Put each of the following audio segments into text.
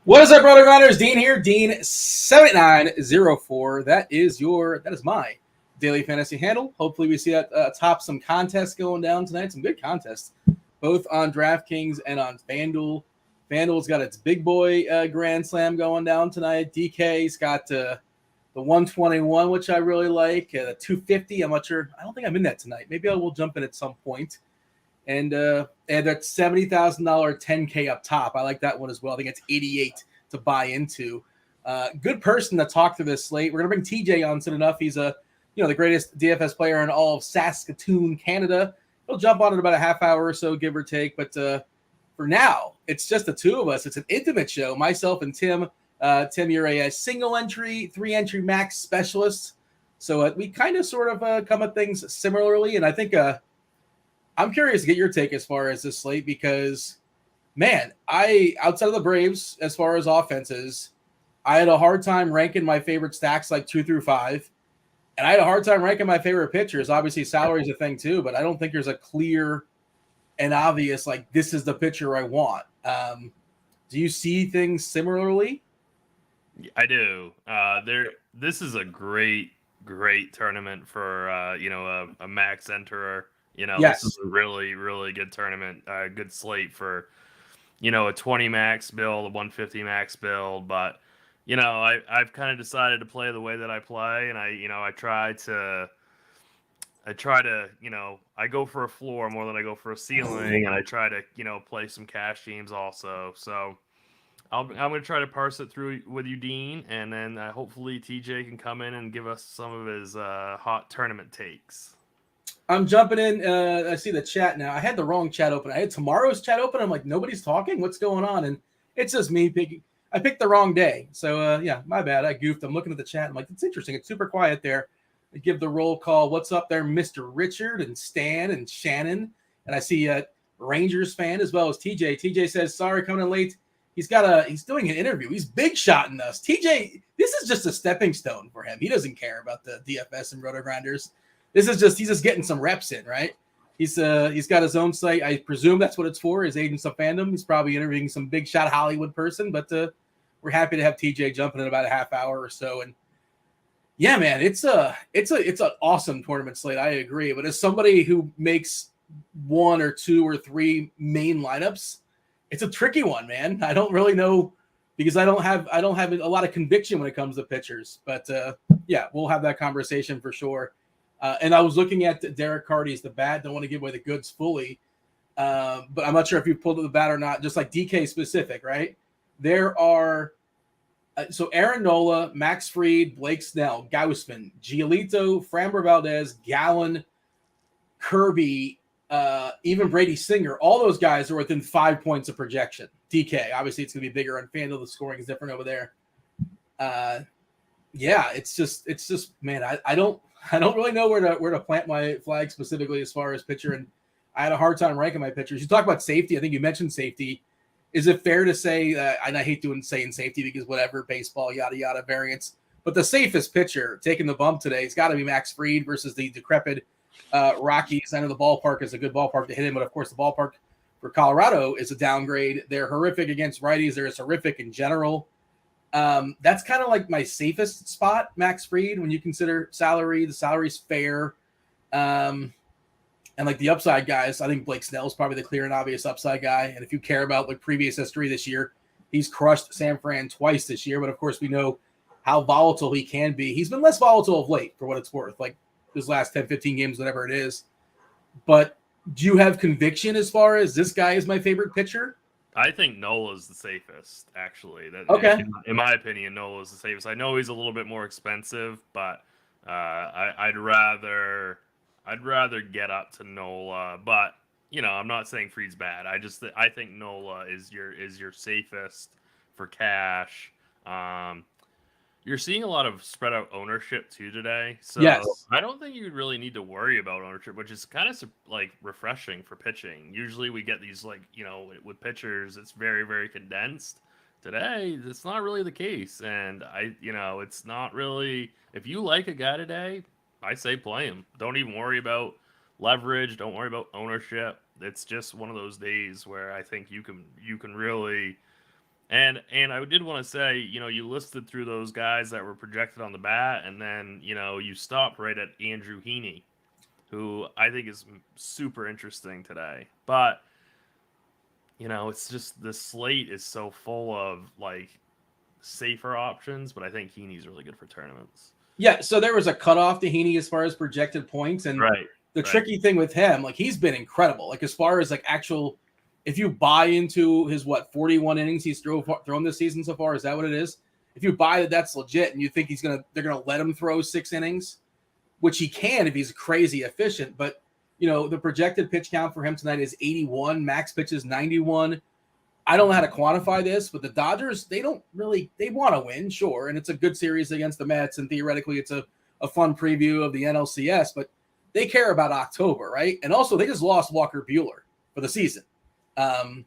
What is up, RotoGrinders? Dean here, Dean7904. That is my daily fantasy handle. Hopefully we see that top some contests going down tonight. Some good contests, both on Draftkings and on Fanduel. Fanduel's got its big boy Grand Slam going down tonight. DK's got the 121, which I really like. The 250, I'm not sure. I don't think I'm in that tonight. Maybe I will jump in at some point. And that $70,000 10K up top. I like that one as well. I think it's 88 to buy into. Good person to talk through this slate. We're gonna bring TJ on soon enough. He's the greatest DFS player in all of Saskatoon, Canada. He'll jump on in about a half hour or so, give or take. But for now, it's just the two of us. It's an intimate show. Myself and Tim. Tim, you're a single entry, 3-entry max specialist. So we kind of sort of come at things similarly, and I think. I'm curious to get your take as far as this slate because, man, outside of the Braves, as far as offenses, I had a hard time ranking my favorite stacks like 2 through 5. And I had a hard time ranking my favorite pitchers. Obviously, salary is a thing too, but I don't think there's a clear and obvious, like, this is the pitcher I want. Do you see things similarly? I do. This is a great tournament for, a max enterer. Yes. This is a really, really good tournament, good slate for, a 20 max build, a 150 max build. But, I've kind of decided to play the way that I play. And I try to, I go for a floor more than I go for a ceiling. And I try to, play some cash teams also. So I'm going to try to parse it through with you, Dean. And then hopefully TJ can come in and give us some of his hot tournament takes. I'm jumping in. I see the chat now. I had the wrong chat open. I had tomorrow's chat open. I'm like, nobody's talking. What's going on? And it's just me picking. I picked the wrong day. So, yeah, my bad. I goofed. I'm looking at the chat. I'm like, it's interesting. It's super quiet there. I give the roll call. What's up there, Mr. Richard and Stan and Shannon? And I see a Rangers fan as well as TJ. TJ says, sorry, coming in late. He's doing an interview. He's big shotting us. TJ, this is just a stepping stone for him. He doesn't care about the DFS and RotoGrinders. This is he's just getting some reps in, right? He's got his own site. I presume that's what it's for, his Agents of Fandom. He's probably interviewing some big shot Hollywood person, but we're happy to have TJ jumping in about a half hour or so. And yeah, man, it's an awesome tournament slate. I agree. But as somebody who makes 1 or 2 or 3 main lineups, it's a tricky one, man. I don't really know because I don't have a lot of conviction when it comes to pitchers. But yeah, we'll have that conversation for sure. And I was looking at Derek Carty's the bat. Don't want to give away the goods fully, but I'm not sure if you pulled up the bat or not. Just like DK specific, right? There are so Aaron Nola, Max Fried, Blake Snell, Gausman, Giolito, Framber Valdez, Gallen, Kirby, even Brady Singer. All those guys are within 5 points of projection. DK, obviously, it's going to be bigger on FanDuel. The scoring is different over there. Yeah, it's just man, I don't really know where to plant my flag specifically as far as pitcher, and I had a hard time ranking my pitchers. You talk about safety. I think you mentioned safety. Is it fair to say that, and I hate saying safety because whatever, baseball, yada, yada, variants, but the safest pitcher taking the bump today has got to be Max Fried versus the decrepit Rockies. I know the ballpark is a good ballpark to hit him, but of course the ballpark for Colorado is a downgrade. They're horrific against righties. They're just horrific in general. That's kind of like my safest spot, Max Fried, when you consider salary. The salary's fair. And like the upside guys, I think Blake Snell is probably the clear and obvious upside guy. And if you care about like previous history this year, he's crushed San Fran twice this year. But of course, we know how volatile he can be. He's been less volatile of late, for what it's worth, like his last 10, 15 games, whatever it is. But do you have conviction as far as this guy is my favorite pitcher? I think Nola's the safest, actually. Okay. In my opinion, Nola's the safest. I know he's a little bit more expensive, but I'd rather get up to Nola. But I'm not saying Fried's bad. I think Nola is your safest for cash. You're seeing a lot of spread out ownership too today. So yes. I don't think you really need to worry about ownership, which is kind of like refreshing for pitching. Usually we get these with pitchers, it's very, very condensed. Today, it's not really the case. And it's not really, if you like a guy today, I say play him. Don't even worry about leverage. Don't worry about ownership. It's just one of those days where I think you can really And I did want to say, you listed through those guys that were projected on the bat, and then you stopped right at Andrew Heaney, who I think is super interesting today. But it's just the slate is so full of like safer options, but I think Heaney's really good for tournaments. Yeah, so there was a cutoff to Heaney as far as projected points, and the tricky thing with him, like he's been incredible. Like as far as like actual, if you buy into his 41 innings he's thrown this season so far, is that what it is? If you buy that that's legit, and you think they're gonna let him throw 6 innings, which he can if he's crazy efficient, but the projected pitch count for him tonight is 81, max pitches 91. I don't know how to quantify this, but the Dodgers, they want to win, sure, and it's a good series against the Mets, and theoretically it's a fun preview of the NLCS, but they care about October, right? And also they just lost Walker Buehler for the season. And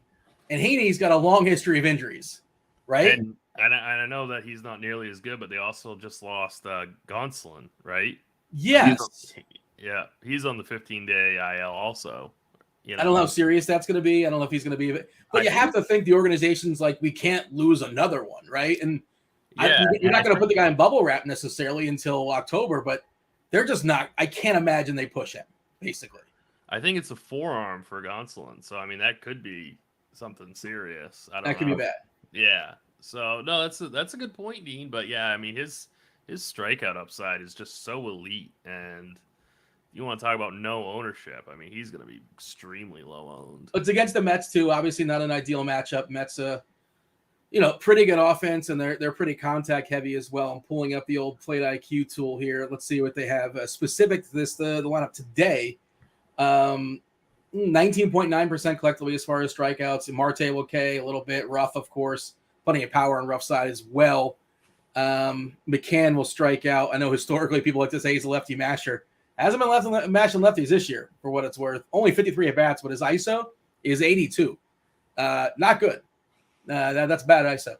Heaney's got a long history of injuries, right? And I know that he's not nearly as good, but they also just lost Gonsolin, right? Yes. He's on the 15-day IL also. I don't know how serious that's going to be. I don't know if he's going to be, but you have to think the organization's like, we can't lose another one, right? And you're not going to put the guy in bubble wrap necessarily until October, but they're just not. I can't imagine they push him, basically. I think it's a forearm for Gonsolin, so I mean that could be something serious. That could be bad. Yeah. So no, that's a good point, Dean. But yeah, I mean his strikeout upside is just so elite, and you want to talk about no ownership. I mean, he's going to be extremely low owned. It's against the Mets too. Obviously, not an ideal matchup. Mets, pretty good offense, and they're pretty contact heavy as well. I'm pulling up the old Plate IQ tool here. Let's see what they have specific to this. The lineup today, 19.9% collectively as far as strikeouts. Marte okay, a little bit. Rough, of course, plenty of power on rough side as well. McCann will strike out. I know historically people like to say he's a lefty masher. Hasn't been mashing lefties this year, for what it's worth. Only 53 at bats, but his ISO is 82. Not good. That's bad ISO.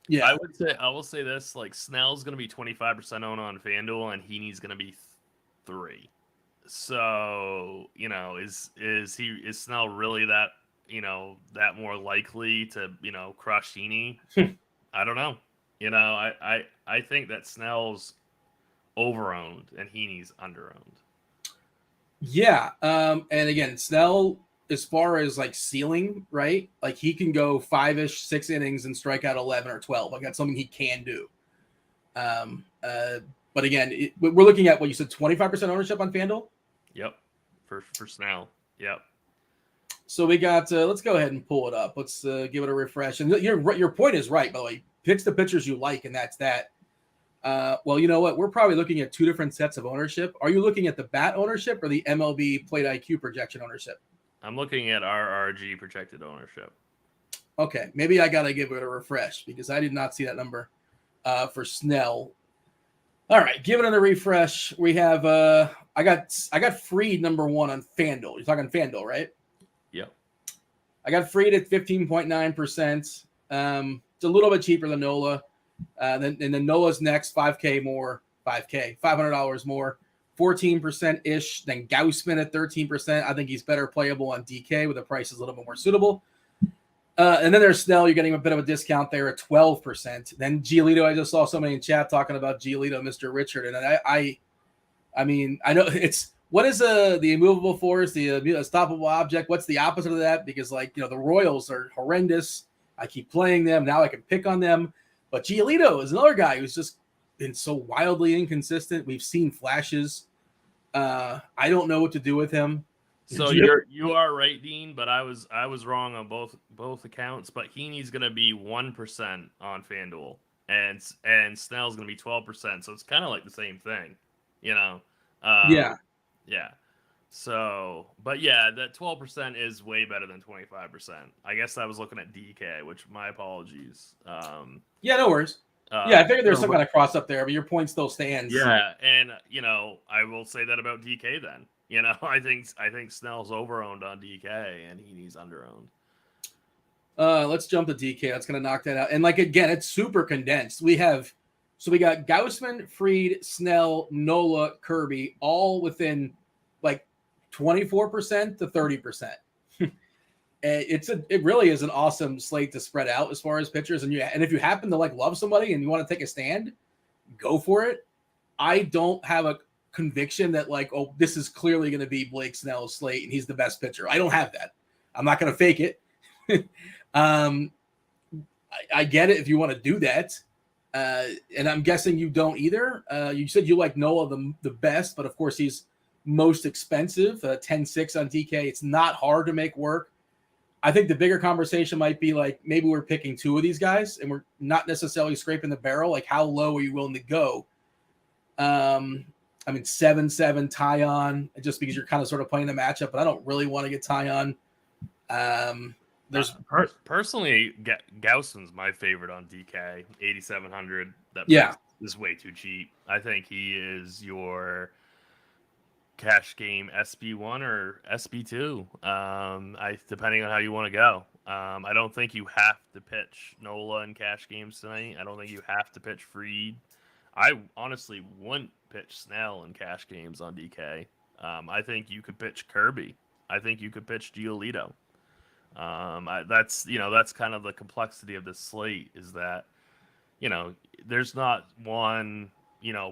Yeah, I will say this: like Snell's going to be 25% owned on Fanduel, and Heaney's going to be 3. So is Snell really that that more likely to crush Heaney? I don't know. I think that Snell's overowned and Heaney's underowned. Yeah. And again, Snell, as far as like ceiling, right? Like he can go 5-ish, 6 innings and strike out 11 or 12. Like that's something he can do. But again, we're looking at what you said, 25% ownership on FanDuel. Yep. For Snell. Yep. So we got, let's go ahead and pull it up. Let's give it a refresh. And your point is right, by the way. Picks the pitchers you like, and that's that. Well, you know what? We're probably looking at 2 different sets of ownership. Are you looking at the bat ownership or the MLB Plate IQ projection ownership? I'm looking at RRG projected ownership. Okay, maybe I got to give it a refresh because I did not see that number for Snell. All right, give it a refresh. We have I got Freed number 1 on FanDuel. You're talking FanDuel, right? Yep. I got Freed at 15.9%. It's a little bit cheaper than Nola. Then Nola's next, $5K more, $500 more, 14%-ish. Then Gausman at 13%. I think he's better playable on DK with the price is a little bit more suitable. And then there's Snell. You're getting a bit of a discount there at 12%. Then Giolito, I just saw somebody in chat talking about Giolito, Mr. Richard. And I mean, I know it's, what is the immovable force, the unstoppable object? What's the opposite of that? Because the Royals are horrendous. I keep playing them. Now I can pick on them. But Giolito is another guy who's just been so wildly inconsistent. We've seen flashes. I don't know what to do with him. So you are right, Dean, but I was wrong on both accounts. But Heaney's going to be 1% on FanDuel, and Snell's going to be 12%. So it's kind of like the same thing, Yeah. So, but yeah, that 12% is way better than 25%. I guess I was looking at DK, which my apologies. Yeah, no worries. I figured there's some kind of cross up there, but your point still stands. Yeah, and I will say that about DK then. I think Snell's overowned on DK and Heaney's underowned. Let's jump to DK. That's gonna knock that out. And again, it's super condensed. We got Gausman, Freed, Snell, Nola, Kirby, all within 24% to 30%. It really is an awesome slate to spread out as far as pitchers. And if you happen to like love somebody and you want to take a stand, go for it. I don't have a conviction that like, oh, this is clearly going to be Blake Snell's slate and he's the best pitcher. I don't have that. I'm not going to fake it. I get it if you want to do that. And I'm guessing you don't either. You said you like Nola the best, but of course he's most expensive, 10-6 on DK. It's not hard to make work. I think the bigger conversation might be like, maybe we're picking two of these guys and we're not necessarily scraping the barrel. Like, how low are you willing to go? 7-7 Tyon, just because you're kind of sort of playing the matchup, but I don't really want to get Tyon. Personally, Gausman's my favorite on DK, 8,700. That is way too cheap. I think he is your cash game SB1 or SB2. Depending on how you want to go. I don't think you have to pitch Nola in cash games tonight. I don't think you have to pitch Fried. I honestly wouldn't pitch Snell in cash games on DK. I think you could pitch Kirby. I think you could pitch Giolito. That's kind of the complexity of this slate, is that, there's not one,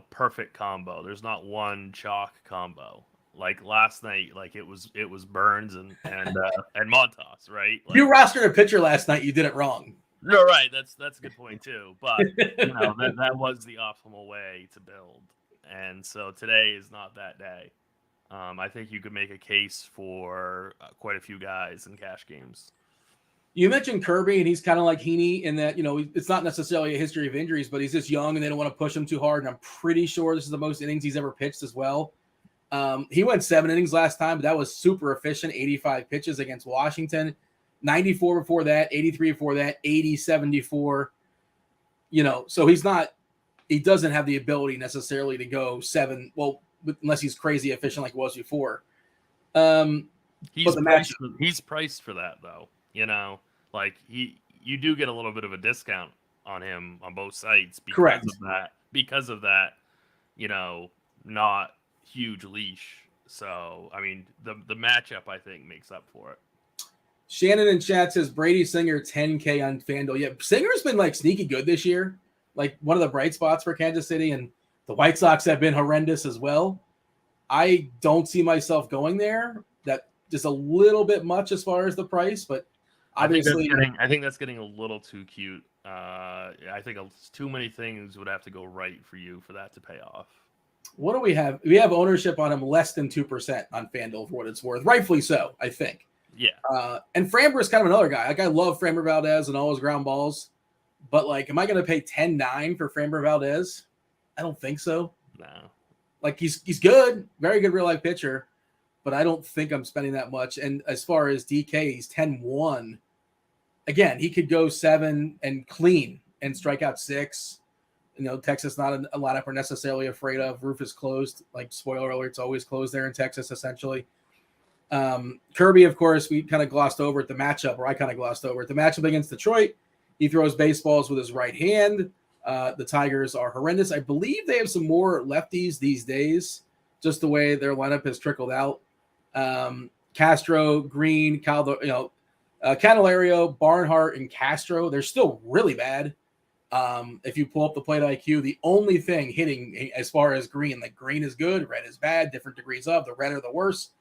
perfect combo. There's not one chalk combo. Like last night, like it was Burns and Montas, right? Like, you rostered a pitcher last night. You did it wrong. No, right. That's a good point too. But that was the optimal way to build. And so today is not that day. I think you could make a case for quite a few guys in cash games. You mentioned Kirby, and he's kind of like Heaney in that, it's not necessarily a history of injuries, but he's just young and they don't want to push him too hard. And I'm pretty sure this is the most innings he's ever pitched as well. He went 7 innings last time, but that was super efficient, 85 pitches against Washington, 94 before that, 83 before that, 80, 74. So he doesn't have the ability necessarily to go 7. Well, unless he's crazy efficient like he was before. He's priced for that though. Like you do get a little bit of a discount on him on both sides because of that, not huge leash. So, I mean, the matchup, I think, makes up for it. Shannon in chat says Brady Singer 10K on FanDuel. Yeah, Singer's been like sneaky good this year. Like one of the bright spots for Kansas City, and the White Sox have been horrendous as well. I don't see myself going there. That just a little bit much as far as the price, but obviously I think that's getting a little too cute. I think too many things would have to go right for you for that to pay off. What do we have? We have ownership on him less than 2% on FanDuel for what it's worth. Rightfully so, I think. Yeah. And Framber is kind of another guy. Like, I love Framber Valdez and all his ground balls, but like, am I going to pay 10-9 for Framber Valdez? I don't think so. No. Like, he's good, very good real life pitcher, but I don't think I'm spending that much. And as far as DK, he's 10-1. Again, he could go 7 and clean and strike out 6. Texas not a lineup we're necessarily afraid of. Roof is closed. Like, spoiler alert, it's always closed there in Texas, essentially. Kirby, of course, we kind of glossed over at the matchup, or I kind of glossed over at the matchup against Detroit. He throws baseballs with his right hand. The Tigers are horrendous. I believe they have some more lefties these days, just the way their lineup has trickled out. Castro, Green, Candelario, Barnhart, and Castro, they're still really bad. If you pull up the plate IQ, the only thing hitting as far as green, like green is good, red is bad, different degrees of, the red are the worst.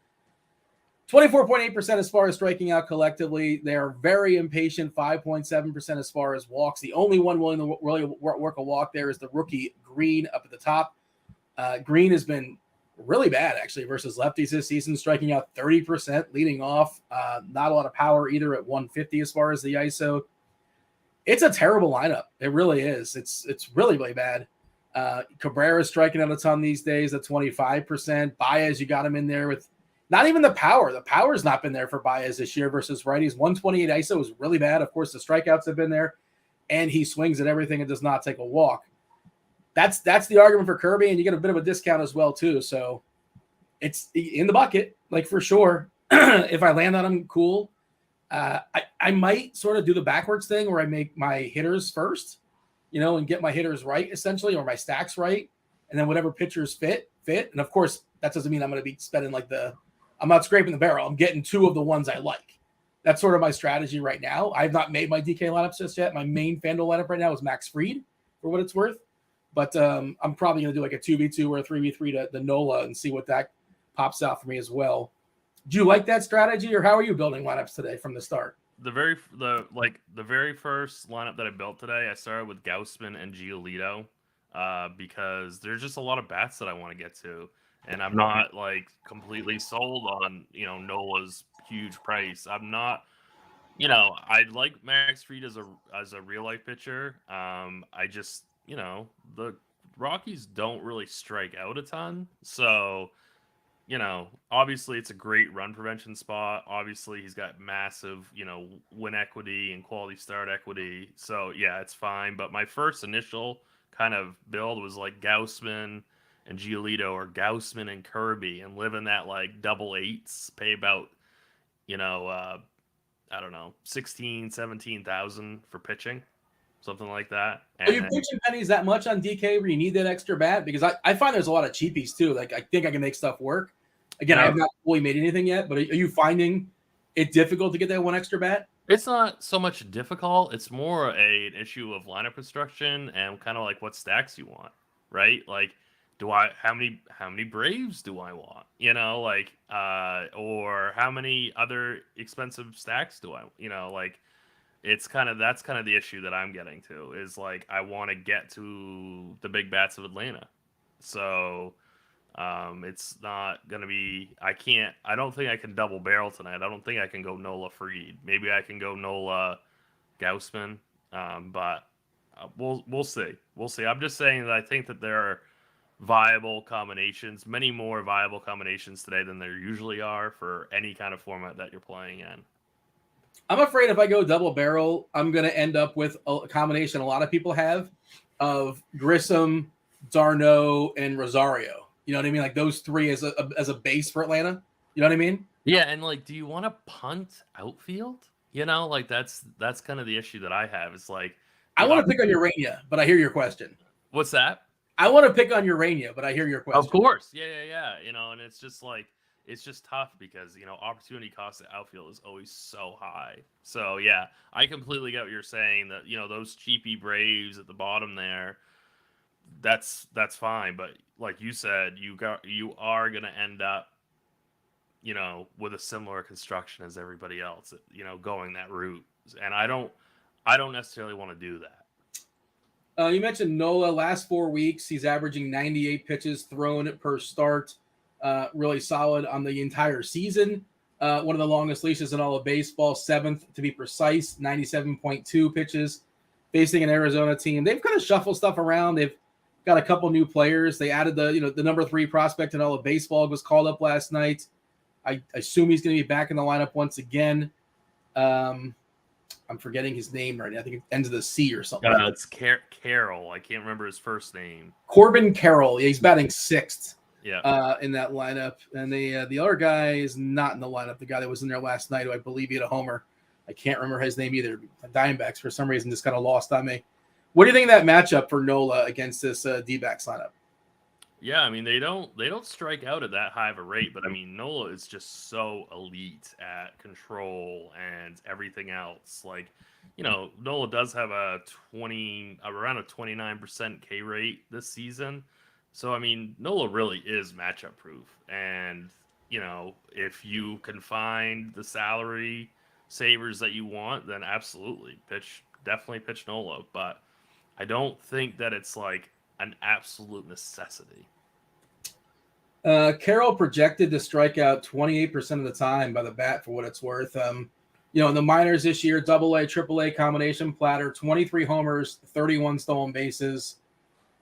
24.8% as far as striking out collectively. They are very impatient, 5.7% as far as walks. The only one willing to really work a walk there is the rookie Green up at the top. Green has been really bad, actually, versus lefties this season, striking out 30%, leading off. Not a lot of power either at 150 as far as the ISO. It's a terrible lineup. It really is. It's really, really bad. Cabrera's striking out a ton these days at 25%. Baez, you got him in there with not even the power. The power's not been there for Baez this year versus righties. 128 ISO is really bad. Of course, the strikeouts have been there, and he swings at everything and does not take a walk. That's the argument for Kirby, and you get a bit of a discount as well, too. So it's in the bucket, like, for sure. If I land on him, cool. I might sort of do the backwards thing where I make my hitters first, and get my hitters right, essentially, or my stacks right, and then whatever pitchers fit. And, of course, that doesn't mean I'm going to be spending I'm not scraping the barrel. I'm getting 2 of the ones I like. That's sort of my strategy right now. I've not made my DK lineups just yet. My main FanDuel lineup right now is Max Fried, for what it's worth. But I'm probably going to do like a 2v2 or a 3v3 to the NOLA and see what that pops out for me as well. Do you like that strategy, or how are you building lineups today from the start? The very first lineup that I built today, I started with Gaussman and Giolito because there's just a lot of bats that I want to get to, and I'm not like completely sold on Nola's huge price. I'm not. I like Max Fried as a real life pitcher. I just the Rockies don't really strike out a ton, so. Obviously it's a great run prevention spot. Obviously he's got massive, win equity and quality start equity. So yeah, it's fine. But my first initial kind of build was like Gaussman and Giolito or Gaussman and Kirby and live in that like double eights, pay about, I don't know, 16, 17,000 for pitching, something like that. Are you pitching pennies that much on DK where you need that extra bat? Because I find there's a lot of cheapies too. Like I think I can make stuff work. Again, I have not fully made anything yet, but are you finding it difficult to get that one extra bat? It's not so much difficult. It's more an issue of lineup construction and kind of like what stacks you want, right? Like, how many Braves do I want? Or how many other expensive stacks do I, that's kind of the issue that I'm getting to is like, I want to get to the big bats of Atlanta. So, it's not going to be, I don't think I can double barrel tonight. I don't think I can go Nola Fried. Maybe I can go Nola Gaussman. But we'll see. We'll see. I'm just saying that I think that there are viable combinations, many more viable combinations today than there usually are for any kind of format that you're playing in. I'm afraid if I go double barrel, I'm going to end up with a combination a lot of people have of Grissom, Darno, and Rosario. You know what I mean? Like those three as a base for Atlanta. You know what I mean? Yeah, and like, do you want to punt outfield? That's kind of the issue that I have. It's like I want to pick on Urania, but I hear your question. What's that? I want to pick on Urania, but I hear your question. Of course, yeah. And it's just like it's just tough because opportunity cost of outfield is always so high. So yeah, I completely get what you're saying. That those cheapy Braves at the bottom there. That's fine, but like you said, you are going to end up, with a similar construction as everybody else, going that route. And I don't necessarily want to do that. You mentioned Nola. Last 4 weeks, he's averaging 98 pitches thrown per start. Really solid on the entire season. One of the longest leashes in all of baseball, 7th to be precise, 97.2 pitches. Facing an Arizona team, they've kind of shuffled stuff around. They've got a couple new players. They added the number 3 prospect in all of baseball was called up last night. I assume he's going to be back in the lineup once again. I'm forgetting his name right now. I think it ends with a C or something. It's Carroll. I can't remember his first name. Corbin Carroll. Yeah, he's batting 6th. Yeah. In that lineup, and the other guy is not in the lineup. The guy that was in there last night, who I believe he had a homer. I can't remember his name either. Diamondbacks for some reason just kind of lost on me. What do you think of that matchup for Nola against this D-backs lineup? Yeah, I mean they don't strike out at that high of a rate, but I mean Nola is just so elite at control and everything else. Like, Nola does have around a 29% K rate this season. So I mean Nola really is matchup proof. And, if you can find the salary savers that you want, then absolutely definitely pitch Nola. But I don't think that it's like an absolute necessity. Carroll projected to strike out 28% of the time by the bat for what it's worth. In the minors this year, AA, AAA combination platter, 23 homers, 31 stolen bases.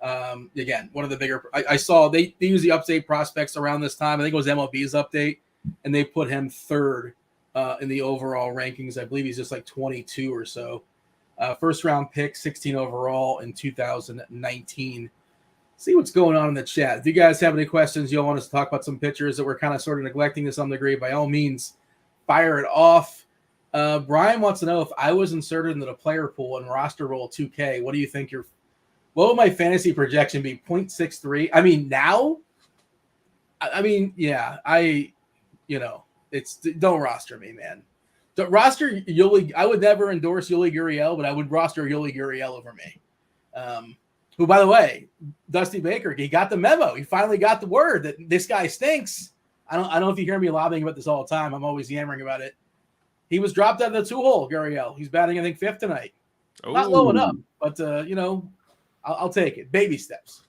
Again, one of the bigger. I saw they use the update prospects around this time. I think it was MLB's update, and they put him 3rd in the overall rankings. I believe he's just like 22 or so. First round pick, 16 overall in 2019. See what's going on in the chat. If you guys have any questions, you'll want us to talk about some pitchers that we're kind of sort of neglecting to some degree, by all means, fire it off. Brian wants to know if I was inserted into the player pool in roster roll 2K. What do you think what would my fantasy projection be? 0.63. I mean, now, yeah, it's don't roster me, man. roster Yuli. I would never endorse Yuli Gurriel, but I would roster Yuli Gurriel over me. Who, by the way, Dusty Baker, he got the memo. He finally got the word that this guy stinks. I don't know if you hear me lobbying about this all the time. I'm always yammering about it. He was dropped out of the 2-hole, Gurriel. He's batting, I think, 5th tonight. Ooh. Not low enough, but I'll take it. Baby steps.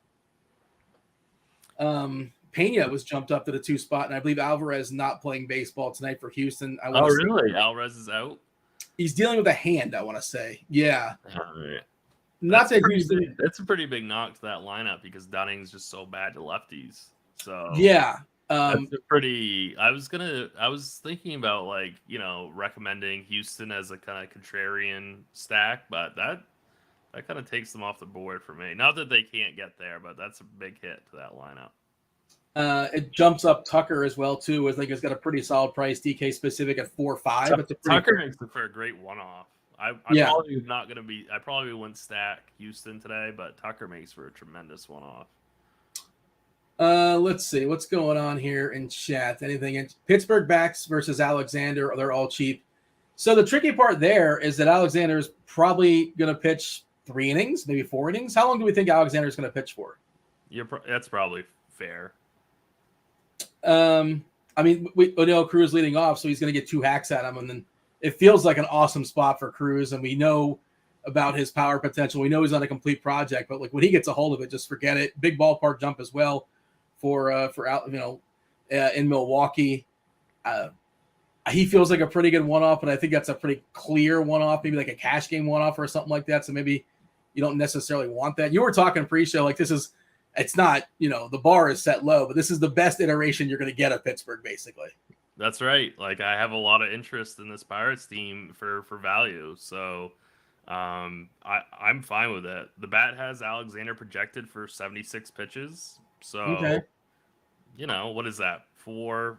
Pena was jumped up to the 2 spot, and I believe Alvarez not playing baseball tonight for Houston. Really? Alvarez is out? He's dealing with a hand, I want to say. Yeah. Yeah. Not that Houston. That's a pretty big knock to that lineup because Dunning's just so bad to lefties. So yeah. That's a pretty. I was thinking about recommending Houston as a kind of contrarian stack, but that kind of takes them off the board for me. Not that they can't get there, but that's a big hit to that lineup. It jumps up Tucker as well too. I think it's got a pretty solid price. DK specific at 4.5. Tucker makes it for a great one-off. Probably not gonna be. I probably wouldn't stack Houston today, but Tucker makes for a tremendous one-off. Let's see what's going on here in chat. Anything in Pittsburgh backs versus Alexander? They're all cheap. So the tricky part there is that Alexander is probably going to pitch 3 innings, maybe 4 innings. How long do we think Alexander is going to pitch for? That's probably fair. I mean, Odell Cruz leading off, so he's going to get 2 hacks at him, and then it feels like an awesome spot for Cruz, and we know about his power potential. We know he's on a complete project, but when he gets a hold of it, just forget it. Big ballpark jump as well for in Milwaukee. He feels like a pretty good one-off, and I think that's a pretty clear one-off, maybe like a cash game one-off or something like that. So maybe you don't necessarily want that. You were talking pre-show, it's not, the bar is set low, but this is the best iteration you're going to get of Pittsburgh, basically. That's right. I have a lot of interest in this Pirates team for value. So I'm fine with it. The bat has Alexander projected for 76 pitches. So, okay. What is that? 4-5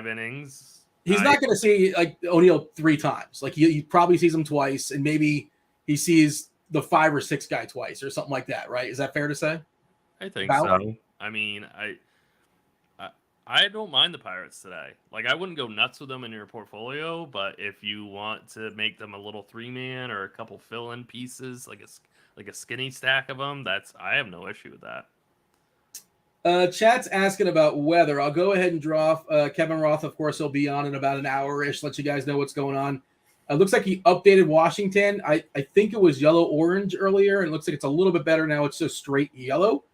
innings? He's not going to see O'Neill 3 times. He probably sees him twice, and maybe he sees the 5 or 6 guy twice or something like that, right? Is that fair to say? I think so. I mean, I don't mind the Pirates today. I wouldn't go nuts with them in your portfolio, but if you want to make them a little 3-man or a couple fill-in pieces, like a skinny stack of them, I have no issue with that. Chat's asking about weather. I'll go ahead and draw. Kevin Roth, of course, will be on in about an hour-ish. Let you guys know what's going on. It looks like he updated Washington. I think it was yellow-orange earlier, and it looks like it's a little bit better now. It's just straight yellow.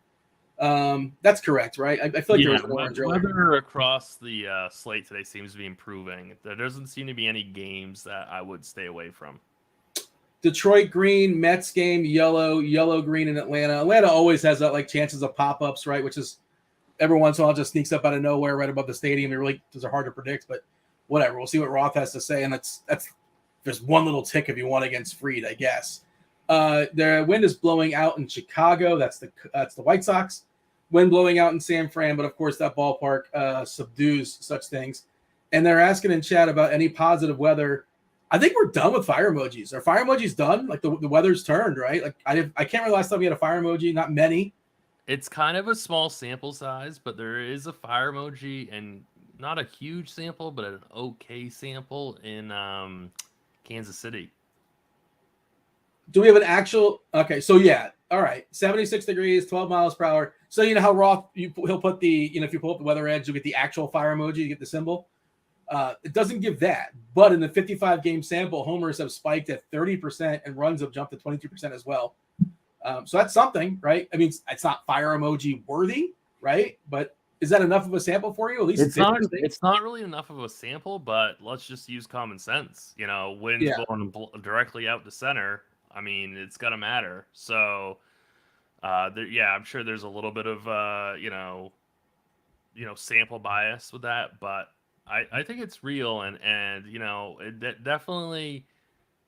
That's correct, right? I feel like there was orange earlier. Weather across the slate today seems to be improving. There doesn't seem to be any games that I would stay away from. Detroit green, Mets game, yellow green in Atlanta. Atlanta always has that chances of pop-ups, right? Which is every once in a while just sneaks up out of nowhere right above the stadium. Those are hard to predict, but whatever. We'll see what Roth has to say, and that's just one little tick if you want against Fried, I guess. The wind is blowing out in Chicago. That's the White Sox. Wind blowing out in San Fran, but of course that ballpark subdues such things. And they're asking in chat about any positive weather. I think we're done with fire emojis. Are fire emojis done? The weather's turned, right? I can't remember last time we had a fire emoji. Not many. It's kind of a small sample size, but there is a fire emoji, and not a huge sample, but an okay sample in Kansas City. Do we have an actual? Okay, so yeah, all right, 76 degrees, 12 miles per hour. So you know how Roth he'll put the if you pull up the weather edge, you'll get the actual fire emoji, you get the symbol. It doesn't give that, but in the 55 game sample, homers have spiked at 30% and runs have jumped to 22% as well. So that's something, right? I mean, it's not fire emoji worthy, right? But is that enough of a sample for you? At least it's not really enough of a sample, but let's just use common sense. Wind's blowing directly out to center. I mean, it's gonna matter. So, I'm sure there's a little bit of sample bias with that, but I think it's real, and it definitely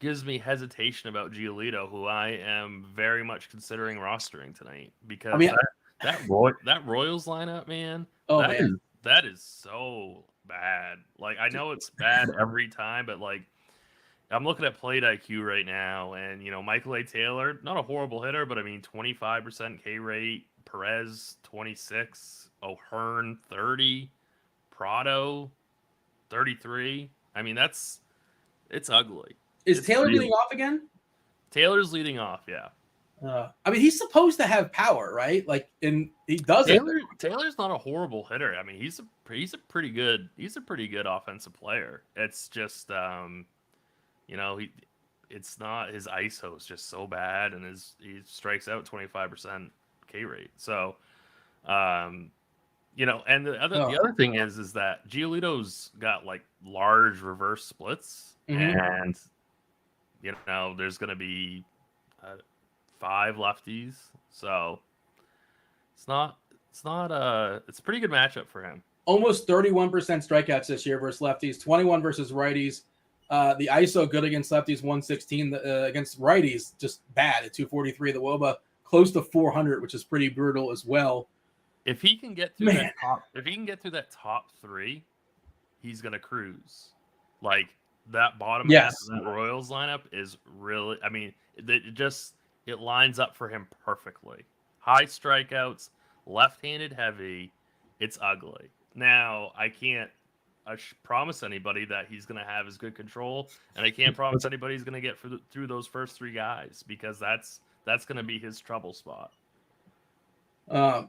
gives me hesitation about Giolito, who I am very much considering rostering tonight, because that Royals lineup, man, that is so bad. I know it's bad every time, but I'm looking at plate IQ right now, and Michael A. Taylor, not a horrible hitter, but I mean 25% K rate, Perez 26, O'Hearn 30, Prado 33. I mean that's It's ugly. Is Taylor leading off again? Taylor's leading off, yeah. I mean, he's supposed to have power, right? Like, and he doesn't. Taylor's not a horrible hitter. I mean, he's a pretty good offensive player. It's just it's not, his ISO is just so bad, and he strikes out 25% K rate. So, and the other thing is that Giolito's got like large reverse splits, and there's going to be 5 lefties, so it's a pretty good matchup for him. Almost 31% strikeouts this year versus lefties, 21 versus righties. The ISO good against lefties, 116. Against righties, just bad at 243. The WOBA close to 400, which is pretty brutal as well. If he can get through that top 3, he's gonna cruise. Like that bottom half of that Royals lineup is really, I mean, it lines up for him perfectly. High strikeouts, left-handed heavy. It's ugly. Now, I can't promise anybody that he's going to have as good control, and I can't promise anybody he's going to get through those first 3 guys, because that's going to be his trouble spot.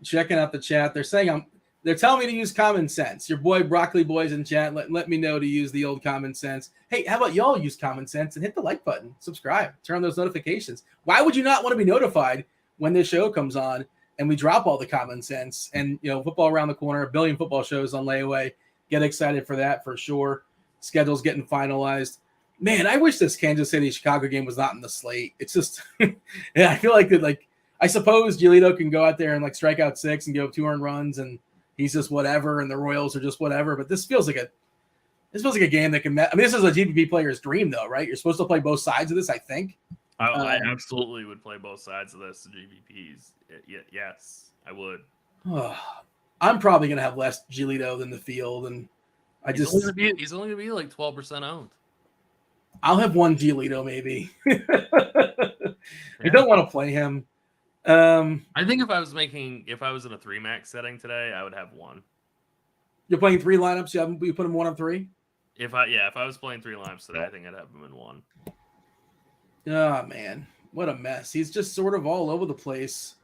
Checking out the chat, they're telling me to use common sense. Your boy Broccoli Boy's in chat. Let me know to use the old common sense. Hey, how about y'all use common sense and hit the like button, subscribe, turn on those notifications. Why would you not want to be notified when this show comes on and we drop all the common sense? And football around the corner, 1 billion football shows on layaway. Get excited for that for sure. Schedule's getting finalized. Man, I wish this Kansas City Chicago game was not in the slate. It's just, I feel like that. Like, I suppose Giolito can go out there and like strike out 6 and give up 2 earned runs, and he's just whatever, and the Royals are just whatever. But this feels like a game that can. I mean, this is a GPP player's dream, though, right? You're supposed to play both sides of this, I think. I absolutely would play both sides of this GPPs. Yes, I would. I'm probably going to have less Giolito than the field, and he's only going to be like 12% owned. I'll have 1 Giolito maybe. I don't want to play him. I think if I was in a 3-max setting today, I would have 1. You're playing 3 lineups. You put him 1 on 3. If I was playing 3 lineups today, I think I'd have him in 1. Oh man, what a mess. He's just sort of all over the place.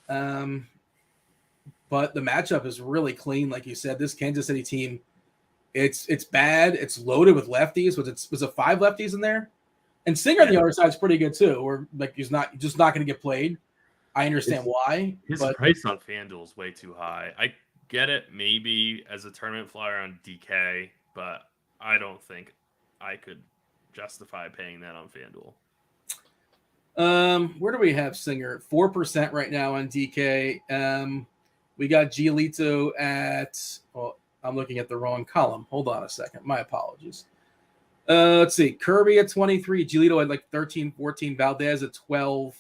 But the matchup is really clean, like you said. This Kansas City team, it's bad. It's loaded with lefties. Was it 5 lefties in there? And Singer on the other side is pretty good too. Or like he's not going to get played. I understand why. His price on Fanduel is way too high. I get it maybe as a tournament flyer on DK, but I don't think I could justify paying that on Fanduel. Where do we have Singer? 4% right now on DK. We got Giolito at, I'm looking at the wrong column. Hold on a second. My apologies. Let's see. Kirby at 23. Giolito at like 13, 14. Valdez at 12.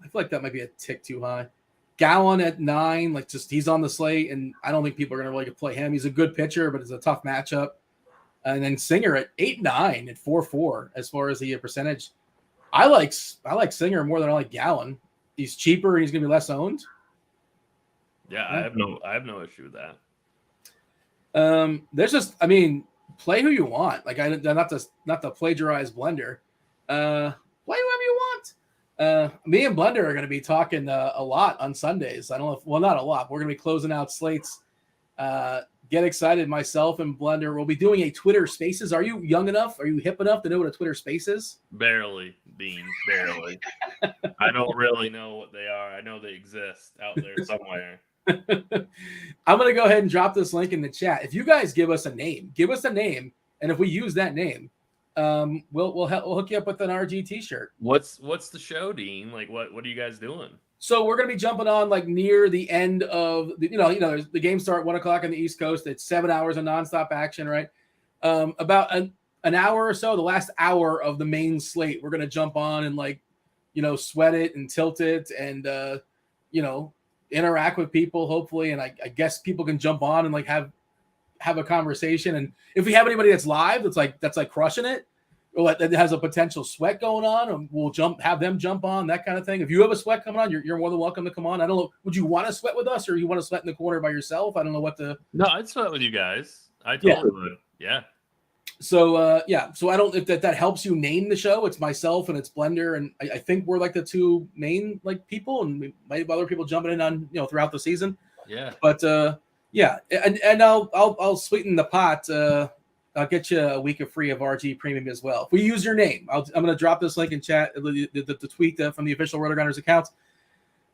I feel like that might be a tick too high. Gallon at 9. Like, just he's on the slate, and I don't think people are going to really play him. He's a good pitcher, but it's a tough matchup. And then Singer at 8-9 at 4-4 as far as the percentage. I like Singer more than I like Gallon. He's cheaper and he's going to be less owned. Yeah, I have no issue with that. There's just, I mean, play who you want. Like, not to plagiarize Blender. Play whoever you want. Me and Blender are going to be talking a lot on Sundays. I don't know if, well, not a lot. We're going to be closing out slates. Get excited. Myself and Blender will be doing a Twitter Spaces. Are you young enough? Are you hip enough to know what a Twitter Space is? Barely, Bean. Barely. I don't really know what they are. I know they exist out there somewhere. I'm going to go ahead and drop this link in the chat. If you guys give us a name, and if we use that name, we'll hook you up with an RG t-shirt. What's the show, Dean? Like, what are you guys doing? So we're going to be jumping on like near the end of the games start 1:00 on the East Coast. It's 7 hours of nonstop action, right? About an hour or so, the last hour of the main slate, we're going to jump on and sweat it and tilt it and interact with people hopefully. And I guess people can jump on and like have a conversation. And if we have anybody that's live, that's like crushing it, or that has a potential sweat going on, and we'll have them jump on, that kind of thing. If you have a sweat coming on, you're more than welcome to come on. I don't know. Would you want to sweat with us, or you want to sweat in the corner by yourself? I don't know what the. No, I'd sweat with you guys. I totally would. Yeah. So yeah, so I don't if that helps you name the show. It's myself and it's Blender, and I think we're like the two main like people, and we might have other people jumping in on throughout the season. Yeah. But yeah, and I'll sweeten the pot. I'll get you a week of free of RG Premium as well. If we use your name, I'm going to drop this link in chat, the tweet from the official RotoGrinders account.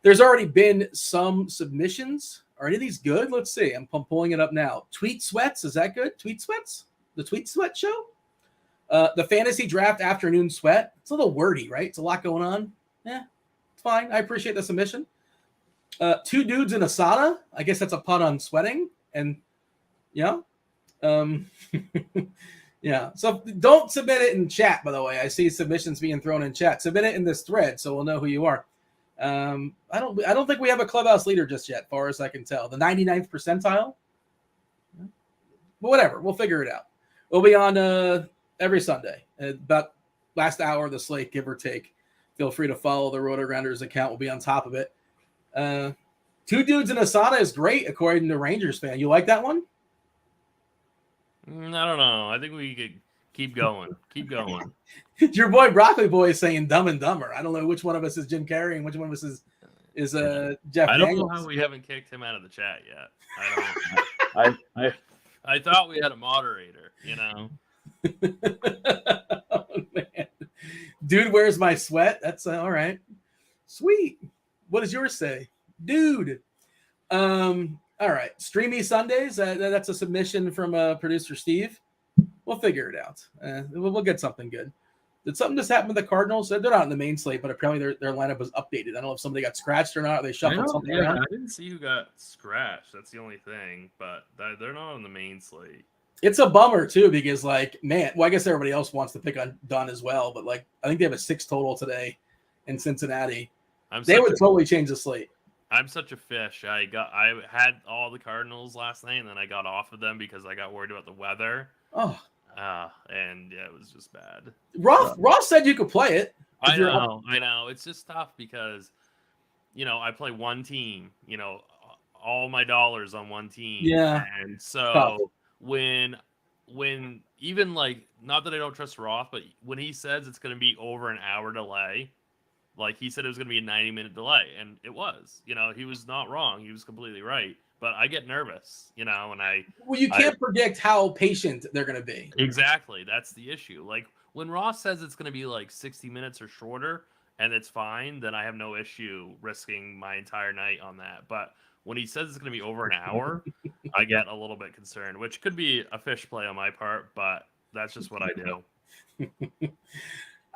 There's already been some submissions. Are any of these good? Let's see. I'm pulling it up now. Tweet Sweats, is that good? Tweet Sweats? The Tweet Sweat show? The Fantasy Draft Afternoon Sweat. It's a little wordy, right? It's a lot going on. Yeah, it's fine. I appreciate the submission. Two Dudes in a Sauna. I guess that's a pun on sweating. And, yeah. Yeah. So don't submit it in chat, by the way. I see submissions being thrown in chat. Submit it in this thread so we'll know who you are. I don't think we have a clubhouse leader just yet, far as I can tell. The 99th percentile. But whatever. We'll figure it out. We'll be on every Sunday. About last hour of the slate, give or take. Feel free to follow the RotoGrinders account. We'll be on top of it. Two Dudes in a Sauna is great, according to Rangers fan. You like that one? I don't know. I think we could keep going. Keep going. Your boy Broccoli Boy is saying Dumb and Dumber. I don't know which one of us is Jim Carrey and which one of us is Jeff I don't Daniels. know how we haven't kicked him out of the chat yet. I thought we had a moderator, Oh, man. Dude, where's my sweat? That's all right. Sweet. What does yours say? Dude. All right. Streamy Sundays. That's a submission from producer Steve. We'll figure it out. We'll get something good. Did something just happen with the Cardinals? They're not in the main slate, but apparently their lineup was updated. I don't know if somebody got scratched or not. Or they shuffled something around. I didn't see who got scratched. That's the only thing. But they're not on the main slate. It's a bummer, too, because, like, man, well, I guess everybody else wants to pick on Dunn as well. But, like, I think they have a 6 total today in Cincinnati. They would totally change the slate. I'm such a fish. I had all the Cardinals last night, and then I got off of them because I got worried about the weather. Oh. And yeah, it was just bad. Roth said you could play it. I know. It's just tough because, I play one team, all my dollars on one team. Yeah. And so tough. when even like, not that I don't trust Roth, but when he says it's going to be over an hour delay, like he said it was going to be a 90-minute delay, and it was. He was not wrong. He was completely right. But I get nervous, and you can't predict how patient they're going to be. Exactly. That's the issue. Like when Ross says it's going to be like 60 minutes or shorter and it's fine, then I have no issue risking my entire night on that. But when he says it's going to be over an hour, I get a little bit concerned, which could be a fish play on my part, but that's just what I do.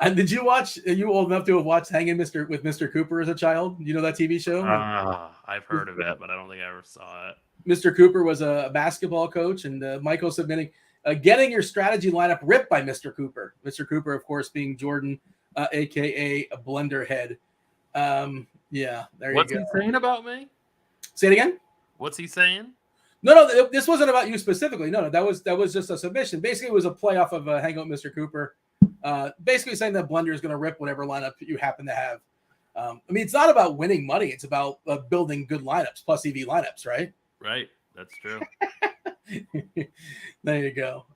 And did you watch? Are you old enough to have watched Hanging with Mr. Cooper as a child? You know that TV show? I've heard of it, but I don't think I ever saw it. Mr. Cooper was a basketball coach, and Michael submitting getting your strategy lineup ripped by Mr. Cooper. Mr. Cooper, of course, being Jordan, aka a blender head. Yeah, there What's you go. What's he saying about me? Say it again. What's he saying? No, this wasn't about you specifically. No, that was just a submission. Basically, it was a playoff of Hang Out with Mr. Cooper. Basically saying that Blender is going to rip whatever lineup you happen to have. I mean, it's not about winning money. It's about building good lineups, plus EV lineups, right? Right. That's true. There you go.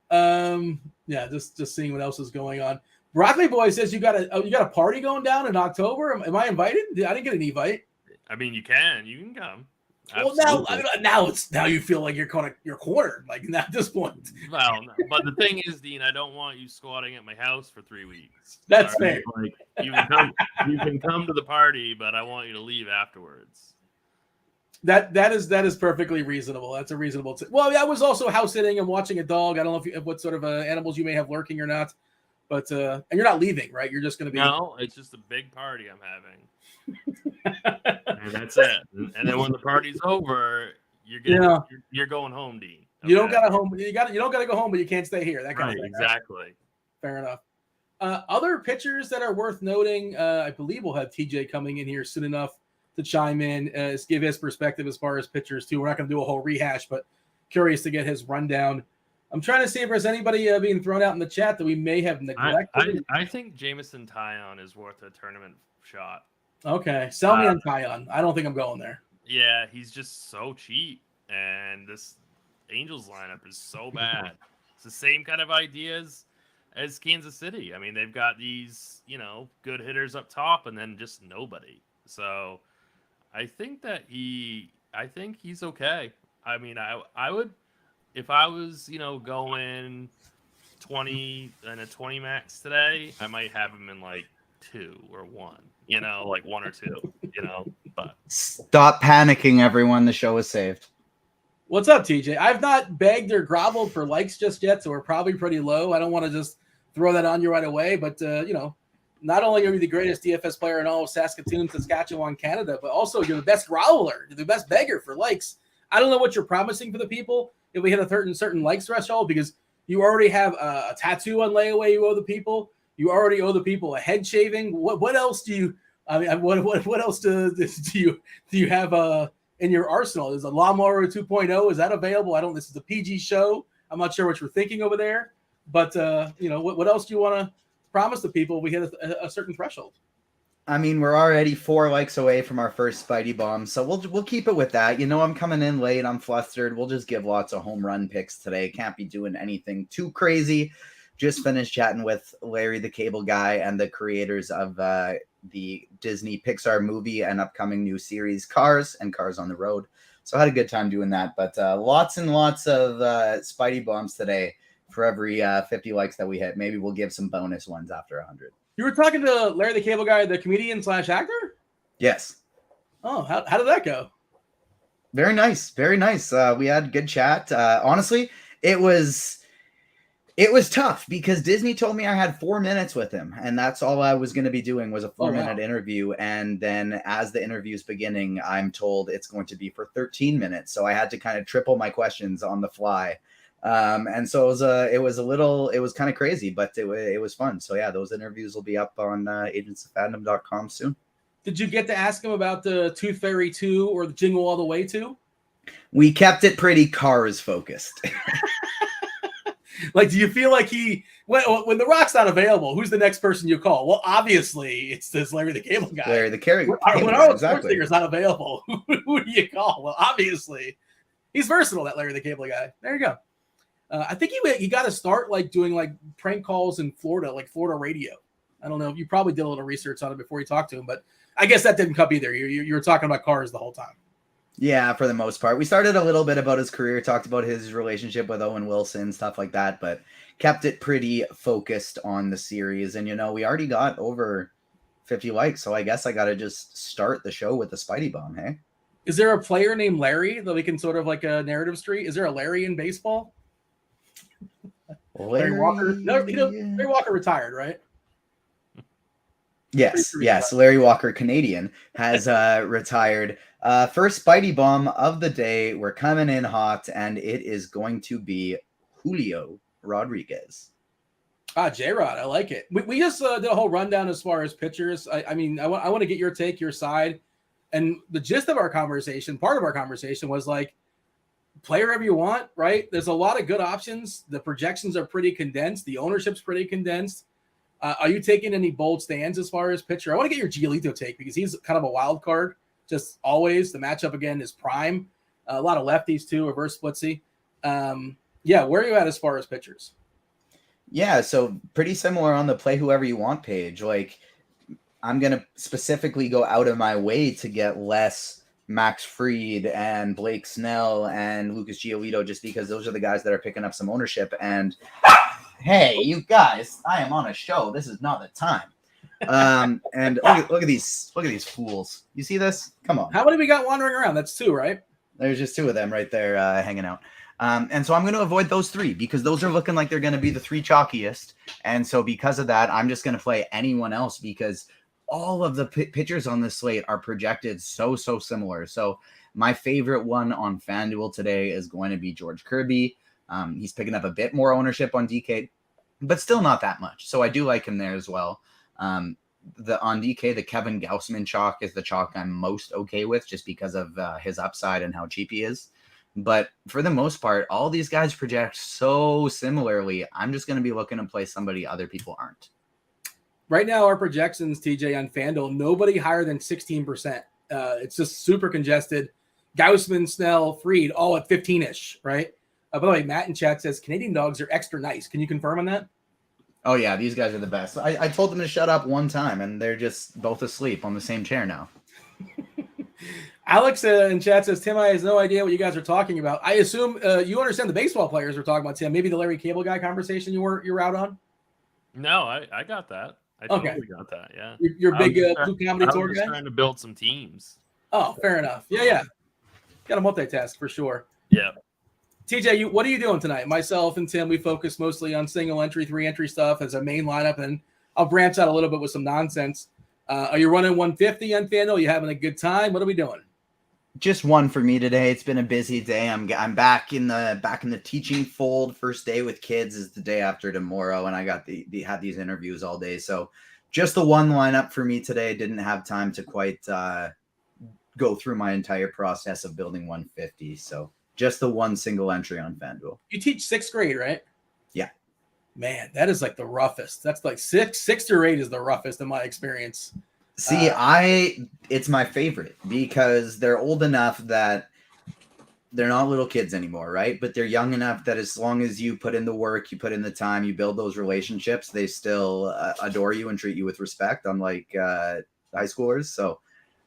Yeah, just seeing what else is going on. Broccoli Boy says you got a party going down in October. Am I invited? I didn't get an invite. I mean, you can come. Well, now you feel like you're cornered, like at this point. Well, no. But the thing is, Dean, I don't want you squatting at my house for 3 weeks. That's fair. Like, you can come to the party, but I want you to leave afterwards. That is perfectly reasonable. That's a reasonable. Well, I was also house sitting and watching a dog. I don't know what sort of animals you may have lurking or not, but and you're not leaving, right? You're just going to be. No, it's just a big party I'm having. And that's it. And then when the party's over, you're going home, Dean. Okay? You don't got to home. You don't got to go home, but you can't stay here. That kind of thing. Exactly. Fair enough. Other pitchers that are worth noting, I believe we'll have TJ coming in here soon enough to chime in, give his perspective as far as pitchers too. We're not going to do a whole rehash, but curious to get his rundown. I'm trying to see if there's anybody being thrown out in the chat that we may have neglected. I think Jameson Taillon is worth a tournament shot. Okay, sell me on Taillon. I don't think I'm going there. Yeah, he's just so cheap, and this Angels lineup is so bad. It's the same kind of ideas as Kansas City. I mean, they've got these, good hitters up top and then just nobody. So I think he's okay. I mean, I would, if I was, going 20 and a 20 max today, I might have him in like 2 or 1, like 1 or 2, but stop panicking, everyone. The show is saved. What's up, TJ? I've not begged or groveled for likes just yet, so we're probably pretty low. I don't want to just throw that on you right away, but not only are you the greatest DFS player in all of Saskatoon, Saskatchewan, Canada, but also you're the best growler, you're the best beggar for likes. I don't know what you're promising for the people if we hit a certain likes threshold, because you already have a tattoo on layaway you owe the people. You already owe the people a head shaving. What else do you? I mean, what else do you have in your arsenal? Is a lawnmower 2.0? Is that available? This is a PG show. I'm not sure what you're thinking over there, but what else do you want to promise the people if we hit a certain threshold? I mean, we're already 4 likes away from our first Spidey bomb, so we'll keep it with that. I'm coming in late. I'm flustered. We'll just give lots of home run picks today. Can't be doing anything too crazy. Just finished chatting with Larry the Cable Guy and the creators of the Disney Pixar movie and upcoming new series Cars and Cars on the Road. So I had a good time doing that. But lots and lots of Spidey bombs today for every 50 likes that we hit. Maybe we'll give some bonus ones after 100. You were talking to Larry the Cable Guy, the comedian / actor? Yes. Oh, how did that go? Very nice. Very nice. We had good chat. Honestly, it was tough because Disney told me I had 4 minutes with him, and that's all I was going to be doing was a 4-minute interview. And then as the interview's beginning, I'm told it's going to be for 13 minutes. So I had to kind of triple my questions on the fly. And so it was kind of crazy, but it was fun. So yeah, those interviews will be up on agentsofandom.com soon. Did you get to ask him about the Tooth Fairy 2 or the Jingle All the Way 2? We kept it pretty Cars focused. Like, do you feel like when The Rock's not available, who's the next person you call? Well, obviously, it's this Larry the Cable Guy. Larry the Cable Guy. When our exactly. Sports not available, who do you call? Well, obviously, he's versatile, that Larry the Cable Guy. There you go. I think he got to start doing prank calls in Florida, like Florida radio. I don't know. You probably did a little research on it before you talked to him, but I guess that didn't come either. You were talking about cars the whole time. Yeah, for the most part. We started a little bit about his career, talked about his relationship with Owen Wilson, stuff like that, but kept it pretty focused on the series. And, we already got over 50 likes, so I guess I got to just start the show with the Spidey bomb, hey? Is there a player named Larry that we can sort of like a narrative street? Is there a Larry in baseball? Larry Walker? No, Larry Walker retired, right? Yes. Larry Walker, Canadian, has retired. First Spidey bomb of the day. We're coming in hot, and it is going to be Julio Rodriguez. J-Rod, I like it. We just did a whole rundown as far as pitchers. I want to get your take, your side. And the gist of our conversation, part of our conversation was play wherever you want, right? There's a lot of good options. The projections are pretty condensed. The ownership's pretty condensed. Are you taking any bold stands as far as pitcher? I want to get your Giolito take because he's kind of a wild card. Just always. The matchup, again, is prime. A lot of lefties, too, reverse splitsy. Where are you at as far as pitchers? Yeah, so pretty similar on the play whoever you want page. I'm going to specifically go out of my way to get less Max Fried and Blake Snell and Lucas Giolito just because those are the guys that are picking up some ownership. And hey, you guys, I am on a show. This is not the time. And look at these fools. You see this? Come on. How many we got wandering around? That's 2, right? There's just 2 of them right there hanging out. And so I'm going to avoid those 3 because those are looking like they're going to be the 3 chalkiest. And so because of that, I'm just going to play anyone else because all of the pitchers on this slate are projected so similar. So my favorite one on FanDuel today is going to be George Kirby. He's picking up a bit more ownership on DK, but still not that much. So I do like him there as well. On DK, the Kevin Gausman chalk is the chalk I'm most okay with just because of his upside and how cheap he is. But for the most part, all these guys project so similarly. I'm just going to be looking to play somebody other people aren't. Right now, our projections, TJ, on FanDuel, nobody higher than 16%. It's just super congested. Gausman, Snell, Fried, all at 15-ish, right? By the way, Matt in chat says Canadian dogs are extra nice. Can you confirm on that? Oh yeah, these guys are the best. I told them to shut up one time, and they're just both asleep on the same chair now. Alex in chat says Tim, I has no idea what you guys are talking about. I assume you understand the baseball players are talking about, Tim. Maybe the Larry Cable Guy conversation you were out on. No, I got that. I totally got that. Yeah, you're a big Blue Comedy Tour guy. Trying to build some teams. Oh, fair enough. Yeah. Got to multitask for sure. Yeah. TJ, what are you doing tonight? Myself and Tim, we focus mostly on single entry, 3-entry stuff as a main lineup, and I'll branch out a little bit with some nonsense. Are you running 150 on Fanduel? Are you having a good time? What are we doing? Just one for me today. It's been a busy day. I'm back in the teaching fold. First day with kids is the day after tomorrow, and I got had these interviews all day. So just the one lineup for me today. Didn't have time to quite go through my entire process of building 150. So just the one single entry on FanDuel. You teach 6th grade, right? Yeah. Man, that is like the roughest. That's like 6 through 8 is the roughest in my experience. See, it's my favorite because they're old enough that they're not little kids anymore, right? But they're young enough that as long as you put in the work, you put in the time, you build those relationships, they still adore you and treat you with respect, unlike high schoolers. So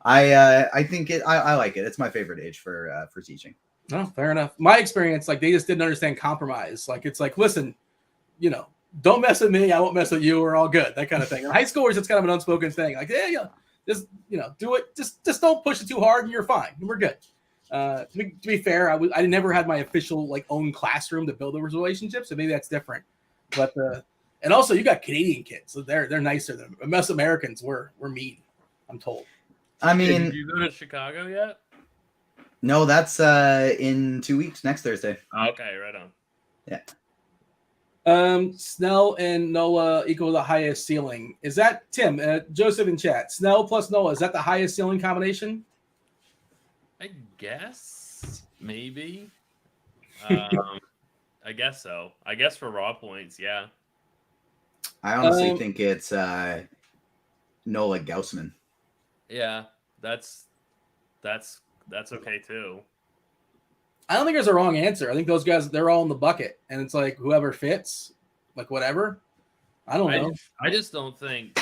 I think I like it. It's my favorite age for teaching. No, fair enough. My experience, like they just didn't understand compromise. Like it's like, listen, don't mess with me. I won't mess with you. We're all good. That kind of thing. In high schoolers, it's kind of an unspoken thing. Like, yeah, just do it. Just don't push it too hard, and you're fine. And we're good. To be fair, I never had my official own classroom to build those relationships, so maybe that's different. But and also you got Canadian kids, so they're nicer than us Americans. We're mean, I'm told. I mean, did you go to Chicago yet? No, that's in 2 weeks, next Thursday. Okay, right on. Yeah. Snell and Nola equal the highest ceiling. Is that Tim? Joseph in chat. Snell plus Nola, is that the highest ceiling combination? I guess maybe. I guess so. I guess for raw points, yeah. I honestly think it's Nola Gaussman. Yeah, that's okay too. I don't think there's a wrong answer. I think those guys, they're all in the bucket, and it's like whoever fits, like whatever. I don't know. I just don't think,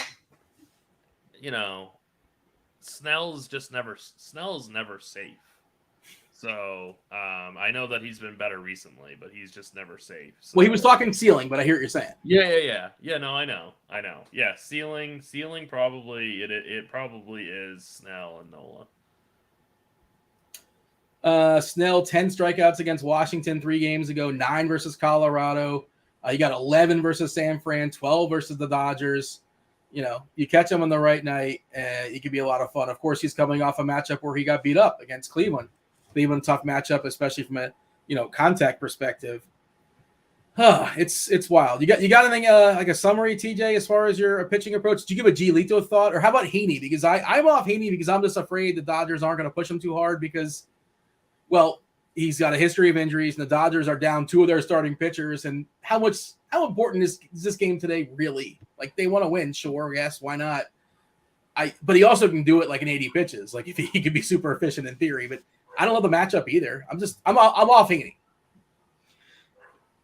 Snell's never safe. So I know that he's been better recently, but he's just never safe. So. Well, he was talking ceiling, but I hear what you're saying. Yeah. No, I know. Yeah, ceiling probably it probably is Snell and Nola. Snell 10 strikeouts against Washington 3 games ago, 9 versus Colorado. You got 11 versus San Fran, 12 versus the Dodgers. You catch him on the right night, it could be a lot of fun. Of course, he's coming off a matchup where he got beat up against Cleveland. Cleveland, tough matchup, especially from a contact perspective. It's wild. You got anything like a summary, TJ, as far as your pitching approach? Did you give a Giolito thought, or how about Heaney? Because I'm off Heaney because I'm just afraid the Dodgers aren't going to push him too hard because. Well, he's got a history of injuries, and the Dodgers are down 2 of their starting pitchers. And how important is this game today, really? Like, they want to win, sure, yes, why not? But he also can do it like in 80 pitches. Like, if he could be super efficient in theory, but I don't love the matchup either. I'm off Heaney.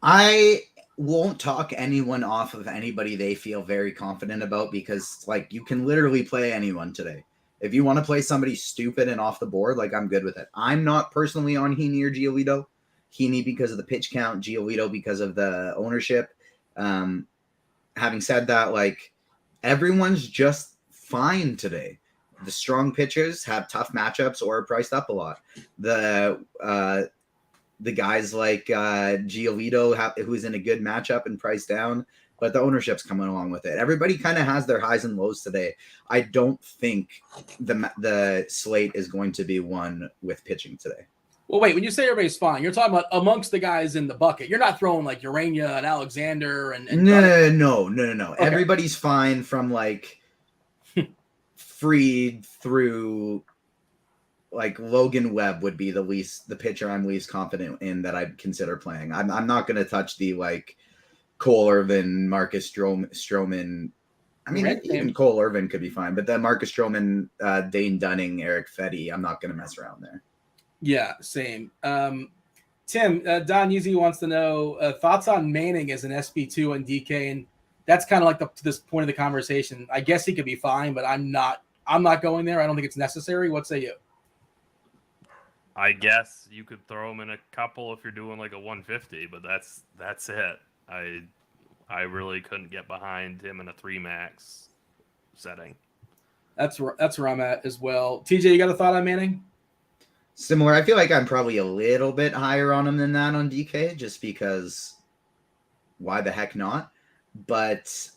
I won't talk anyone off of anybody they feel very confident about because, you can literally play anyone today. If you want to play somebody stupid and off the board, I'm good with it. I'm not personally on Heaney or Giolito. Heaney because of the pitch count, Giolito because of the ownership. Having said that, everyone's just fine today. The strong pitchers have tough matchups or are priced up a lot. The guys like Giolito, who's in a good matchup and priced down, but the ownership's coming along with it. Everybody kind of has their highs and lows today. I don't think the slate is going to be one with pitching today. Well, wait, when you say everybody's fine, you're talking about amongst the guys in the bucket. You're not throwing Urania and Alexander and No. Okay. Everybody's fine from Fried through Logan Webb would be the pitcher I'm least confident in that I'd consider playing. I'm not going to touch the Cole Irvin, Marcus Stroman. I mean, even Cole Irvin could be fine, but then Marcus Stroman, Dane Dunning, Eric Fetty, I'm not going to mess around there. Yeah, same. Tim, Don Yeezy wants to know thoughts on Manning as an SP2 and DK, and that's kind of like to this point of the conversation. I guess he could be fine, but I'm not going there. I don't think it's necessary. What say you? I guess you could throw him in a couple if you're doing like a 150, but that's it. I really couldn't get behind him in a 3 max setting. That's where I'm at as well. TJ, you got a thought on Manning? Similar. I feel like I'm probably a little bit higher on him than that on DK, just because why the heck not? But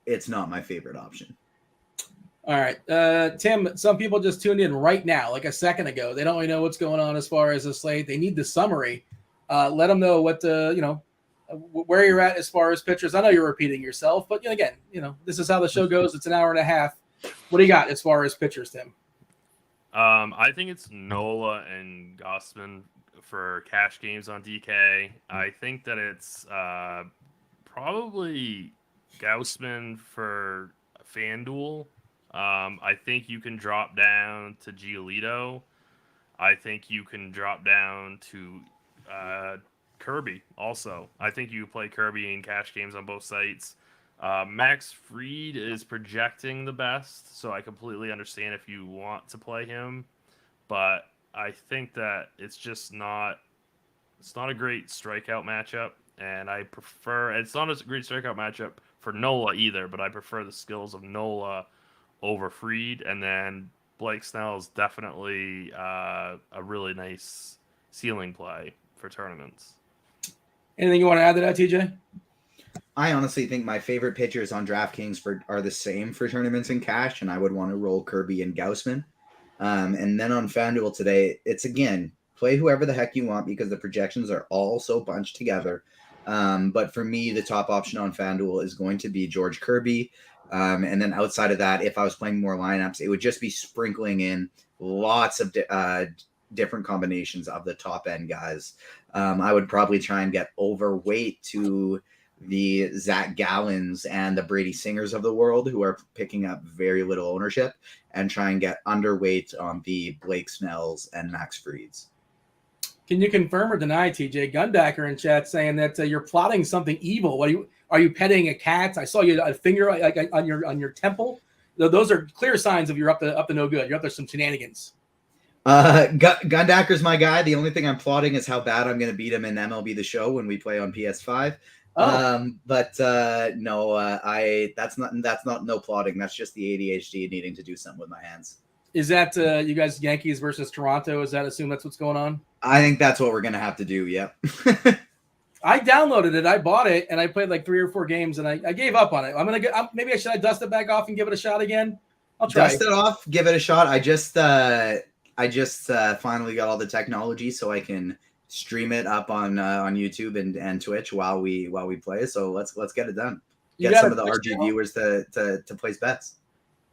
it's not my favorite option. All right. Tim, some people just tuned in right now, like a second ago. They don't really know what's going on as far as the slate. They need the summary. Let them know what where you're at as far as pitchers. I know you're repeating yourself, but again, this is how the show goes. It's an hour and a half. What do you got as far as pitchers, Tim? I think it's Nola and Gausman for cash games on DK. I think that it's probably Gausman for Fanduel. I think you can drop down to Giolito. I think you can drop down to Kirby also. I think you play Kirby in cash games on both sites. Max Fried is projecting the best, so I completely understand if you want to play him, but I think that it's not a great strikeout matchup, and it's not a great strikeout matchup for Nola either, but I prefer the skills of Nola over Fried, and then Blake Snell is definitely a really nice ceiling play for tournaments. Anything you want to add to that, TJ? I honestly think my favorite pitchers on DraftKings are the same for tournaments and cash, and I would want to roll Kirby and Gausman. And then on FanDuel today, it's again, play whoever the heck you want because the projections are all so bunched together. But for me, the top option on FanDuel is going to be George Kirby. And then outside of that, if I was playing more lineups, it would just be sprinkling in lots of different combinations of the top end guys. I would probably try and get overweight to the Zach Gallons and the Brady Singers of the world who are picking up very little ownership, and try and get underweight on the Blake Snells and Max Frieds. Can you confirm or deny, TJ? Gundacker in chat saying that you're plotting something evil. Are you petting a cat? I saw you a finger like on your temple. Those are clear signs of you're up to no good. You're up to some shenanigans. Gundacker's my guy. The only thing I'm plotting is how bad I'm going to beat him in MLB The Show when we play on PS5. Oh. No, that's not no plotting. That's just the ADHD needing to do something with my hands. Is that you guys Yankees versus Toronto? Is that assume that's what's going on? I think that's what we're gonna have to do. Yep. I downloaded it, I bought it, and I played like 3 or 4 games, and I gave up on it. Maybe I should dust it back off and give it a shot again. I'll try. Dust it off, give it a shot. I just finally got all the technology so I can stream it up on YouTube and Twitch while we play. So let's get it done. Get some of the RG viewers to place bets.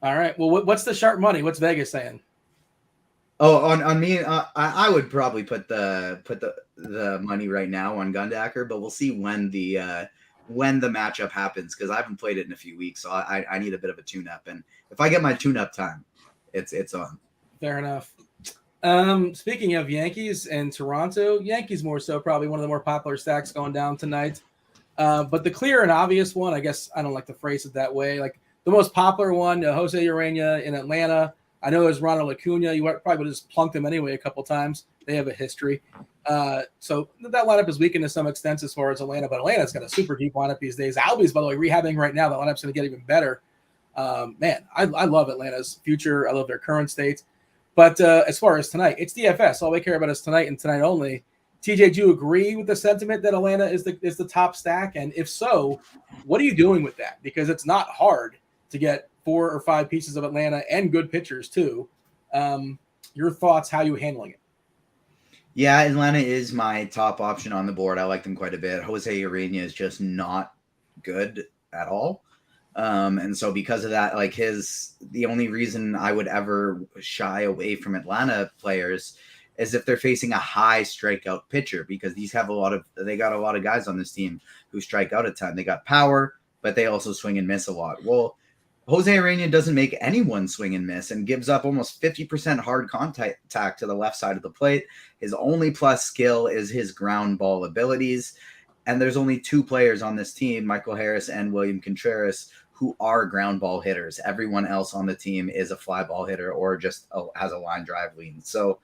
All right. Well, what's the sharp money? What's Vegas saying? Oh, on me, I would probably put the money right now on Gundacker, but we'll see when the matchup happens because I haven't played it in a few weeks, so I need a bit of a tune-up. And if I get my tune-up time, it's on. Fair enough. Speaking of Yankees and Toronto, Yankees more so, probably one of the more popular stacks going down tonight. But the clear and obvious one, I guess I don't like to phrase it that way. Like the most popular one, Jose Urena in Atlanta. I know there's Ronald Acuna. You probably would have just plunked him anyway a couple times. They have a history. So that lineup is weakened to some extent as far as Atlanta, but Atlanta's got a super deep lineup these days. Albies, by the way, rehabbing right now. The lineup's going to get even better. Man, I love Atlanta's future. I love their current state. But as far as tonight, it's DFS. All we care about is tonight and tonight only. TJ, do you agree with the sentiment that Atlanta is the top stack? And if so, what are you doing with that? Because it's not hard to get 4 or 5 pieces of Atlanta and good pitchers too. Your thoughts, how you handling it? Yeah, Atlanta is my top option on the board. I like them quite a bit. Jose Urena is just not good at all. And so because of that, like the only reason I would ever shy away from Atlanta players is if they're facing a high strikeout pitcher, because they got a lot of guys on this team who strike out a ton. They got power, but they also swing and miss a lot. Well, Jose Arena doesn't make anyone swing and miss and gives up almost 50% hard contact to the left side of the plate. His only plus skill is his ground ball abilities. And there's only 2 players on this team, Michael Harris and William Contreras, who are ground ball hitters. Everyone else on the team is a fly ball hitter or just has a line drive lean. So,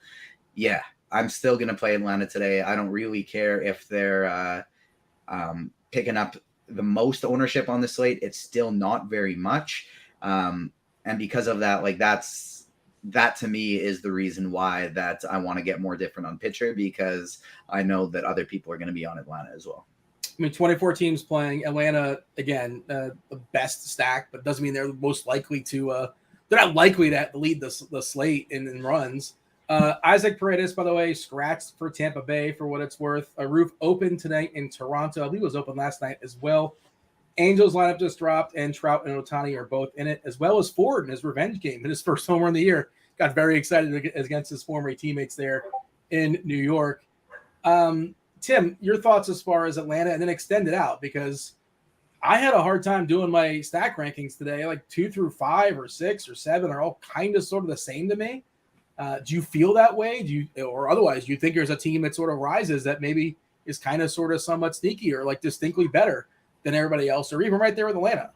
yeah, I'm still going to play Atlanta today. I don't really care if they're picking up the most ownership on the slate. It's still not very much. And because of that, like that to me is the reason why that I want to get more different on pitcher, because I know that other people are going to be on Atlanta as well. I mean, 24 teams playing. Atlanta, again, the best stack, but doesn't mean they're most likely to they're not likely to lead the slate in runs. Isaac Paredes, by the way, scratched for Tampa Bay for what it's worth. A roof open tonight in Toronto. I believe it was open last night as well. Angels lineup just dropped, and Trout and Ohtani are both in it, as well as Ford in his revenge game in his first home run of the year. Got very excited against his former teammates there in New York. Tim, your thoughts as far as Atlanta, and then extend it out, because I had a hard time doing my stack rankings today. Like 2 through 5 or 6 or 7 are all kind of sort of the same to me. Do you feel that way? Or otherwise, do you think there's a team that sort of rises that maybe is kind of sort of somewhat sneaky or like distinctly better than everybody else, or even right there with Atlanta?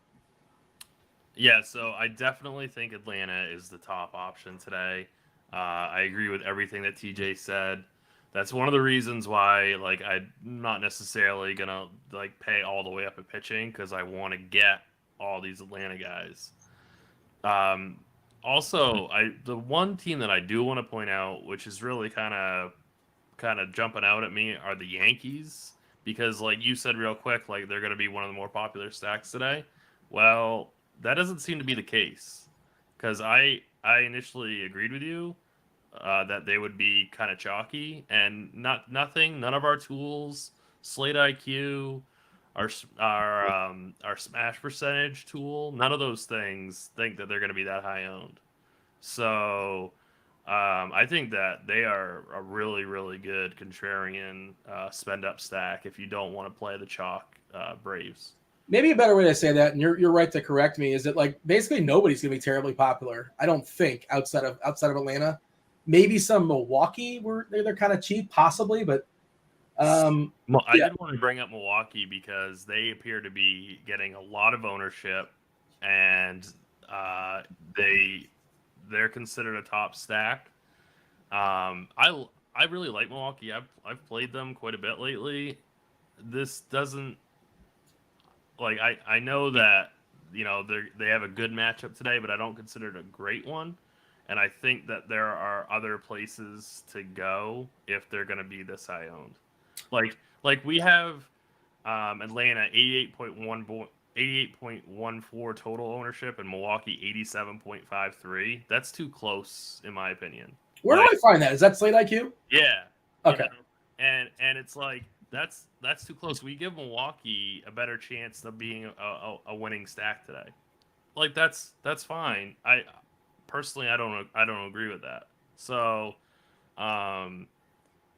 Yeah, so I definitely think Atlanta is the top option today. I agree with everything that TJ said. That's one of the reasons why, like, I'm not necessarily gonna like pay all the way up at pitching, because I want to get all these Atlanta guys. Also, the one team that I do want to point out, which is really kind of jumping out at me, are the Yankees, because, like you said real quick, like they're going to be one of the more popular stacks today. Well, that doesn't seem to be the case, because I initially agreed with you that they would be kind of chalky, and none of our tools, Slate IQ, our smash percentage tool, none of those things think that they're going to be that high owned. So I think that they are a really, really good contrarian spend up stack if you don't want to play the chalk Braves. Maybe a better way to say that, and you're right to correct me, is that like basically nobody's going to be terribly popular, I don't think, outside of Atlanta. Maybe some Milwaukee where they're kind of cheap, possibly, but I did want to bring up Milwaukee because they appear to be getting a lot of ownership, and they're considered a top stack. I really like Milwaukee. I've played them quite a bit lately. This doesn't, like, I know that, you know, they have a good matchup today, but I don't consider it a great one. And I think that there are other places to go if they're going to be this high owned. Like we have Atlanta 88.14 total ownership, and Milwaukee 87.53. That's too close, in my opinion. Where do I find that? Is that Slate IQ? Yeah. Okay. You know? And it's like that's too close. We give Milwaukee a better chance of being a winning stack today. Like that's fine. Personally, I don't agree with that. So,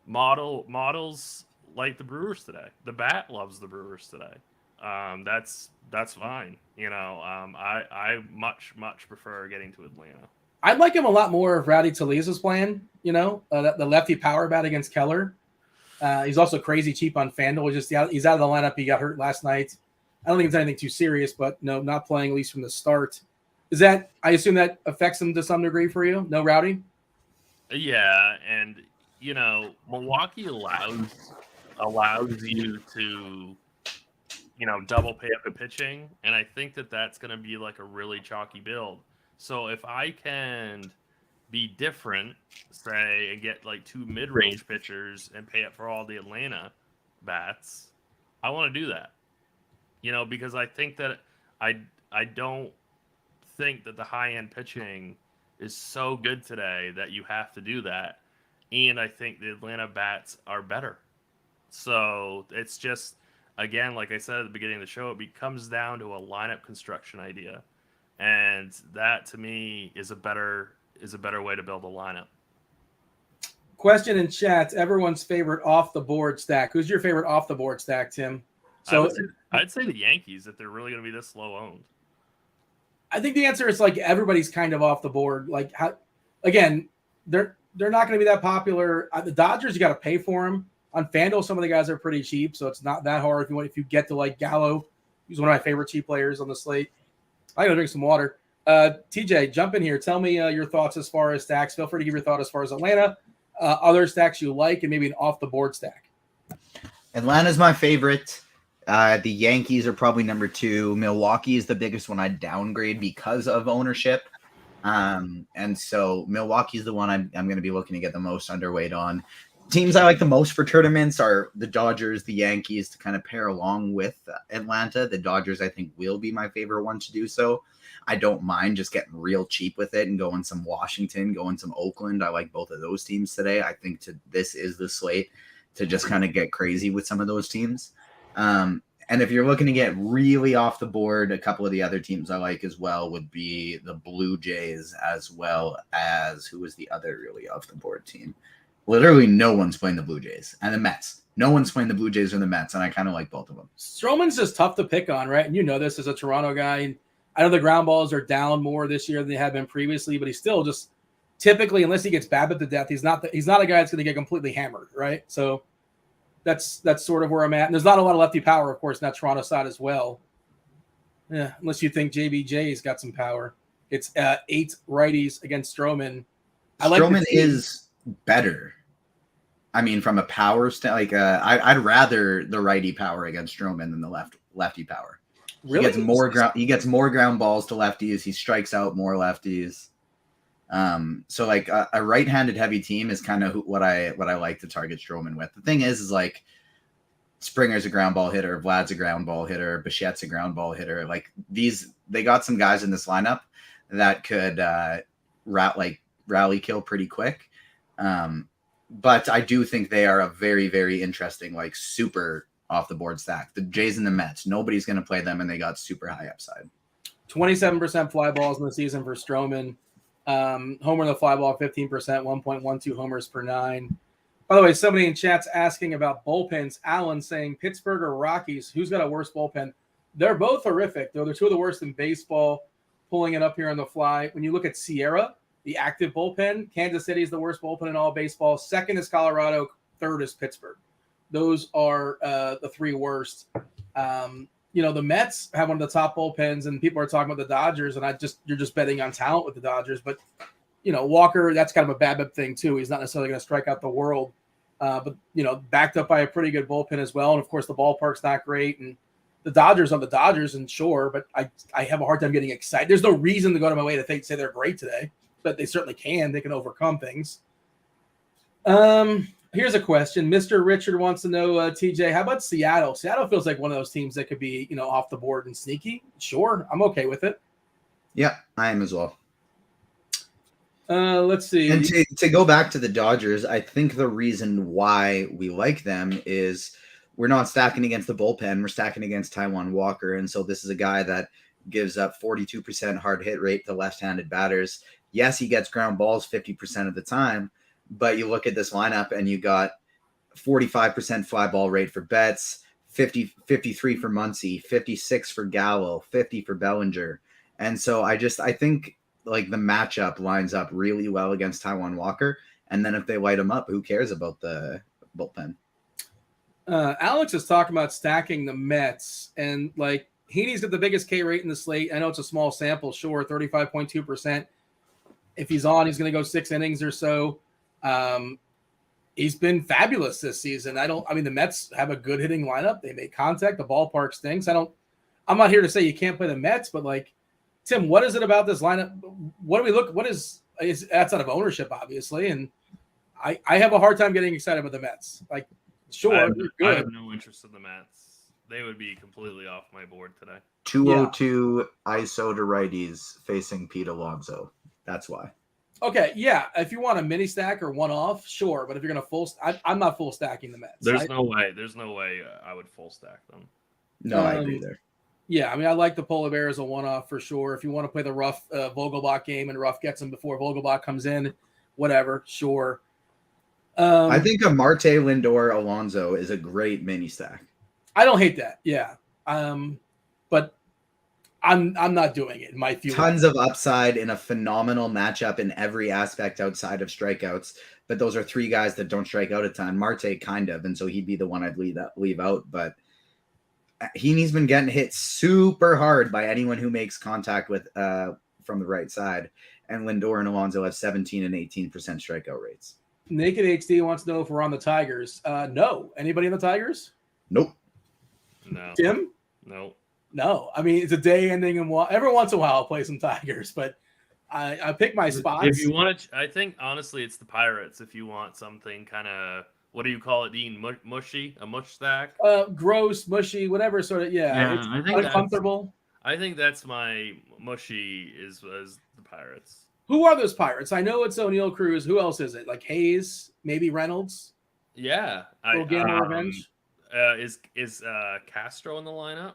models like the Brewers today. The Bat loves the Brewers today. That's fine. You know, I much prefer getting to Atlanta. I'd like him a lot more if Rowdy Tellez was playing. You know, the lefty power bat against Keller. He's also crazy cheap on Fanduel. He's out of the lineup. He got hurt last night. I don't think it's anything too serious, but no, not playing at least from the start. Is that, I assume that affects him to some degree for you? No Rowdy? Yeah, and you know, Milwaukee allows you to, you know, double pay up at pitching, and I think that that's going to be like a really chalky build. So if I can be different, say, and get like 2 mid-range pitchers and pay up for all the Atlanta bats, I want to do that. You know, because I think that I don't think that the high-end pitching is so good today that you have to do that. And I think the Atlanta bats are better. So it's just, again, like I said at the beginning of the show, it comes down to a lineup construction idea. And that, to me, is a better way to build a lineup. Question in chat, everyone's favorite off-the-board stack. Who's your favorite off-the-board stack, Tim? So I'd say the Yankees, if they're really going to be this low owned. I think the answer is like everybody's kind of off the board. Like, again, they're not going to be that popular. The Dodgers, you got to pay for them. On Fanduel, some of the guys are pretty cheap, so it's not that hard if you get to like Gallo. He's one of my favorite cheap players on the slate. I gotta drink some water. TJ, jump in here. Tell me your thoughts as far as stacks. Feel free to give your thought as far as Atlanta, other stacks you like, and maybe an off the board stack. Atlanta's my favorite. The Yankees are probably number 2. Milwaukee is the biggest one I'd downgrade because of ownership. And so Milwaukee's the one I'm going to be looking to get the most underweight on. Teams I like the most for tournaments are the Dodgers, the Yankees to kind of pair along with Atlanta. The Dodgers, I think, will be my favorite one to do so. I don't mind just getting real cheap with it and going some Washington, going some Oakland. I like both of those teams today. I think this is the slate to just kind of get crazy with some of those teams. And if you're looking to get really off the board, a couple of the other teams I like as well would be the Blue Jays, as well as who was the other really off the board team? Literally no one's playing the Blue Jays, and the Mets. No one's playing the Blue Jays or the Mets, and I kind of like both of them. Stroman's just tough to pick on, right? And you know this as a Toronto guy. I know the ground balls are down more this year than they have been previously, but he's still just typically, unless he gets BABIP to death, he's not a guy that's going to get completely hammered, right? So that's sort of where I'm at. And there's not a lot of lefty power, of course, in that Toronto side as well. Yeah, unless you think JBJ's got some power. It's 8 righties against Stroman. Stroman is better. I mean, from a power I'd rather the righty power against Stroman than the lefty power. Really? He gets more ground balls to lefties. He strikes out more lefties. So like a right-handed heavy team is kind of what I like to target Stroman with. The thing is like Springer's a ground ball hitter, Vlad's a ground ball hitter, Bichette's a ground ball hitter. Like they got some guys in this lineup that could rally kill pretty quick. But I do think they are a very, very interesting, like super off the board stack. The Jays and the Mets, nobody's going to play them, and they got super high upside. 27% fly balls in the season for Stroman. Homer in the fly ball, 15%, 1.12 homers per 9. By the way, somebody in chat's asking about bullpens. Alan saying Pittsburgh or Rockies, who's got a worse bullpen? They're both horrific, though. They're 2 of the worst in baseball. Pulling it up here on the fly. When you look at Sierra, the active bullpen, Kansas City is the worst bullpen in all baseball. 2nd is Colorado. 3rd is Pittsburgh. Those are the 3 worst. The Mets have one of the top bullpens, and people are talking about the Dodgers, and you're just betting on talent with the Dodgers. But, Walker, that's kind of a BABIP thing too. He's not necessarily going to strike out the world, but backed up by a pretty good bullpen as well. And of course, the ballpark's not great, and the Dodgers are the Dodgers, and sure, but I have a hard time getting excited. There's no reason to go to my way to say they're great today, but they certainly can. They can overcome things. Here's a question. Mr. Richard wants to know, TJ, how about Seattle? Seattle feels like one of those teams that could be, off the board and sneaky. Sure, I'm okay with it. Yeah, I am as well. Let's see. And to go back to the Dodgers, I think the reason why we like them is we're not stacking against the bullpen. We're stacking against Taijuan Walker. And so this is a guy that gives up 42% hard hit rate to left-handed batters. Yes, he gets ground balls 50% of the time, but you look at this lineup and you got 45% fly ball rate for Betts, 53 for Muncy, 56 for Gallo, 50 for Bellinger. And so I think like the matchup lines up really well against Taijuan Walker. And then if they light him up, who cares about the bullpen? Alex is talking about stacking the Mets, and like Heaney's got the biggest K rate in the slate. I know it's a small sample, sure, 35.2%. If he's on, he's going to go 6 innings or so. He's been fabulous this season. The Mets have a good hitting lineup. They make contact. The ballpark stinks. I'm not here to say you can't play the Mets, but like, Tim, what is it about this lineup? What is that's out of ownership, obviously. And I have a hard time getting excited about the Mets. Like, sure, I have no interest in the Mets. They would be completely off my board today. 202 ISO to righties facing Pete Alonso. That's why. Okay, yeah. If you want a mini stack or one off, sure. But if you're gonna I'm not full stacking the Mets. There's no way I would full stack them. No, I agree there. Yeah, I like the Polar Bear as a one off for sure. If you want to play the rough Vogelbach game and Ruff gets him before Vogelbach comes in, whatever, sure. I think a Marte Lindor Alonso is a great mini stack. I don't hate that. Yeah, but I'm not doing it in my few. Tons of upside in a phenomenal matchup in every aspect outside of strikeouts. But those are three guys that don't strike out a ton. Marte kind of, and so he'd be the one I'd leave out. But he's been getting hit super hard by anyone who makes contact with from the right side. And Lindor and Alonso have 17 and 18% strikeout rates. Naked HD wants to know if we're on the Tigers. No. Anybody on the Tigers? Nope. No. Tim? No. No. I mean, it's a day ending, and every once in a while I'll play some Tigers, but I pick my spots. If you want to, I think honestly it's the Pirates. If you want something kind of, what do you call it, Dean? Mushy, a mush stack. Gross, mushy, whatever sort of. Yeah, it's I think uncomfortable. I think that's my mushy is the Pirates. Who are those Pirates? I know it's O'Neal Cruz. Who else is it? Like Hayes, maybe Reynolds. Yeah, Revenge. Is Castro in the lineup?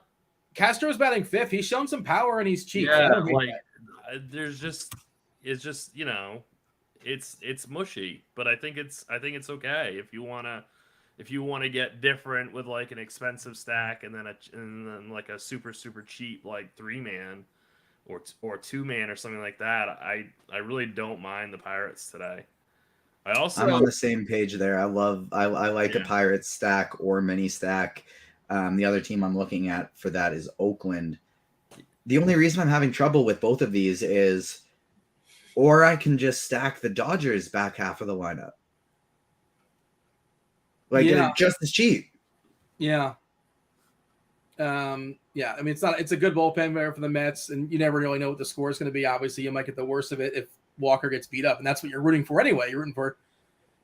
Castro's batting fifth. He's shown some power and he's cheap. Yeah, there's just it's mushy, but I think it's okay if you wanna get different with like an expensive stack and then like a super cheap like 3-man or 2-man or something like that. I really don't mind the Pirates today. I'm on the same page there. I like a Pirates stack or mini stack. The other team I'm looking at for that is Oakland. The only reason I'm having trouble with both of these is, or I can just stack the Dodgers back half of the lineup. They're just as cheap. Yeah. I mean, it's a good bullpen there for the Mets, and you never really know what the score is going to be. Obviously, you might get the worst of it if Walker gets beat up, and that's what you're rooting for anyway. You're rooting for,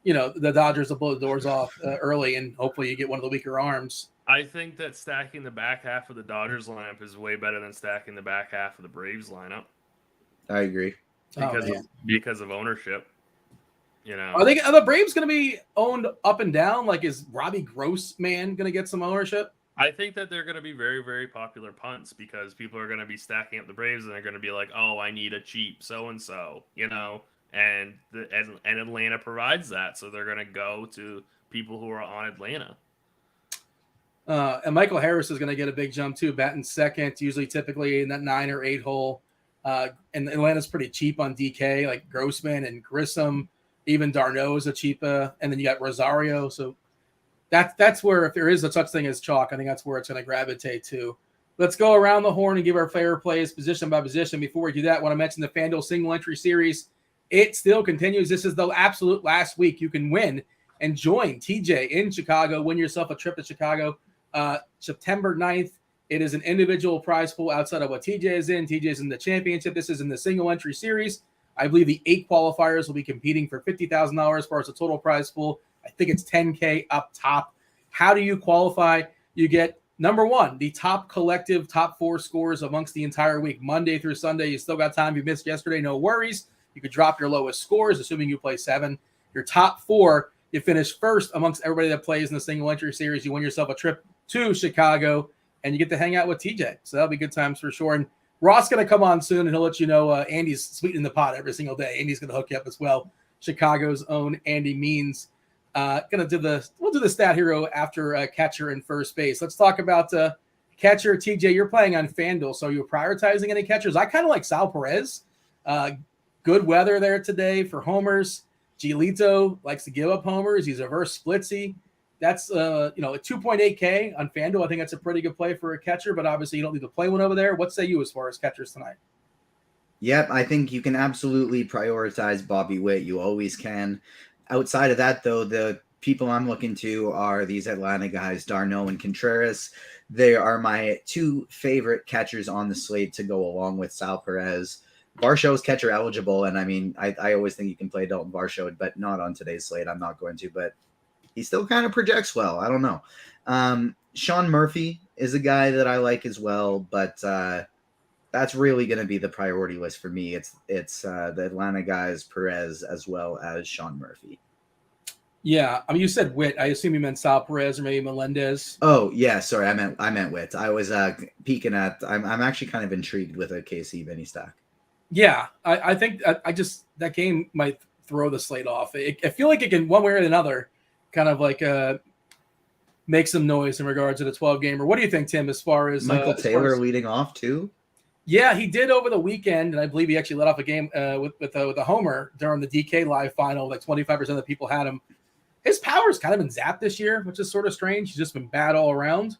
the Dodgers to blow the doors off early, and hopefully you get one of the weaker arms. I think that stacking the back half of the Dodgers lineup is way better than stacking the back half of the Braves lineup. I agree. Because of ownership. Are the Braves going to be owned up and down? Like, is Robbie Grossman going to get some ownership? I think that they're going to be very, very popular punts because people are going to be stacking up the Braves and they're going to be like, oh, I need a cheap so-and-so, and Atlanta provides that. So they're going to go to people who are on Atlanta. And Michael Harris is going to get a big jump too, batting second, typically in that 9 or 8 hole. And Atlanta's pretty cheap on DK, like Grossman and Grissom. Even d'Arnaud is a cheap, and then you got Rosario. So that's where, if there is a such thing as chalk, I think that's where it's going to gravitate to. Let's go around the horn and give our fair plays position by position. Before we do that, I want to mention the Fanduel single entry series. It still continues. This is the absolute last week you can win and join TJ in Chicago. Win yourself a trip to Chicago. September 9th, it is an individual prize pool outside of what TJ is in. TJ is in the championship. This is in the single entry series. I believe the 8 qualifiers will be competing for $50,000 as far as the total prize pool. I think it's $10K up top. How do you qualify? You get, number 1, the top 4 scores amongst the entire week, Monday through Sunday. You still got time. If you missed yesterday, no worries. You could drop your lowest scores, assuming you play 7. Your top 4, you finish first amongst everybody that plays in the single entry series. You win yourself a trip to Chicago, and you get to hang out with TJ. So that'll be good times for sure. And Ross going to come on soon, and he'll let you know Andy's sweetening the pot every single day. Andy's going to hook you up as well. Chicago's own Andy Means. We'll do the stat hero after catcher and first base. Let's talk about catcher. TJ, you're playing on FanDuel, so you're prioritizing any catchers. I kind of like Sal Perez. Good weather there today for homers. Giolito likes to give up homers. He's a reverse splitsy. That's at 2.8K on FanDuel. I think that's a pretty good play for a catcher, but obviously you don't need to play one over there. What say you as far as catchers tonight? Yep, I think you can absolutely prioritize Bobby Witt. You always can. Outside of that, though, the people I'm looking to are these Atlanta guys, d'Arnaud and Contreras. They are my 2 favorite catchers on the slate to go along with Sal Perez. Varsho's catcher eligible, and I mean, I always think you can play Dalton Varsho, but not on today's slate. I'm not going to, but he still kind of projects well. I don't know. Sean Murphy is a guy that I like as well, but that's really going to be the priority list for me. It's the Atlanta guys, Perez, as well as Sean Murphy. Yeah, I mean, you said Witt. I assume you meant Sal Perez or maybe Melendez. Oh yeah, sorry, I meant Witt. I was peeking at. I'm actually kind of intrigued with a KC Vinny stack. Yeah, I think that game might throw the slate off. I feel like it can, one way or another, kind of like make some noise in regards to the 12 gamer. What do you think, Tim, as far as Michael Taylor leading off too? Yeah, he did over the weekend, and I believe he actually let off a game with a homer during the DK live final. Like 25% of the people had him. His power's kind of been zapped this year, which is sort of strange. He's just been bad all around.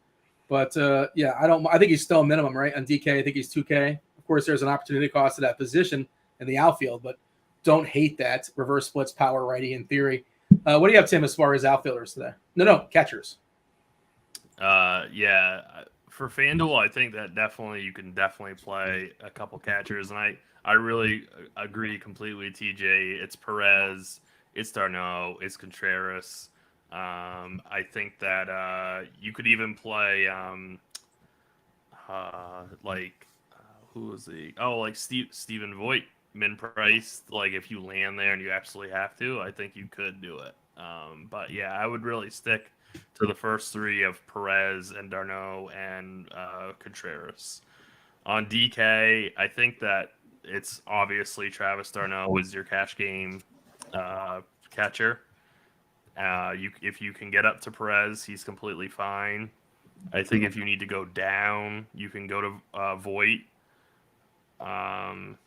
But yeah, I think he's still a minimum, right? On DK, I think he's 2K. Of course, there's an opportunity cost to that position in the outfield, but don't hate that. Reverse splits, power righty in theory. What do you have, Tim, as far as outfielders today? No, catchers. Yeah, for FanDuel, I think that you can definitely play a couple catchers, and I really agree completely with TJ. It's Perez, it's Darno, it's Contreras. I think that you could even play who was like Stephen Voigt, min price. Like if you land there and you absolutely have to, I think you could do it. But yeah, I would really stick to the first three of Perez and Darno and Contreras. On DK, I think that it's obviously Travis Darno is your cash game catcher. If you can get up to Perez, he's completely fine. I think if you need to go down, you can go to Voigt. Trying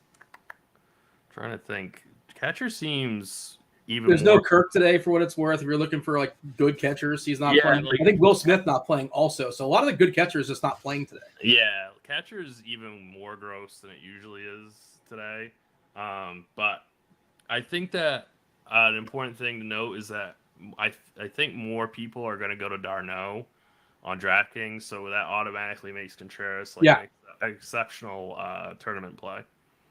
to think. Catcher seems even. There's no Kirk today, for what it's worth. If you're looking for like good catchers, he's not playing. I think Will Smith not playing also. So a lot of the good catchers just not playing today. Yeah, catcher is even more gross than it usually is today. But I think that an important thing to note is that I think more people are going to go to Darno on DraftKings, so that automatically makes Contreras an exceptional tournament play.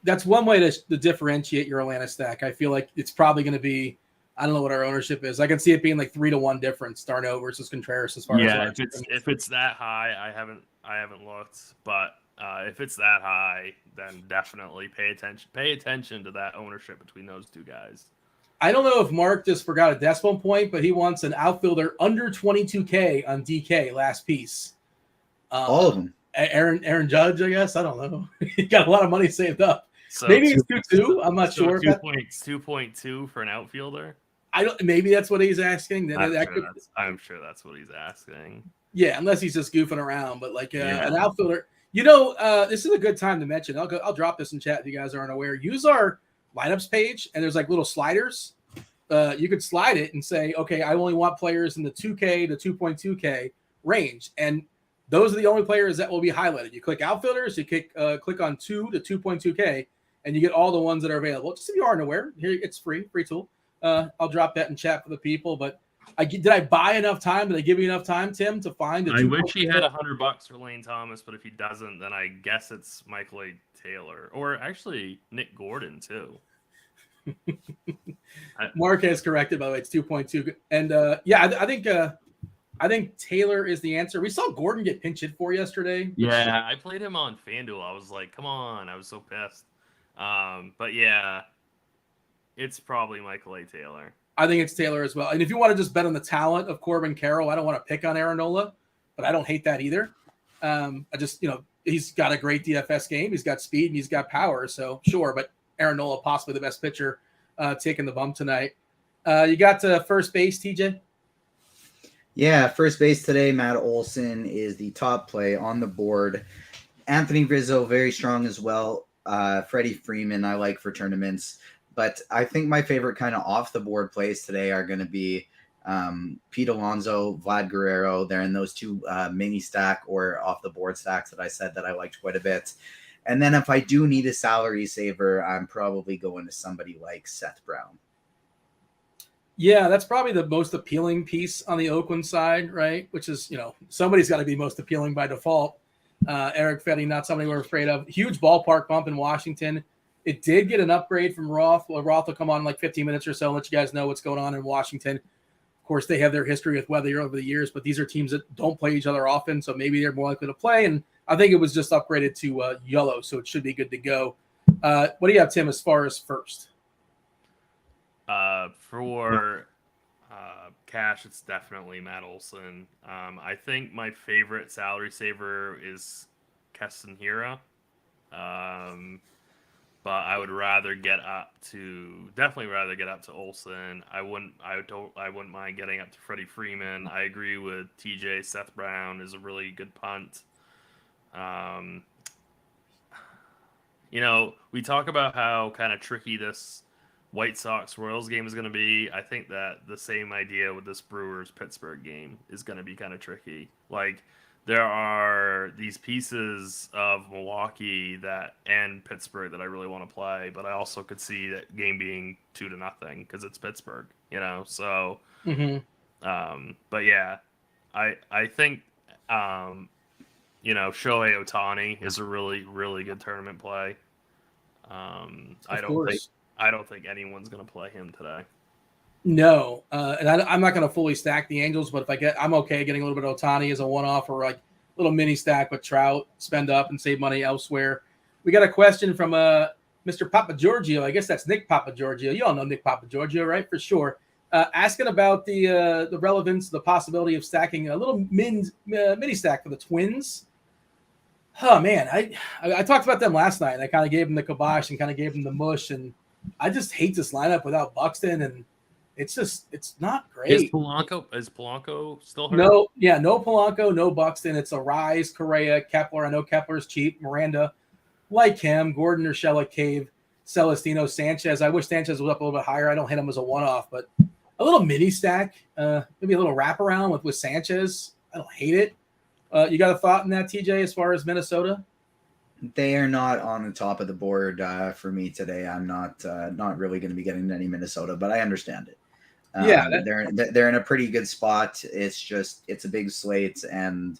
That's one way to differentiate your Atlanta stack. I feel like it's probably going to be, I don't know what our ownership is. I can see it being like 3-1 difference, Darno versus Contreras as far as if it's that high, I haven't looked, but if it's that high, then definitely pay attention to that ownership between those two guys. I don't know if Mark just forgot a decimal point, but he wants an outfielder under 22K on DK last piece. All of them. Aaron Judge, I guess. I don't know. He got a lot of money saved up. So maybe it's 2.2. I'm not sure. 2.2 for an outfielder. Maybe that's what he's asking. I'm sure that's what he's asking. Yeah, unless he's just goofing around. But like an outfielder, this is a good time to mention. I'll drop this in chat if you guys aren't aware. Use our lineups page, and there's like little sliders. You could slide it and say, okay, I only want players in the 2K to 2.2K range, and those are the only players that will be highlighted. You click outfielders, you click on 2 to 2.2K, and you get all the ones that are available. Just if you aren't aware, here it's free tool. I'll drop that in chat for the people. But did I buy enough time? Did I give you enough time, Tim, to find? I wish he had $100 for Lane Thomas, but if he doesn't, then I guess it's Michael A. Taylor, or actually Nick Gordon too. Mark has corrected, by the way. It's 2.2, and I think Taylor is the answer. We saw Gordon get pinch hit for yesterday. Yeah, I played him on FanDuel. I was like, come on. I was so pissed. But yeah, it's probably Michael A. Taylor. I think it's Taylor as well. And if you want to just bet on the talent of Corbin Carroll, I don't want to pick on Aaron Nola, but I don't hate that either. He's got a great DFS game. He's got speed and he's got power. So sure, but Aaron Nola, possibly the best pitcher taking the bump tonight. You got to first base, TJ? Yeah, first base today, Matt Olson is the top play on the board. Anthony Rizzo, very strong as well. Freddie Freeman, I like for tournaments. But I think my favorite kind of off-the-board plays today are going to be Pete Alonso, Vlad Guerrero. They're in those two mini stack or off-the-board stacks that I said that I liked quite a bit. And then if I do need a salary saver, I'm probably going to somebody like Seth Brown. Yeah, that's probably the most appealing piece on the Oakland side, right? Which is, somebody's got to be most appealing by default. Eric Fetty, not somebody we're afraid of. Huge ballpark bump in Washington. It did get an upgrade from Roth. Well, Roth will come on in like 15 minutes or so and let you guys know what's going on in Washington. Of course, they have their history with weather over the years, but these are teams that don't play each other often, so maybe they're more likely to play. And I think it was just upgraded to yellow, so it should be good to go. What do you have, Tim, as far as first? For cash, it's definitely Matt Olson. I think my favorite salary saver is Keston Hira. But I would rather get up to Olson. I wouldn't mind getting up to Freddie Freeman. I agree with TJ. Seth Brown is a really good punt. you know, we talk about how kind of tricky this White Sox Royals game is going to be. I think that the same idea with this Brewers Pittsburgh game is going to be kind of tricky. Like, there are these pieces of Milwaukee and Pittsburgh that I really want to play, but I also could see that game being 2-0 because it's Pittsburgh, you know. So, but yeah, I think Shohei Ohtani is a really, really good tournament play. I don't think anyone's going to play him today. No, and I'm not going to fully stack the Angels, but I'm okay getting a little bit of Ohtani as a one-off or like a little mini stack with Trout, spend up and save money elsewhere. We got a question from Mr. Papa Giorgio. I guess that's Nick Papa Giorgio. You all know Nick Papa Giorgio, right? For sure. Asking about the relevance, the possibility of stacking a little mini stack for the Twins. Oh man, I talked about them last night. I kind of gave them the kibosh and kind of gave them the mush, and I just hate this lineup without Buxton, and it's not great. Is Polanco still hurt? No Polanco, no Buxton. It's a Rise, Correa, Kepler. I know Kepler's cheap. Miranda, like him, Gordon, Urshela, Cave, Celestino, Sanchez. I wish Sanchez was up a little bit higher. I don't hit him as a one-off, but a little mini stack, maybe a little wraparound with Sanchez. I don't hate it. You got a thought in that, TJ, as far as Minnesota? They are not on the top of the board for me today. I'm not really going to be getting any Minnesota, but I understand it. They're in a pretty good spot. It's a big slate, and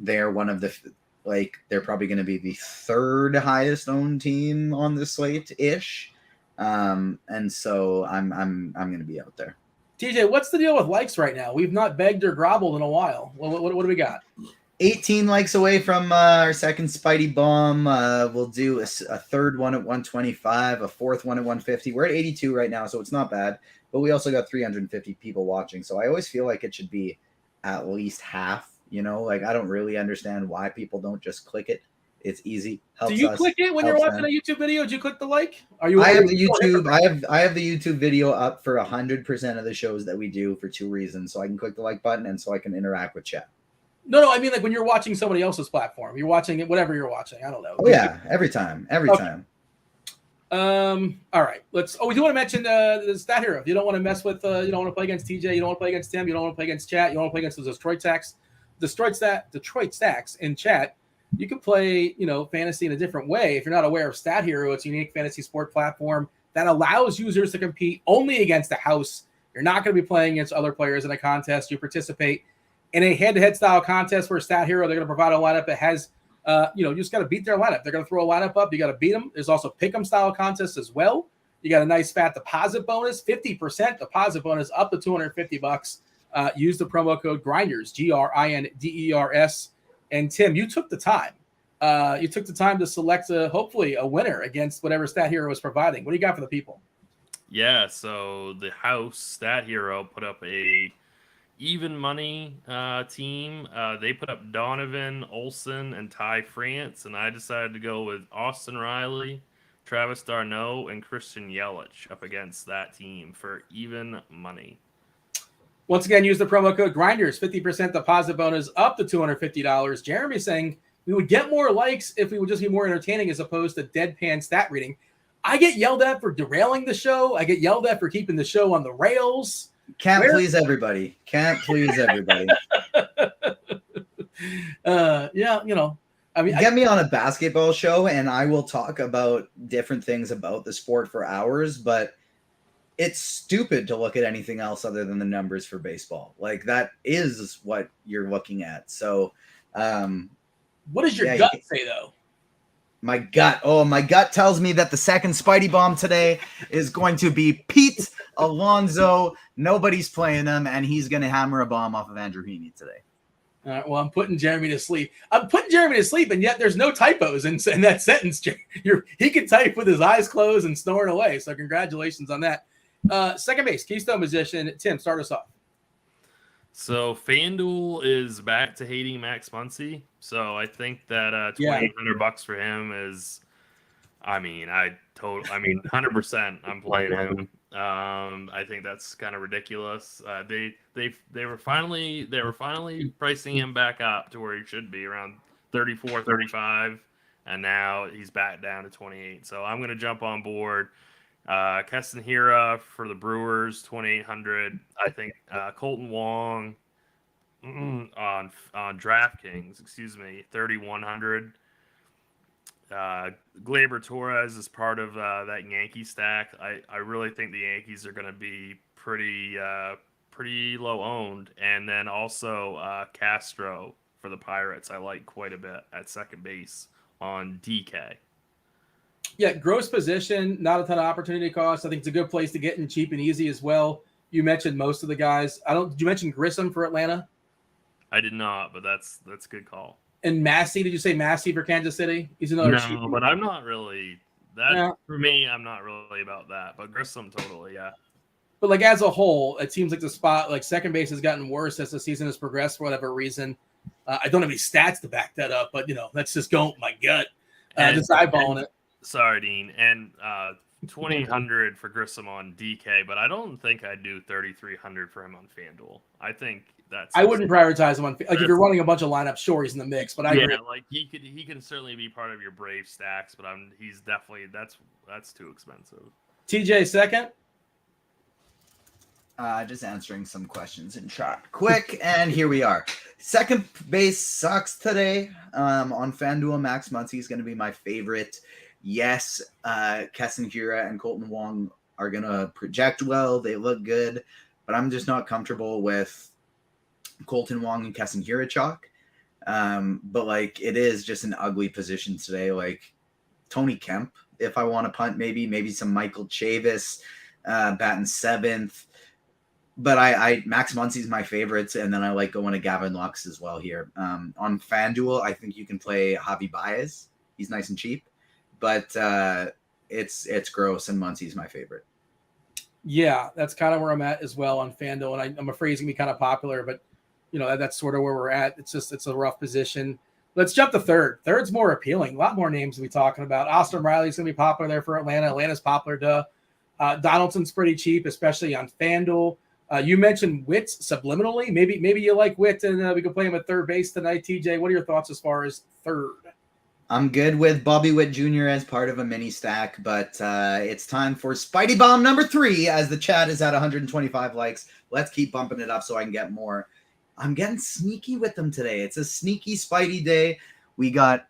they're one of they're probably going to be the third highest owned team on the slate ish. And so I'm going to be out there. TJ, what's the deal with likes right now? We've not begged or groveled in a while. What do we got? 18 likes away from our second Spidey bomb. We'll do a third one at 125, a fourth one at 150. We're at 82 right now, so it's not bad. But we also got 350 people watching, so I always feel like it should be at least half. You know, like I don't really understand why people don't just click it. It's easy. Do you click it when you're watching a YouTube video? Do you click the like? I have the YouTube. I have the YouTube video up for 100% of the shows that we do for two reasons. So I can click the like button and so I can interact with chat. No, I mean like when you're watching somebody else's platform. You're watching it, whatever you're watching. I don't know. Oh yeah, every time. All right. We do want to mention the Stat Hero. If you don't want to mess with, you don't want to play against TJ, you don't want to play against Tim, you don't want to play against chat, you don't want to play against the Detroit stacks in chat. You can play, fantasy in a different way. If you're not aware of Stat Hero, it's a unique fantasy sport platform that allows users to compete only against the house. You're not going to be playing against other players in a contest. You participate in a head-to-head style contest where Stat Hero, they're going to provide a lineup that has, you just got to beat their lineup. They're going to throw a lineup up. You got to beat them. There's also pick'em style contests as well. You got a nice fat deposit bonus, 50% deposit bonus up to $250. Use the promo code GRINDERS, GRINDERS. And Tim, you took the time. To select hopefully a winner against whatever Stat Hero is providing. What do you got for the people? Yeah, so the house Stat Hero put up a even money team. They put up Donovan, Olsen, and Ty France, and I decided to go with Austin Riley, Travis D'Arnaud, and Christian Yelich up against that team for even money. Once again, use the promo code GRINDERS, 50% deposit bonus up to $250. Jeremy's saying we would get more likes if we would just be more entertaining as opposed to deadpan stat reading. I get yelled at for derailing the show. I get yelled at for keeping the show on the rails. Can't please everybody. Yeah, get me on a basketball show and I will talk about different things about the sport for hours, but it's stupid to look at anything else other than the numbers for baseball. Like that is what you're looking at. So, what does your gut say though? My gut tells me that the second Spidey bomb today is going to be Pete Alonso. Nobody's playing him, and he's going to hammer a bomb off of Andrew Heaney today. All right, well, I'm putting Jeremy to sleep. And yet there's no typos in that sentence. He can type with his eyes closed and snoring away, so congratulations on that. Second base, Keystone Musician. Tim, start us off. So FanDuel is back to hating Max Muncy. So I think that $2,800 for him is, 100% I'm playing him. I think that's kind of ridiculous. They were finally pricing him back up to where he should be around 34, 35. and now he's back down to 28. So I'm going to jump on board. Keston Hira for the Brewers, 2,800. I think Colton Wong on DraftKings, 3,100. Gleyber Torres is part of that Yankee stack. I really think the Yankees are going to be pretty low owned, and then also Castro for the Pirates I like quite a bit at second base on DK. Yeah, gross position, not a ton of opportunity cost. I think it's a good place to get in cheap and easy as well. You mentioned most of the guys. Did you mention Grissom for Atlanta? I did not, but that's a good call. And Massey, did you say Massey for Kansas City? He's another cheap. No, but I'm not really that. Yeah. For me, I'm not really about that. But Grissom, totally, yeah. But like as a whole, it seems like the spot, like second base, has gotten worse as the season has progressed for whatever reason. I don't have any stats to back that up, but that's just going with my gut. Just eyeballing it. Sorry, Dean. And 2,800 for Grissom on DK, but I don't think I'd do 3,300 for him on FanDuel. I think I wouldn't prioritize him on if you're running a bunch of lineups. Sure, he's in the mix, but I agree. Like he can certainly be part of your Brave stacks, but he's definitely that's too expensive. TJ second. Just answering some questions in chat quick, and here we are. Second base sucks today. On FanDuel, Max Muncy is going to be my favorite. Yes, Keston Hira and Colton Wong are going to project well. They look good, but I'm just not comfortable with Colton Wong and Keston Hira chalk. But like it is just an ugly position today. Like Tony Kemp, if I want to punt, maybe some Michael Chavis, batting seventh. But I Max Muncy's my favorites, and then I like going to Gavin Lux as well here. On FanDuel, I think you can play Javi Baez. He's nice and cheap, but it's gross, and Muncy's my favorite. Yeah, that's kind of where I'm at as well on FanDuel, and I'm afraid he's gonna be kind of popular, but that's sort of where we're at. It's a rough position. Let's jump to third. Third's more appealing. A lot more names to be talking about. Austin Riley's gonna be popular there for Atlanta. Atlanta's popular, duh. Donaldson's pretty cheap, especially on FanDuel. You mentioned Witt subliminally. Maybe you like Witt, and we can play him at third base tonight. TJ, what are your thoughts as far as third? I'm good with Bobby Witt Jr. as part of a mini stack, but it's time for Spidey Bomb number 3 as the chat is at 125 likes. Let's keep bumping it up so I can get more. I'm getting sneaky with them today. It's a sneaky Spidey day. We got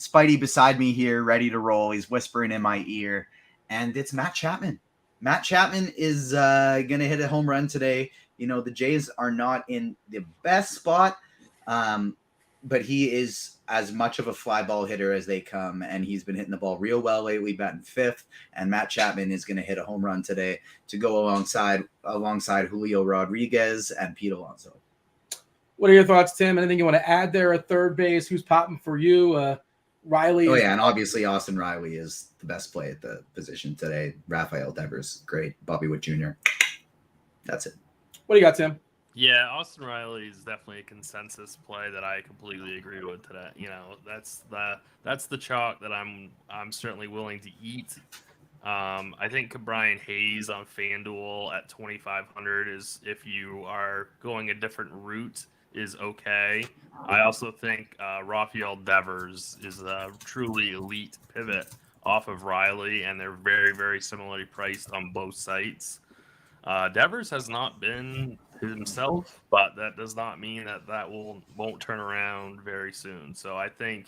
Spidey beside me here, ready to roll. He's whispering in my ear, and it's Matt Chapman. Matt Chapman is going to hit a home run today. The Jays are not in the best spot, but he is as much of a fly ball hitter as they come, and he's been hitting the ball real well lately, batting 5th, and Matt Chapman is going to hit a home run today to go alongside Julio Rodriguez and Pete Alonso. What are your thoughts, Tim? Anything you want to add there at third base? Who's popping for you? Riley. Oh, yeah, and obviously Austin Riley is the best play at the position today. Rafael Devers, great. Bobby Witt Jr. That's it. What do you got, Tim? Yeah, Austin Riley is definitely a consensus play that I completely agree with today. That's the chalk that I'm certainly willing to eat. I think Brian Hayes on FanDuel at 2,500 is, if you are going a different route, is okay. I also think Rafael Devers is a truly elite pivot off of Riley, and they're very, very similarly priced on both sites. Devers has not been himself, but that does not mean that won't turn around very soon. So I think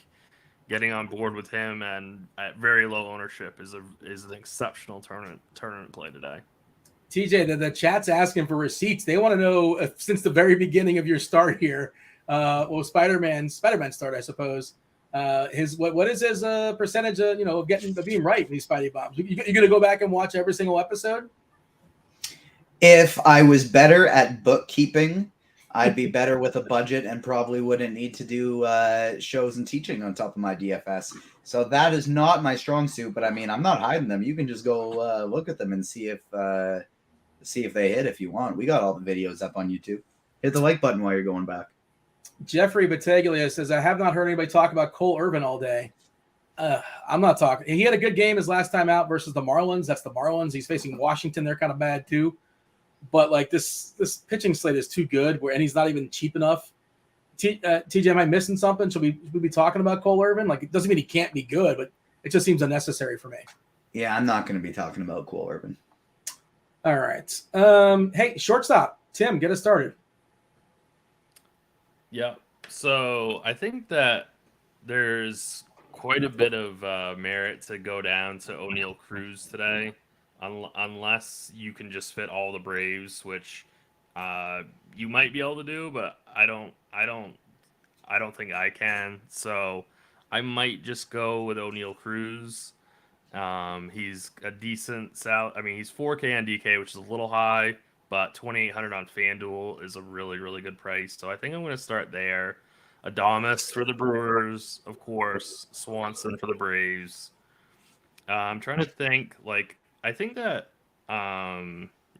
getting on board with him and at very low ownership is an exceptional tournament play today. TJ, the chat's asking for receipts. They want to know if, since the very beginning of your start here, Spider-Man start, I suppose. What is his percentage of being right in these Spidey bombs? You gonna go back and watch every single episode? If I was better at bookkeeping, I'd be better with a budget and probably wouldn't need to do shows and teaching on top of my DFS. So that is not my strong suit, but I mean, I'm not hiding them. You can just go look at them and see if they hit if you want. We got all the videos up on YouTube. Hit the like button while you're going back. Jeffrey Battaglia says, I have not heard anybody talk about Cole Irvin all day. I'm not talking. He had a good game his last time out versus the Marlins. That's the Marlins. He's facing Washington. They're kind of bad too. But like this pitching slate is too good, and he's not even cheap enough TJ, am I missing something? Should we be talking about Cole Irvin? Like, it doesn't mean he can't be good, but it just seems unnecessary for me. Yeah, I'm not going to be talking about Cole Irvin. All right. Hey, shortstop. Tim, get us started. Yeah. So I think that there's quite a bit of merit to go down to O'Neal Cruz today, unless you can just fit all the Braves, which you might be able to do, but I don't think I can. So I might just go with O'Neal Cruz. He's a decent he's 4K on DK, which is a little high, but 2,800 on Fanduel is a really, really good price. So I think I'm going to start there. Adames for the Brewers, of course. Swanson for the Braves. I'm trying to think. I think that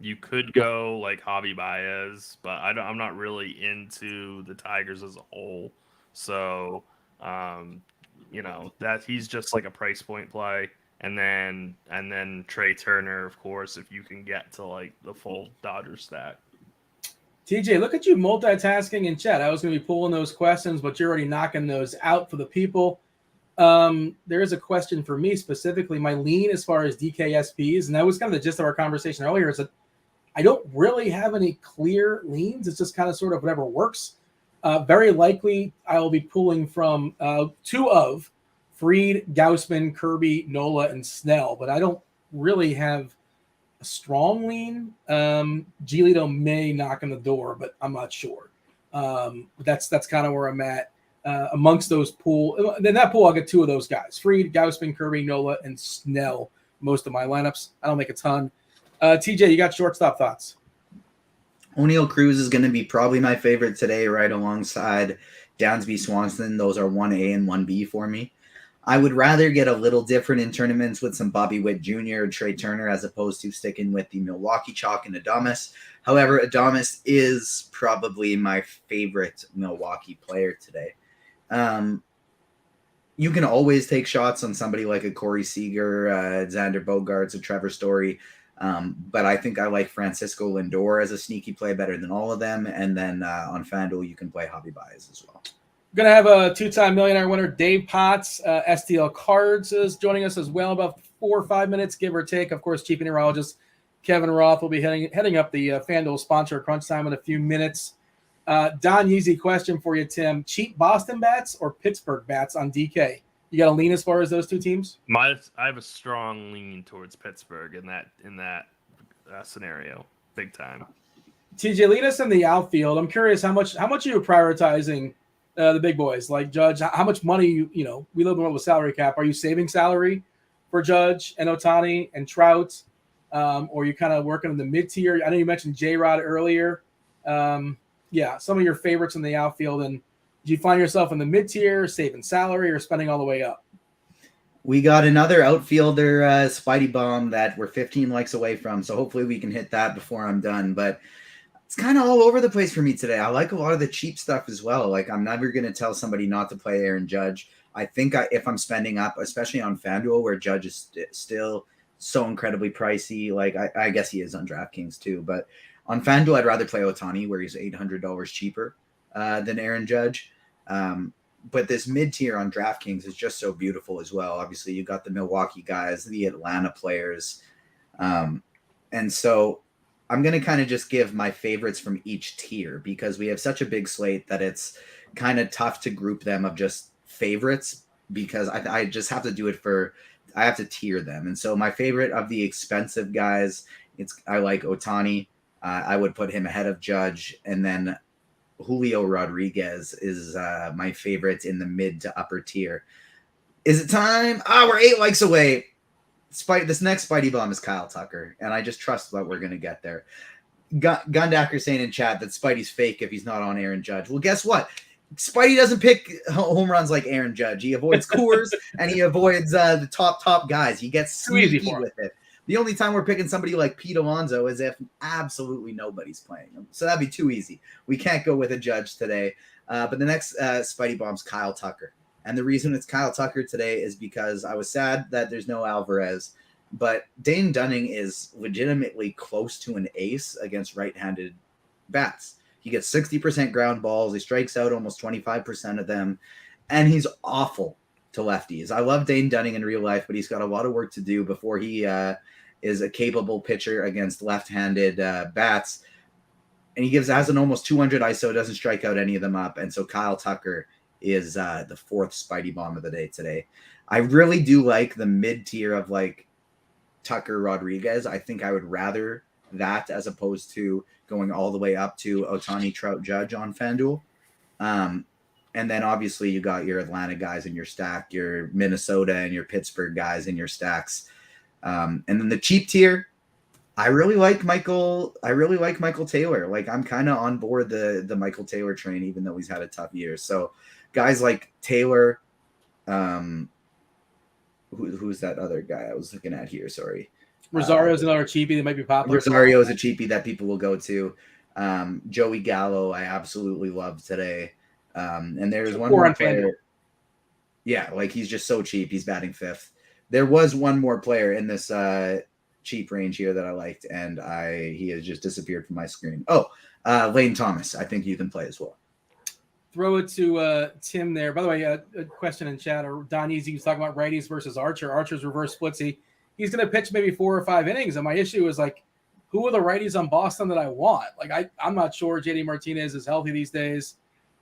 you could go like Javi Baez, but I'm not really into the Tigers as a whole. So, that he's just like a price point play. And then Trey Turner, of course, if you can get to like the full Dodgers stack. TJ, look at you multitasking in chat. I was going to be pulling those questions, but you're already knocking those out for the people. There is a question for me specifically. My lean as far as DKSPs, and that was kind of the gist of our conversation earlier, is that I don't really have any clear leans. It's just kind of sort of whatever works. Very likely I will be pulling from two of Fried, Gausman, Kirby, Nola, and Snell, but I don't really have a strong lean. Giolito may knock on the door, but I'm not sure. That's kind of where I'm at amongst those pool. In that pool, I'll get two of those guys: Fried, Gausman, Kirby, Nola, and Snell. Most of my lineups. I don't make a ton. TJ, you got shortstop thoughts? O'Neal Cruz is going to be probably my favorite today, right alongside Dansby Swanson. Those are 1A and 1B for me. I would rather get a little different in tournaments with some Bobby Witt Jr. or Trey Turner as opposed to sticking with the Milwaukee chalk and Adames. However, Adames is probably my favorite Milwaukee player today. You can always take shots on somebody like a Corey Seager, Xander Bogaerts, or Trevor Story. But I think I like Francisco Lindor as a sneaky play better than all of them. And then on FanDuel, you can play Javi Baez as well. We're going to have a two-time millionaire winner, Dave Potts, STL Cards, is joining us as well, about 4 or 5 minutes, give or take. Of course, chief meteorologist Kevin Roth will be heading up the FanDuel sponsor crunch time in a few minutes. Don Yeezy question for you, Tim. Cheap Boston bats or Pittsburgh bats on DK? You got a lean as far as those two teams? I have a strong lean towards Pittsburgh in that scenario, big time. TJ, lead us in the outfield. I'm curious how much are you prioritizing the big boys like Judge? How much money we live in a world with salary cap. Are you saving salary for Judge and Ohtani and Trout, or are you kind of working in the mid tier? I know you mentioned J-Rod earlier. Some of your favorites in the outfield, and do you find yourself in the mid tier, saving salary, or spending all the way up? We got another outfielder, Spidey Bomb, that we're 15 likes away from, so hopefully we can hit that before I'm done. But it's kind of all over the place for me today. I like a lot of the cheap stuff as well. Like, I'm never going to tell somebody not to play Aaron Judge. I think if I'm spending up, especially on FanDuel, where Judge is still so incredibly pricey, like I guess he is on DraftKings too, but on FanDuel, I'd rather play Ohtani, where he's $800 cheaper than Aaron Judge. But this mid-tier on DraftKings is just so beautiful as well. Obviously, you got the Milwaukee guys, the Atlanta players. And so I'm going to kind of just give my favorites from each tier because we have such a big slate that it's kind of tough to group them of just favorites because I just have to do it I have to tier them. And so my favorite of the expensive guys, I like Ohtani. I would put him ahead of Judge. And then Julio Rodriguez is my favorite in the mid to upper tier. Is it time? We're 8 likes away. This next Spidey Bomb is Kyle Tucker, and I just trust that we're going to get there. Gundacker saying in chat that Spidey's fake if he's not on Aaron Judge. Well, guess what? Spidey doesn't pick home runs like Aaron Judge. He avoids Coors, and he avoids the top guys. He gets sneaky with it. The only time we're picking somebody like Pete Alonso is if absolutely nobody's playing him. So that'd be too easy. We can't go with a Judge today. But the next Spidey Bomb's Kyle Tucker. And the reason it's Kyle Tucker today is because I was sad that there's no Alvarez. But Dane Dunning is legitimately close to an ace against right-handed bats. He gets 60% ground balls. He strikes out almost 25% of them, and he's awful to lefties. I love Dane Dunning in real life, but he's got a lot of work to do before he is a capable pitcher against left-handed bats. And he has an almost 200 ISO, doesn't strike out any of them up. And so Kyle Tucker is the fourth Spidey bomb of the day today. I really do like the mid-tier of like Tucker Rodriguez. I think I would rather that as opposed to going all the way up to Ohtani, Trout, Judge on FanDuel. And then obviously you got your Atlanta guys in your stack, your Minnesota and your Pittsburgh guys in your stacks. And then the cheap tier, I really like Michael Taylor. Like I'm kind of on board the Michael Taylor train, even though he's had a tough year. So guys like Taylor, who's that other guy I was looking at here? Sorry. Rosario's another cheapie that might be popular. Rosario is a cheapie that people will go to. Joey Gallo, I absolutely love today. And there's one more player. Yeah, like he's just so cheap. He's batting fifth. There was one more player in this cheap range here that I liked, and he has just disappeared from my screen. Lane Thomas. I think you can play as well. Throw it to Tim there. By the way, a question in chat. Or Don Easy was talking about righties versus Archer. Archer's reverse splitsy. He's going to pitch maybe 4 or 5 innings, and my issue is like, who are the righties on Boston that I want? Like I'm not sure JD Martinez is healthy these days.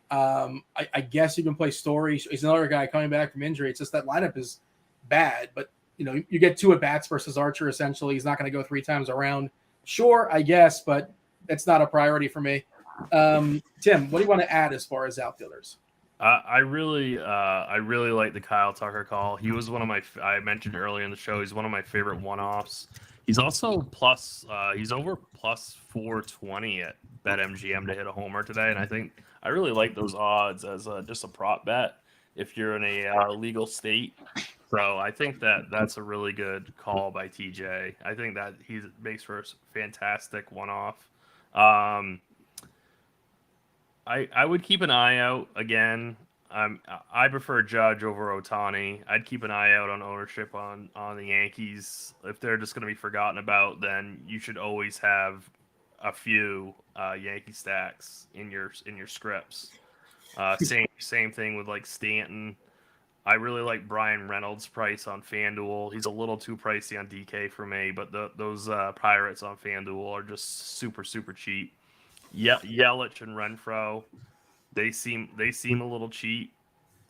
I guess you can play Story. He's another guy coming back from injury. It's just that lineup is bad, but you get 2 at bats versus Archer. Essentially, he's not going to go 3 times around. Sure, I guess, but it's not a priority for me. Tim, what do you want to add as far as outfielders? I really like the Kyle Tucker call. He was one of I mentioned earlier in the show, he's one of my favorite one-offs. He's also he's over plus 420 at BetMGM to hit a homer today, and I really like those odds as just a prop bet if you're in a legal state. So I think that's a really good call by TJ. I think that he makes for a fantastic one-off. I would keep an eye out again. I prefer Judge over Ohtani. I'd keep an eye out on ownership on the Yankees. If they're just going to be forgotten about, then you should always have a few Yankee stacks in your scripts. Same thing with like Stanton. I really like Brian Reynolds' price on FanDuel. He's a little too pricey on DK for me, but those Pirates on FanDuel are just super, super cheap. Yelich and Renfroe, they seem a little cheap,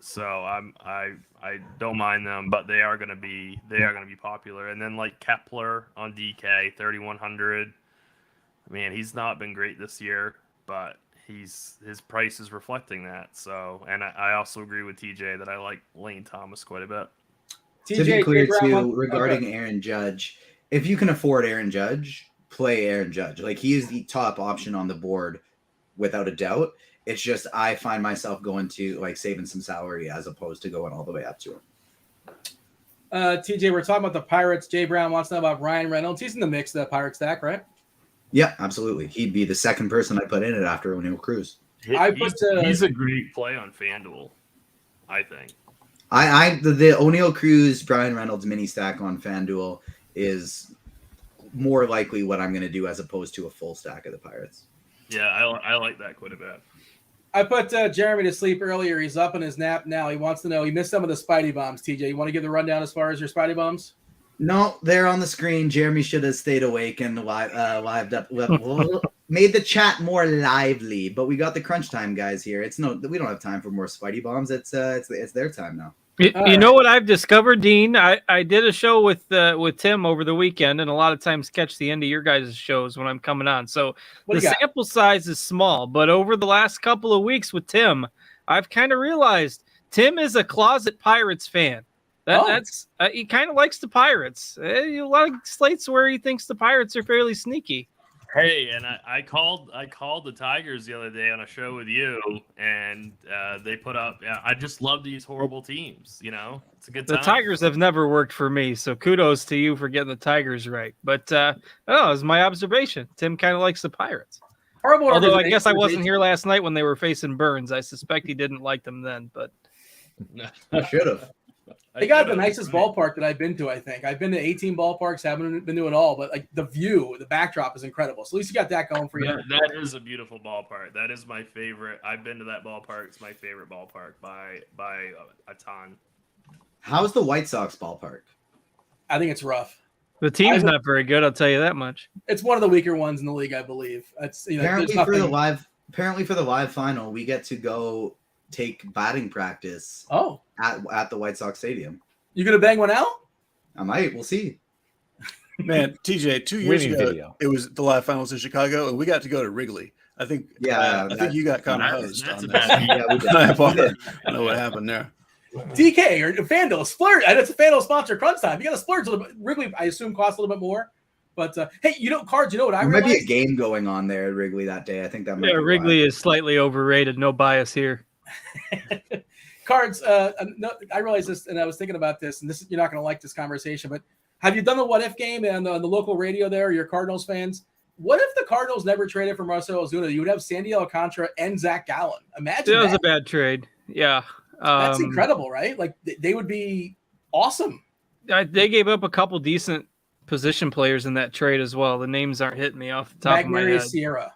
so I don't mind them, but they are gonna be popular. And then like Kepler on DK 3100, man, he's not been great this year, but his price is reflecting that. So, and I also agree with TJ that I like Lane Thomas quite a bit. To be clear too, regarding Aaron Judge, if you can afford Aaron Judge, play Aaron Judge. Like he is the top option on the board without a doubt. It's just I find myself going to like saving some salary as opposed to going all the way up to him. TJ, we're talking about the Pirates. Jay Brown wants to know about Ryan Reynolds. He's in the mix of the Pirate stack, right? Yeah, absolutely. He'd be the second person I put in it after O'Neal Cruz. He's a great play on FanDuel, I think. The O'Neal Cruz Brian Reynolds mini stack on FanDuel is more likely what I'm going to do as opposed to a full stack of the Pirates. Yeah, I like that quite a bit. I put Jeremy to sleep earlier. He's up in his nap now. He wants to know. He missed some of the Spidey bombs. TJ, you want to give the rundown as far as your Spidey bombs? No, they're on the screen. Jeremy should have stayed awake and lived up, made the chat more lively. But we got the crunch time guys here. We don't have time for more Spidey bombs. It's their time now. You know what I've discovered, Dean? I did a show with Tim over the weekend, and a lot of times catch the end of your guys' shows when I'm coming on. So the sample size is small, but over the last couple of weeks with Tim, I've kind of realized Tim is a closet Pirates fan. That's he kind of likes the Pirates. A lot of slates where he thinks the Pirates are fairly sneaky. Hey, and I called the Tigers the other day on a show with you, and they put up. I just love these horrible teams. It's a good time. The Tigers have never worked for me, so kudos to you for getting the Tigers right. But it was my observation. Tim kind of likes the Pirates. Although I guess I wasn't here last night when they were facing Burns. I suspect he didn't like them then, but I should have. They got the nicest ballpark that I've been to, I think. I've been to 18 ballparks, haven't been to it all, but like the view, the backdrop is incredible. So at least you got that going for you. That is a beautiful ballpark. That is my favorite. I've been to that ballpark. It's my favorite ballpark by a ton. How's the White Sox ballpark? I think it's rough. The team's not very good, I'll tell you that much. It's one of the weaker ones in the league, I believe. It's Apparently for the live final, we get to go take batting practice. Oh, at the White Sox Stadium. You gonna bang one out? I might. We'll see. Man, TJ, 2 years ago, it was the live finals in Chicago, and we got to go to Wrigley. I think. I think you got kind of hosed on that. Yeah, we did. I don't know what happened there. DK or Fanduel splurge. It's a Fanduel sponsor crunch time. You got to splurge a little bit. Wrigley, I assume, costs a little bit more. But hey, Cards. You know what I realized? There might be a game going on there at Wrigley that day. I think that might. Yeah, Wrigley is slightly overrated. No bias here. Cards. No, I realized this, and I was thinking about this, and you're not going to like this conversation, but have you done the what if game on the local radio there? Your Cardinals fans. What if the Cardinals never traded for Marcell Ozuna? You would have Sandy Alcantara and Zach Gallen. Imagine that was a bad trade. Yeah, that's incredible, right? Like they would be awesome. They gave up a couple decent position players in that trade as well. The names aren't hitting me off the top of my head. Sierra.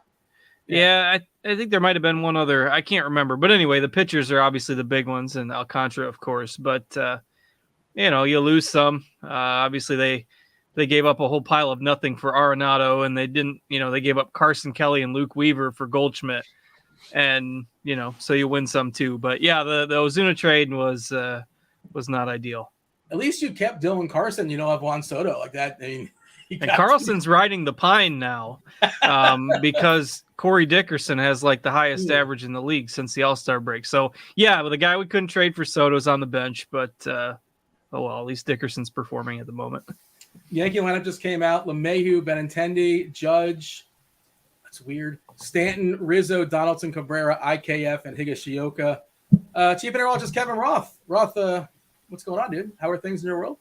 Yeah, I think there might have been one other. I can't remember. But anyway, the pitchers are obviously the big ones, and Alcantara, of course. But, you lose some. Obviously, they gave up a whole pile of nothing for Arenado, and they didn't, they gave up Carson Kelly and Luke Weaver for Goldschmidt. And, so you win some too. But, yeah, the Ozuna trade was not ideal. At least you kept Dylan Carson, have Juan Soto like that. I mean, and Carlson's riding the pine now because Corey Dickerson has like the highest average in the league since the All-Star break. So, yeah, the guy we couldn't trade for Soto's on the bench, but, at least Dickerson's performing at the moment. Yankee lineup just came out. LeMahieu, Benintendi, Judge. That's weird. Stanton, Rizzo, Donaldson, Cabrera, IKF, and Higashioka. Chief Meteorologist Kevin Roth. Roth, what's going on, dude? How are things in your world?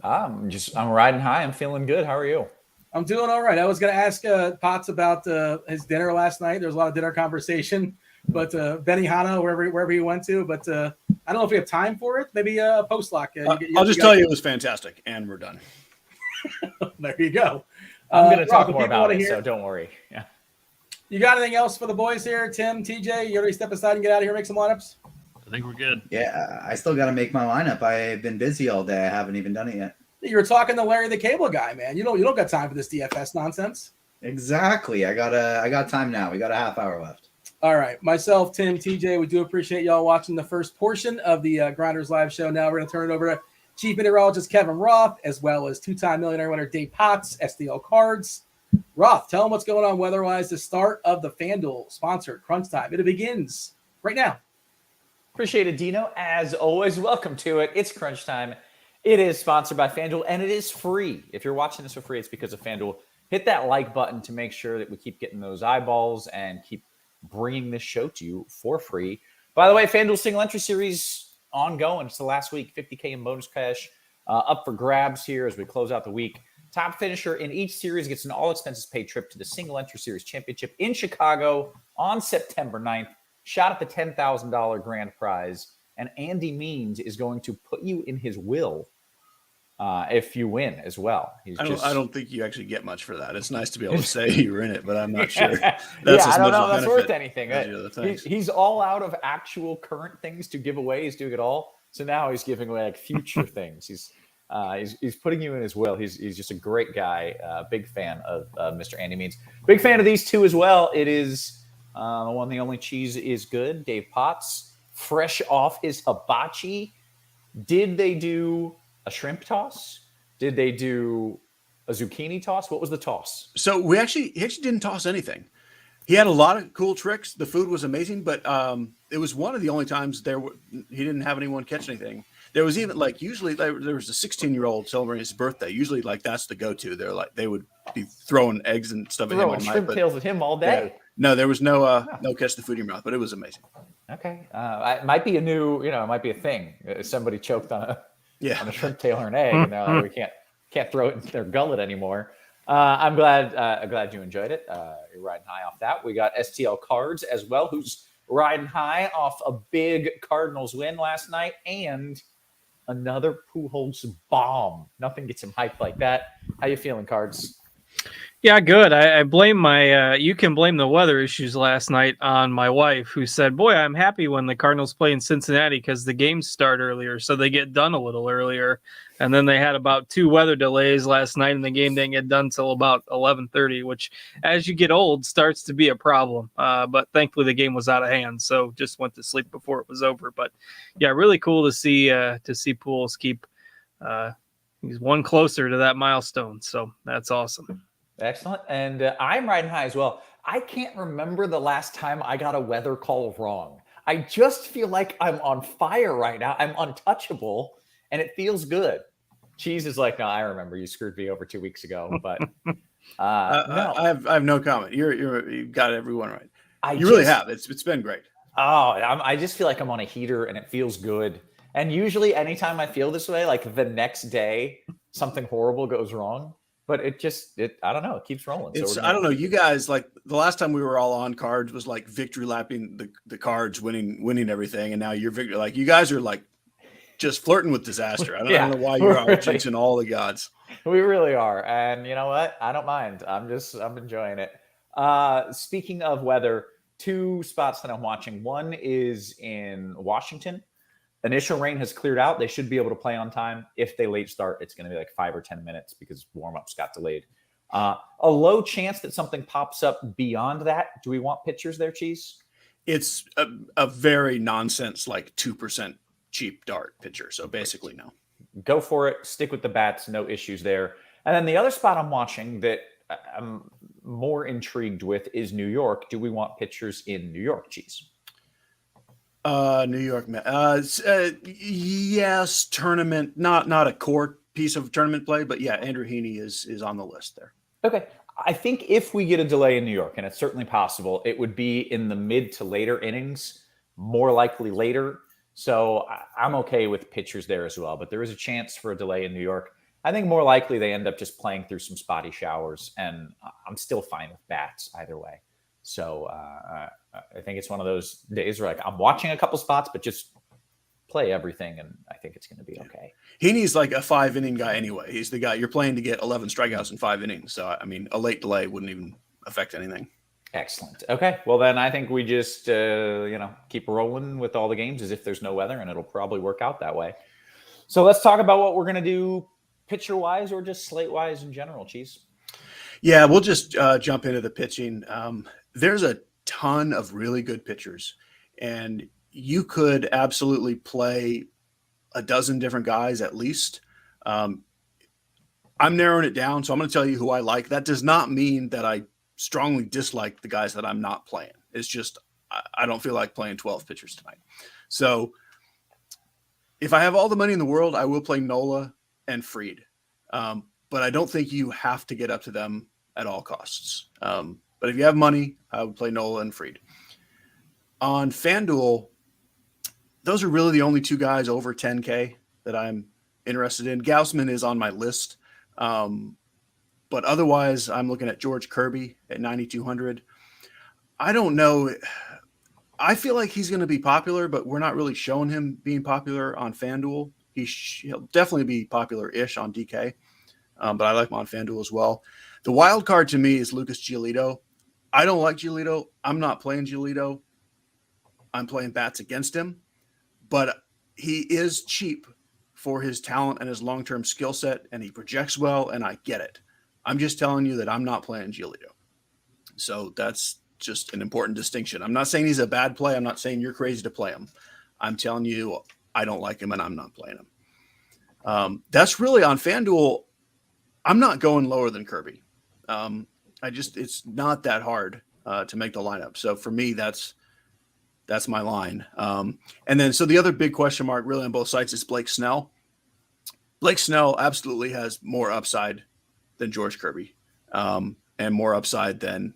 I'm riding high. I'm feeling good. How are you? I'm doing all right. I was going to ask Potts about his dinner last night. There was a lot of dinner conversation, but Benihana, wherever he went to. But I don't know if we have time for it. Maybe post-lock. I'll just tell you it was fantastic, and we're done. There you go. I'm going to talk more about it, so don't worry. Yeah. You got anything else for the boys here? Tim, TJ, you ready to step aside and get out of here and make some lineups? I think we're good. Yeah, I still got to make my lineup. I've been busy all day. I haven't even done it yet. You were talking to Larry the Cable Guy, man. You don't got time for this DFS nonsense. Exactly. I got time now. We got a half hour left. All right. Myself, Tim, TJ, we do appreciate y'all watching the first portion of the Grinders Live show. Now we're going to turn it over to Chief Meteorologist Kevin Roth, as well as two-time millionaire winner Dave Potts, SDL Cards. Roth, tell them what's going on weather-wise. The start of the Fanduel sponsored Crunch Time. It begins right now. Appreciate it, Dino. As always, welcome to it. It's Crunch Time. It is sponsored by Fanduel, and it is free. If you're watching this for free, it's because of Fanduel. Hit that like button to make sure that we keep getting those eyeballs and keep bringing this show to you for free. By the way, Fanduel Single Entry Series ongoing. It's the last week. $50K in bonus cash up for grabs here as we close out the week. Top finisher in each series gets an all-expenses-paid trip to the Single Entry Series Championship in Chicago on September 9th. Shot at the $10,000 grand prize. And Andy Means is going to put you in his will if you win as well. I don't think you actually get much for that. It's nice to be able to say you were in it, but I'm not sure. I don't know. That's worth anything. He's all out of actual current things to give away. He's doing it all. So now he's giving away like future things. He's putting you in his will. He's just a great guy. Big fan of Mr. Andy Means. Big fan of these two as well. It is the one, the only cheese is good. Dave Potts, fresh off his hibachi. Did they do a shrimp toss? Did they do a zucchini toss? What was the toss? So he actually didn't toss anything. He had a lot of cool tricks. The food was amazing, but it was one of the only times he didn't have anyone catch anything. There was even usually there was a 16-year-old celebrating his birthday. Usually that's the go-to. They would be throwing eggs and stuff at him all night. Shrimp tails at him all day. Yeah. No, there was no catch the food in your mouth, but it was amazing. Okay, it might be it might be a thing. Somebody choked on a shrimp tail or an egg. We can't throw it in their gullet anymore. I'm glad you enjoyed it. You're riding high off that. We got STL Cards as well, who's riding high off a big Cardinals win last night, and Another Pujols bomb. Nothing gets him hyped like that. How you feeling, Cards? Yeah, good. I blame my. You can blame the weather issues last night on my wife, who said, "Boy, I'm happy when the Cardinals play in Cincinnati because the games start earlier, so they get done a little earlier." And then they had about 2 weather delays last night, and the game didn't get done till about 11:30, which, as you get old, starts to be a problem. But thankfully, the game was out of hand, so just went to sleep before it was over. But yeah, really cool to see Pujols keep. He's one closer to that milestone, so that's awesome. Excellent. And I'm riding high as well. I can't remember the last time I got a weather call wrong. I just feel like I'm on fire right now. I'm untouchable, and it feels good. Cheese is like, no, I remember you screwed me over 2 weeks ago, but no. I have no comment. You got everyone right. You really have. It's been great. I just feel like I'm on a heater, and it feels good. And usually, anytime I feel this way, like the next day, something horrible goes wrong. But I don't know. It keeps rolling. I don't know. You guys, like the last time we were all on Cards was like victory lapping the Cards, winning everything. And now you're like, you guys are like just flirting with disaster. I don't know why you're out jinxing all the gods. We really are. And you know what? I don't mind. I'm enjoying it. Speaking of weather, 2 spots that I'm watching. One is in Washington. Initial rain has cleared out. They should be able to play on time. If they late start, it's going to be like 5 or 10 minutes because warm-ups got delayed. A low chance that something pops up beyond that. Do we want pitchers there, Cheese? It's a very nonsense, like 2% cheap dart pitcher. So basically, no. Go for it. Stick with the bats. No issues there. And then the other spot I'm watching that I'm more intrigued with is New York. Do we want pitchers in New York, Cheese? New York, yes, tournament, not a core piece of tournament play, but yeah, Andrew Heaney is on the list there. Okay. I think if we get a delay in New York, and it's certainly possible, it would be in the mid to later innings, more likely later. So I'm okay with pitchers there as well, but there is a chance for a delay in New York. I think more likely they end up just playing through some spotty showers, and I'm still fine with bats either way. So I think it's one of those days where like I'm watching a couple spots, but just play everything, and I think it's going to be okay. Heaney's like a 5-inning guy anyway. He's the guy you're playing to get 11 strikeouts in 5 innings. So I mean, a late delay wouldn't even affect anything. Excellent. Okay, well then I think we just keep rolling with all the games as if there's no weather, and it'll probably work out that way. So let's talk about what we're going to do pitcher wise or just slate wise in general. Cheese. Yeah, we'll just jump into the pitching. There's a ton of really good pitchers, and you could absolutely play a dozen different guys at least. I'm narrowing it down, so I'm going to tell you who I like. That does not mean that I strongly dislike the guys that I'm not playing. It's just I don't feel like playing 12 pitchers tonight. So if I have all the money in the world, I will play Nola and Fried. But I don't think you have to get up to them at all costs. But if you have money, I would play Nola and Fried. On FanDuel, those are really the only 2 guys over 10K that I'm interested in. Gausman is on my list. But otherwise, I'm looking at George Kirby at 9,200. I don't know. I feel like he's going to be popular, but we're not really showing him being popular on FanDuel. He'll definitely be popular-ish on DK, but I like him on FanDuel as well. The wild card to me is Lucas Giolito. I don't like Giolito. I'm not playing Giolito. I'm playing bats against him, but he is cheap for his talent and his long-term skill set, and he projects well, and I get it. I'm just telling you that I'm not playing Giolito. So that's just an important distinction. I'm not saying he's a bad play. I'm not saying you're crazy to play him. I'm telling you I don't like him, and I'm not playing him. That's really on FanDuel. I'm not going lower than Kirby. It's not that hard to make the lineup. So for me, that's my line. And then, so the other big question mark really on both sides is Blake Snell. Blake Snell absolutely has more upside than George Kirby, and more upside than,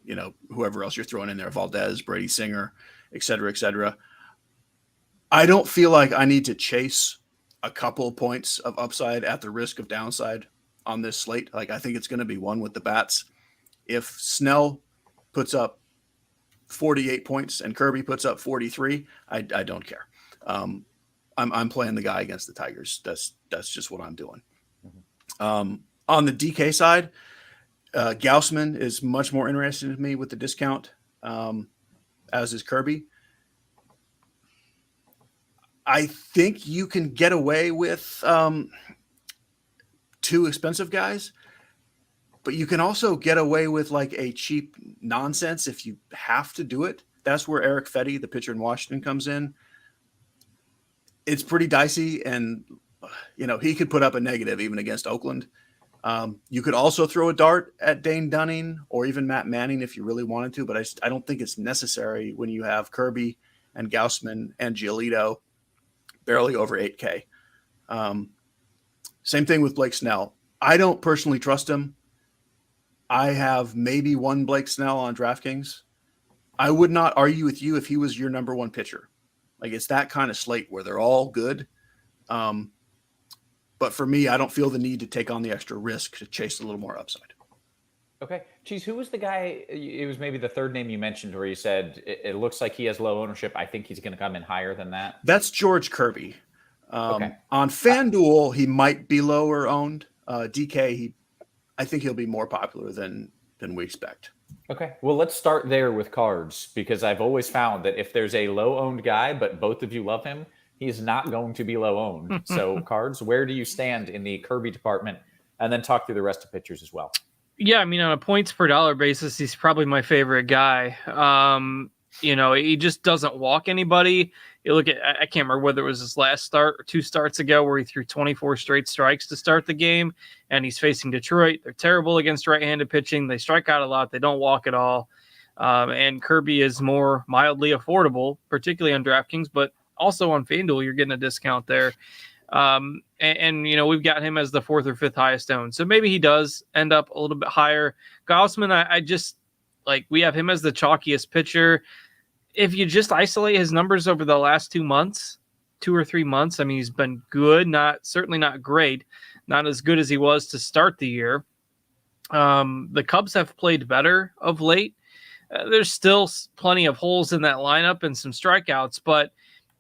whoever else you're throwing in there, Valdez, Brady Singer, et cetera, et cetera. I don't feel like I need to chase a couple points of upside at the risk of downside on this slate. Like, I think it's going to be one with the bats. If Snell puts up 48 points and Kirby puts up 43, I don't care. I'm I'm playing the guy against the Tigers. That's just what I'm doing. On the DK side, Gaussman is much more interested in me with the discount, as is Kirby. I think you can get away with two expensive guys, but you can also get away with like a cheap nonsense if you have to do it. That's where Eric Fetty, the pitcher in Washington, comes in. It's pretty dicey, and he could put up a negative even against Oakland. You could also throw a dart at Dane Dunning or even Matt Manning if you really wanted to, but I don't think it's necessary when you have Kirby and Gaussman and Giolito barely over 8K. Same thing with Blake Snell. I don't personally trust him. I have maybe one Blake Snell on DraftKings. I would not argue with you if he was your number one pitcher. Like, it's that kind of slate where they're all good. But for me, I don't feel the need to take on the extra risk to chase a little more upside. Okay. Cheese, who was the guy? It was maybe the third name you mentioned where you said it looks like he has low ownership. I think he's going to come in higher than that. That's George Kirby. Okay. On FanDuel, he might be lower owned. DK, I think he'll be more popular than we expect. Okay. Well, let's start there with cards, because I've always found that if there's a low-owned guy, but both of you love him, he's not going to be low-owned. So cards, where do you stand in the Kirby department? And then talk through the rest of pitchers as well. Yeah, I mean, on a points per dollar basis, he's probably my favorite guy. He just doesn't walk anybody. You look at, I can't remember whether it was his last start or 2 starts ago where he threw 24 straight strikes to start the game, and he's facing Detroit. They're terrible against right-handed pitching. They strike out a lot. They don't walk at all. And Kirby is more mildly affordable, particularly on DraftKings, but also on FanDuel, you're getting a discount there. We've got him as the 4th or 5th highest owned. So maybe he does end up a little bit higher. Gaussman, I just we have him as the chalkiest pitcher. If you just isolate his numbers over the last 2 or 3 months, I mean, he's been good, certainly not great, not as good as he was to start the year. The Cubs have played better of late. There's still plenty of holes in that lineup and some strikeouts, but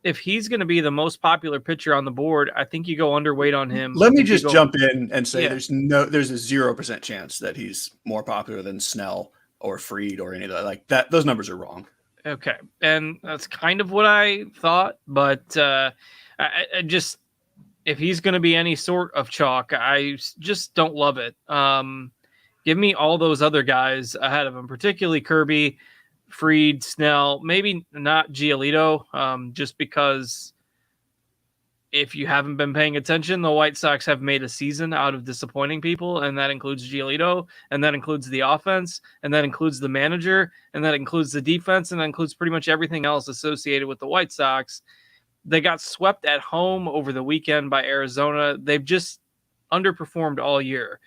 if he's going to be the most popular pitcher on the board, I think you go underweight on him. Let me just jump in and say there's a 0% chance that he's more popular than Snell or Fried or any of that. Like that, those numbers are wrong. Okay. And that's kind of what I thought, but I just, if he's going to be any sort of chalk, I just don't love it. Give me all those other guys ahead of him, particularly Kirby, Fried, Snell, maybe not Giolito, just because if you haven't been paying attention, the White Sox have made a season out of disappointing people, and that includes Giolito, and that includes the offense, and that includes the manager, and that includes the defense, and that includes pretty much everything else associated with the White Sox. They got swept at home over the weekend by Arizona. They've just underperformed all year,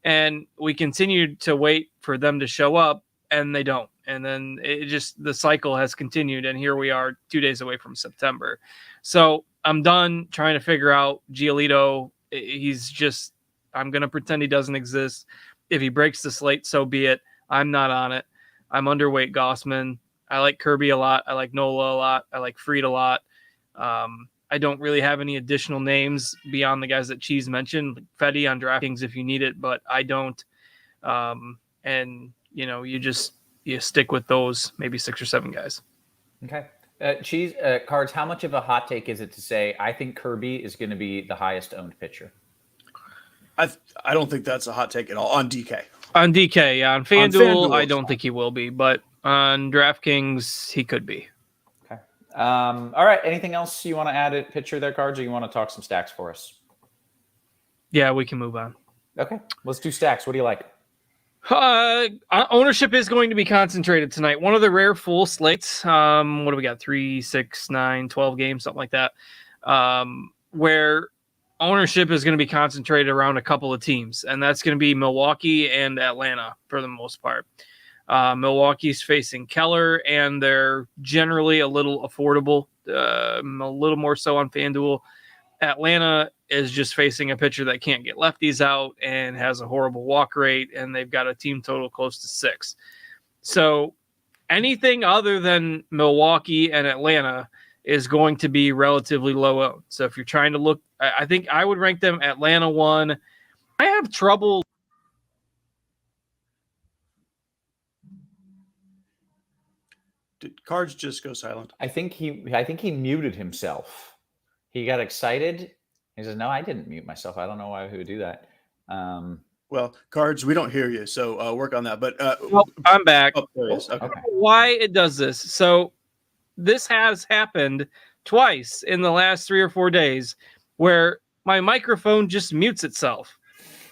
and we continued to wait for them to show up, and they don't. And then the cycle has continued, and here we are 2 days away from September. So I'm done trying to figure out Giolito. I'm going to pretend he doesn't exist. If he breaks the slate, so be it. I'm not on it. I'm underweight Gaussman. I like Kirby a lot. I like Nola a lot. I like Fried a lot. I don't really have any additional names beyond the guys that Cheese mentioned. Fetty on DraftKings if you need it, but I don't. You stick with those maybe 6 or 7 guys. Okay. Cheese, Cards, how much of a hot take is it to say I think Kirby is going to be the highest owned pitcher? I don't think that's a hot take at all on DK. On DK, yeah. On FanDuel, I don't think he will be, but on DraftKings, he could be. Okay. All right. Anything else you want to add at pitcher there, Cards, or you want to talk some stacks for us? Yeah, we can move on. Okay. Let's do stacks. What do you like? Ownership is going to be concentrated tonight. One of the rare full slates. What do we got? 3, 6, 9, 12 games, something like that. Where ownership is going to be concentrated around a couple of teams, and that's going to be Milwaukee and Atlanta for the most part. Milwaukee's facing Keller, and they're generally a little affordable, a little more so on FanDuel. Atlanta is just facing a pitcher that can't get lefties out and has a horrible walk rate, and they've got a team total close to 6. So anything other than Milwaukee and Atlanta is going to be relatively low owned. So if you're trying to look, I think I would rank them Atlanta 1. I have trouble. Did Cards just go silent? I think he muted himself. He got excited. He says, "No, I didn't mute myself. I don't know why he would do that." Well, Cards, we don't hear you, so work on that. But I'm back. Oh, there he is. Okay. Why it does this? So this has happened twice in the last 3 or 4 days, where my microphone just mutes itself.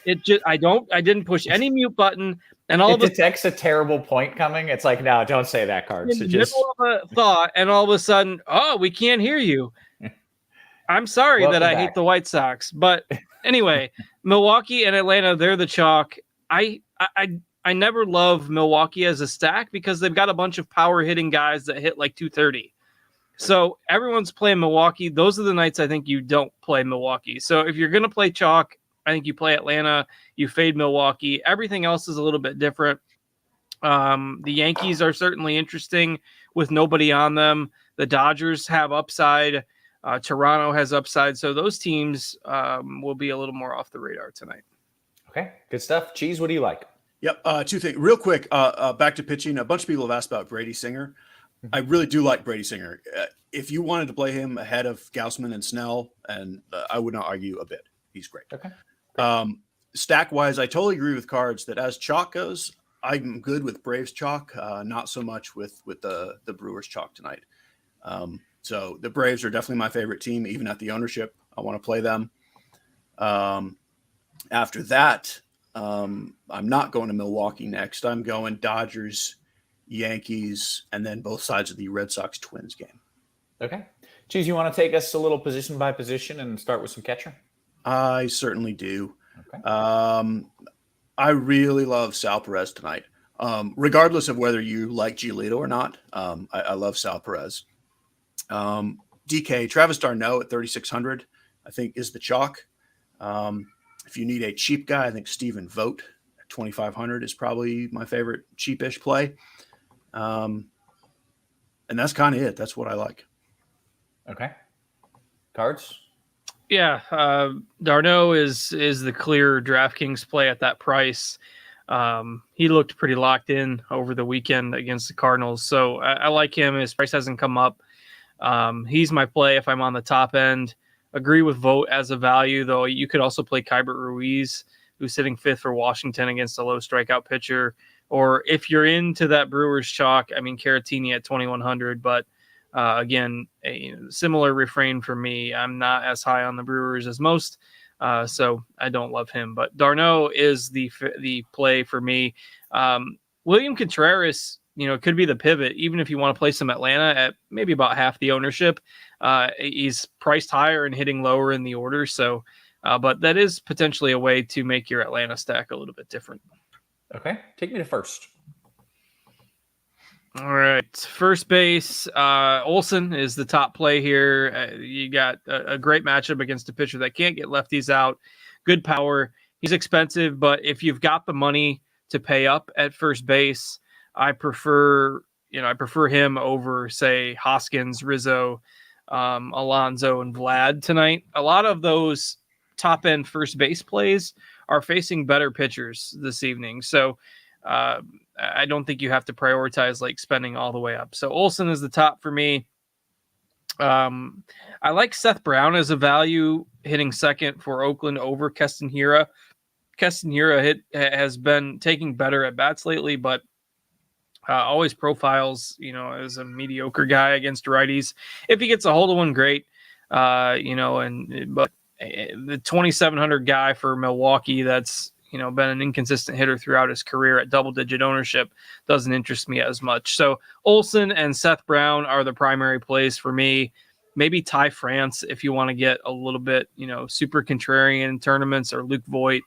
It just I didn't push any mute button, and all It of a detects a terrible point coming. It's like, no, don't say that, Cards. in the middle of a thought, and all of a sudden, oh, we can't hear you. I'm sorry that I hate the White Sox, but anyway, Milwaukee and Atlanta, they're the chalk. I never love Milwaukee as a stack because they've got a bunch of power hitting guys that hit like 230. So everyone's playing Milwaukee. Those are the nights I think you don't play Milwaukee. So if you're going to play chalk, I think you play Atlanta, you fade Milwaukee. Everything else is a little bit different. The Yankees are certainly interesting with nobody on them. The Dodgers have upside. Toronto has upside. So those teams will be a little more off the radar tonight. Okay, good stuff. Cheese, what do you like? Yep. Two things real quick. Back to pitching. A bunch of people have asked about Brady Singer. I really do like Brady Singer. If you wanted to play him ahead of Gausman and Snell, and I would not argue a bit. He's great. Okay. Stack wise, I totally agree with Cards that as chalk goes, I'm good with Braves chalk. Not so much with the Brewers chalk tonight. So the Braves are definitely my favorite team, even at the ownership. I want to play them. After that, I'm not going to Milwaukee next. I'm going Dodgers, Yankees, and then both sides of the Red Sox Twins game. Okay. Cheese, you want to take us a little position by position and start with some catcher? I certainly do. Okay. I really love Sal Perez tonight. Regardless of whether you like Giolito or not, I love Sal Perez. DK, Travis d'Arnaud at 3,600, I think is the chalk. If you need a cheap guy, I think Stephen Vogt at 2,500 is probably my favorite cheapish play. And that's kind of it. That's what I like. Okay. Cards? Yeah, d'Arnaud is the clear DraftKings play at that price. He looked pretty locked in over the weekend against the Cardinals, so I like him. His price hasn't come up. He's my play if I'm on the top end. Agree with Vogt as a value, though. You could also play Keibert Ruiz, who's sitting 5th for Washington against a low strikeout pitcher. Or if you're into that Brewers chalk, I mean, Caratini at 2,100, but again, a similar refrain for me. I'm not as high on the Brewers as most, so I don't love him. But d'Arnaud is the play for me. William Contreras, could be the pivot, even if you want to play some Atlanta at maybe about half the ownership. He's priced higher and hitting lower in the order, so but that is potentially a way to make your Atlanta stack a little bit different. Okay, take me to first. All right, first base. Olsen is the top play here. You got a great matchup against a pitcher that can't get lefties out. Good power. He's expensive, but if you've got the money to pay up at first base, I prefer him over, say, Hoskins, Rizzo, Alonso, and Vlad tonight. A lot of those top end first base plays are facing better pitchers this evening, so I don't think you have to prioritize like spending all the way up. So Olsen is the top for me. I like Seth Brown as a value hitting second for Oakland over Keston Hiura. Keston Hiura has been taking better at bats lately, but always profiles, as a mediocre guy against righties. If he gets a hold of one, great. But the 2,700 guy for Milwaukee, that's been an inconsistent hitter throughout his career at double-digit ownership, doesn't interest me as much. So Olsen and Seth Brown are the primary plays for me. Maybe Ty France if you want to get a little bit, super contrarian tournaments, or Luke Voigt.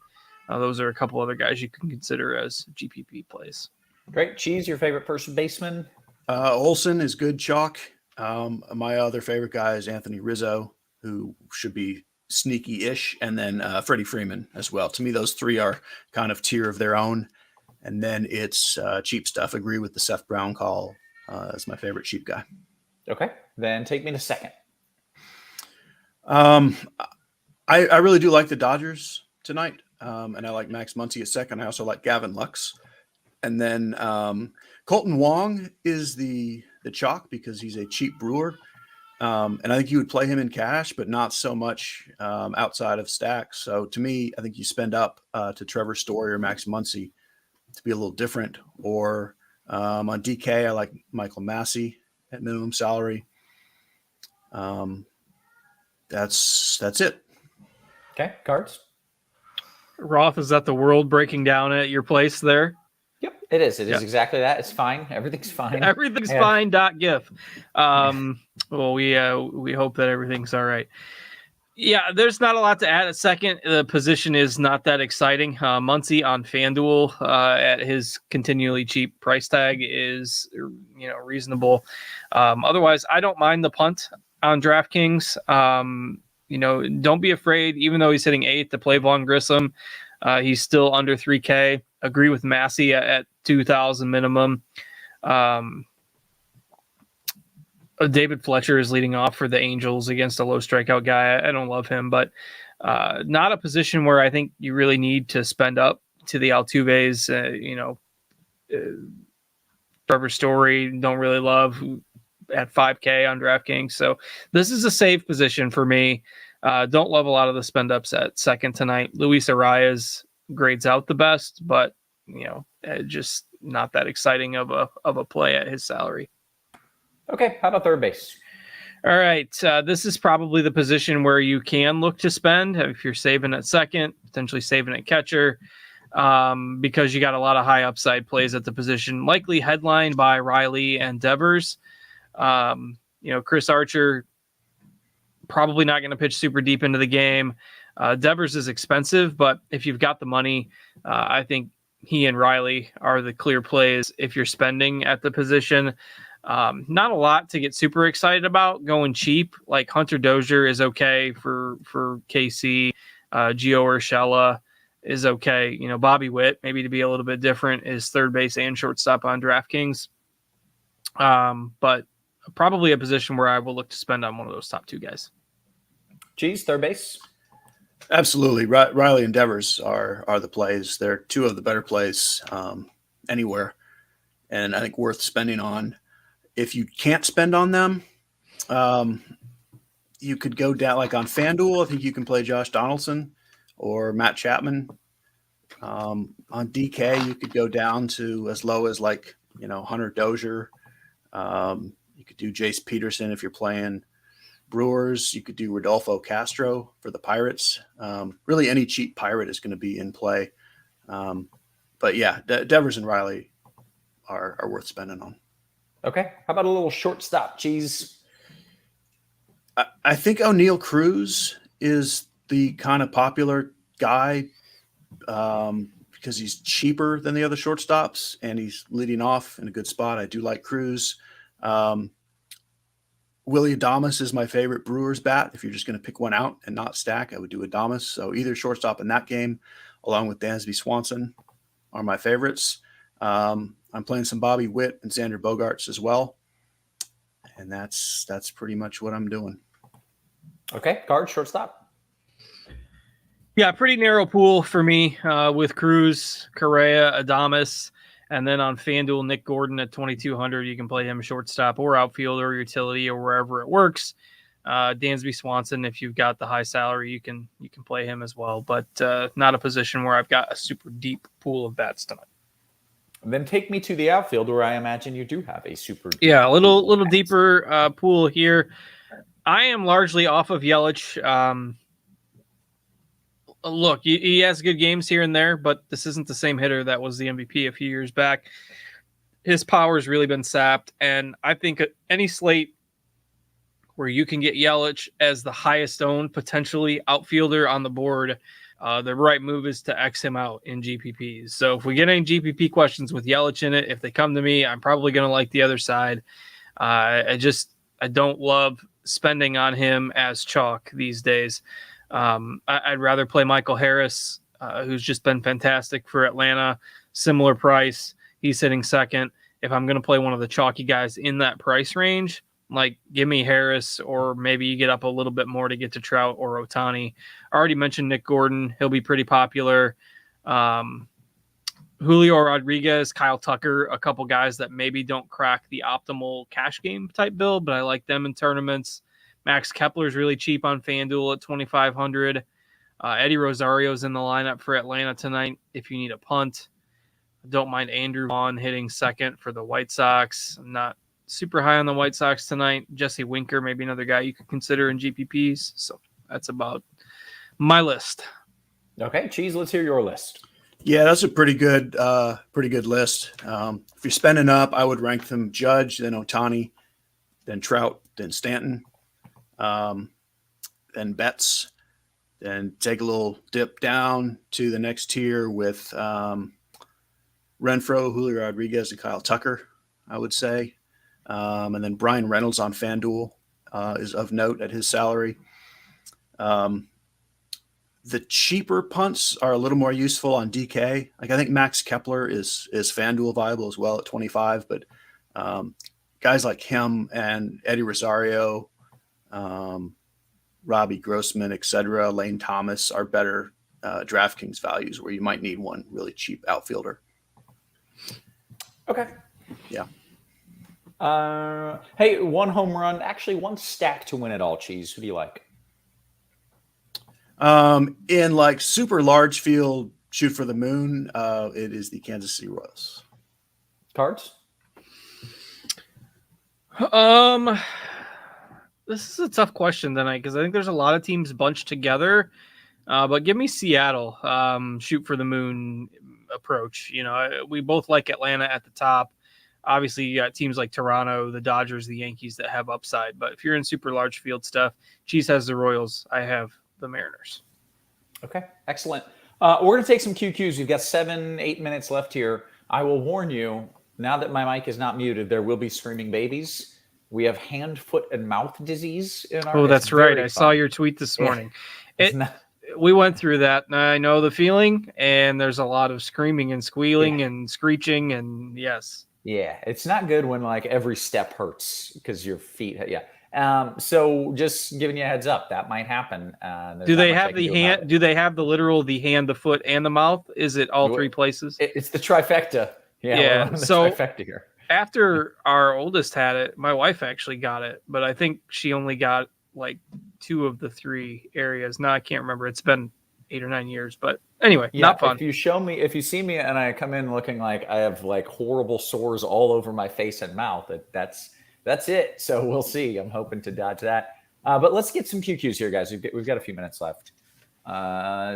Those are a couple other guys you can consider as GPP plays. Great. Cheese, your favorite first baseman? Olsen is good chalk. My other favorite guy is Anthony Rizzo, who should be sneaky-ish, and then Freddie Freeman as well. To me, those three are kind of tier of their own. And then it's cheap stuff. Agree with the Seth Brown call as my favorite cheap guy. Okay, then take me to second. I really do like the Dodgers tonight, and I like Max Muncy at second. I also like Gavin Lux, and then Colton Wong is the chalk because he's a cheap brewer, and I think you would play him in cash, but not so much outside of stacks. So to me, I think you spend up to Trevor Story or Max Muncy to be a little different. Or on DK, I like Michael Massey at minimum salary. That's it. Okay, cards. Roth, is that the world breaking down at your place there? Yep, it is. It is exactly that. It's fine. Everything's fine. Everything's fine. .gif. Well, we hope that everything's all right. Yeah, there's not a lot to add at second. The position is not that exciting. Muncy on Fanduel at his continually cheap price tag is reasonable. Otherwise, I don't mind the punt on DraftKings. Don't be afraid, even though he's hitting 8th to play Vaughn Grissom. He's still under 3K. Agree with Massey at 2,000 minimum. David Fletcher is leading off for the Angels against a low strikeout guy. I don't love him, but not a position where I think you really need to spend up to the Altuves. Trevor Story, don't really love at 5K on DraftKings. So this is a safe position for me. Don't love a lot of the spend ups at second tonight. Luis Arias grades out the best, but just not that exciting of a play at his salary. Okay, how about third base? All right, this is probably the position where you can look to spend if you're saving at second, potentially saving at catcher, because you got a lot of high upside plays at the position, likely headlined by Riley and Devers. Chris Archer probably not going to pitch super deep into the game. Devers is expensive, but if you've got the money, I think he and Riley are the clear plays if you're spending at the position. Not a lot to get super excited about going cheap. Like Hunter Dozier is okay for KC. Gio Urshela is okay. Bobby Witt, maybe to be a little bit different, is third base and shortstop on DraftKings. But probably a position where I will look to spend on one of those top two guys. Cheese, third base. Absolutely. Riley and Devers are the plays. They're two of the better plays anywhere, and I think worth spending on. If you can't spend on them, you could go down like on FanDuel. I think you can play Josh Donaldson or Matt Chapman. On DK, you could go down to as low as Hunter Dozier. You could do Jace Peterson if you're playing Brewers. You could do Rodolfo Castro for the Pirates. Really, any cheap Pirate is going to be in play. But yeah, Devers and Riley are worth spending on. Okay. How about a little shortstop, Cheese? I think O'Neal Cruz is the kind of popular guy because he's cheaper than the other shortstops and he's leading off in a good spot. I do like Cruz. Willie Adames is my favorite Brewers bat. If you're just going to pick one out and not stack, I would do Adames. So either shortstop in that game, along with Dansby Swanson, are my favorites. I'm playing some Bobby Witt and Xander Bogaerts as well. And that's pretty much what I'm doing. Okay. Card, shortstop. Yeah, pretty narrow pool for me with Cruz, Correa, Adames. And then on FanDuel, Nick Gordon at 2,200. You can play him shortstop or outfielder or utility or wherever it works. Dansby Swanson, if you've got the high salary, you can play him as well. But not a position where I've got a super deep pool of bats tonight. Then take me to the outfield where I imagine you do have a super deep a little deeper pool here. I am largely off of Yelich. Look, he has good games here and there, but this isn't the same hitter that was the MVP a few years back. His power's really been sapped, and I think any slate where you can get Yelich as the highest owned potentially outfielder on the board, the right move is to X him out in GPPs. So if we get any GPP questions with Yelich in it, if they come to me, I'm probably going to like the other side. I don't love spending on him as chalk these days. I'd rather play Michael Harris, who's just been fantastic for Atlanta. Similar price. He's hitting second. If I'm going to play one of the chalky guys in that price range, like give me Harris, or maybe you get up a little bit more to get to Trout or Ohtani. I already mentioned Nick Gordon. He'll be pretty popular. Julio Rodriguez, Kyle Tucker, a couple guys that maybe don't crack the optimal cash game type build, but I like them in tournaments. Max Kepler is really cheap on FanDuel at 2,500. Eddie Rosario's in the lineup for Atlanta tonight if you need a punt. Don't mind Andrew Vaughn hitting second for the White Sox. I'm not super high on the White Sox tonight. Jesse Winker, maybe another guy you could consider in GPPs. So that's about my list. Okay, Cheese, let's hear your list. Yeah, that's a pretty good list. If you're spending up, I would rank them Judge, then Ohtani, then Trout, then Stanton, then Betts, then take a little dip down to the next tier with Renfroe, Julio Rodriguez, and Kyle Tucker, I would say. And then Brian Reynolds on FanDuel is of note at his salary. The cheaper punts are a little more useful on DK. Like I think Max Kepler is FanDuel viable as well at 25, but guys like him and Eddie Rosario, Robbie Grossman, etc., Lane Thomas are better DraftKings values where you might need one really cheap outfielder. Okay. Yeah. Hey, one home run, actually one stack to win it all, Cheese. Who do you like? In like super large field shoot for the moon, it is the Kansas City Royals. Cards? This is a tough question tonight because I think there's a lot of teams bunched together. But give me Seattle, shoot for the moon approach. You know, we both like Atlanta at the top. Obviously, you got teams like Toronto, the Dodgers, the Yankees that have upside. But if you're in super large field stuff, Cheese has the Royals. I have the Mariners. Okay, excellent. We're going to take some QQs. We've got 7-8 minutes left here. I will warn you, now that my mic is not muted, there will be screaming babies. We have hand, foot, and mouth disease in our. Oh, that's right. I saw your tweet this morning. We went through that, and I know the feeling, and there's a lot of screaming and squealing and screeching, and yes. Yeah, it's not good when like every step hurts because your feet. Yeah. So just giving you a heads up, that might happen. Do they have the hand? Do they have the literal, the hand, the foot, and the mouth? Is it all three places? It's the trifecta. Yeah. So trifecta here. After our oldest had it, my wife actually got it, but I think she only got like 2 of the 3 areas. Now I can't remember. It's been 8 or 9 years, but anyway, not fun. If you see me and I come in looking like I have like horrible sores all over my face and mouth, that's it. So we'll see. I'm hoping to dodge that. But let's get some QQs here, guys. We've got a few minutes left.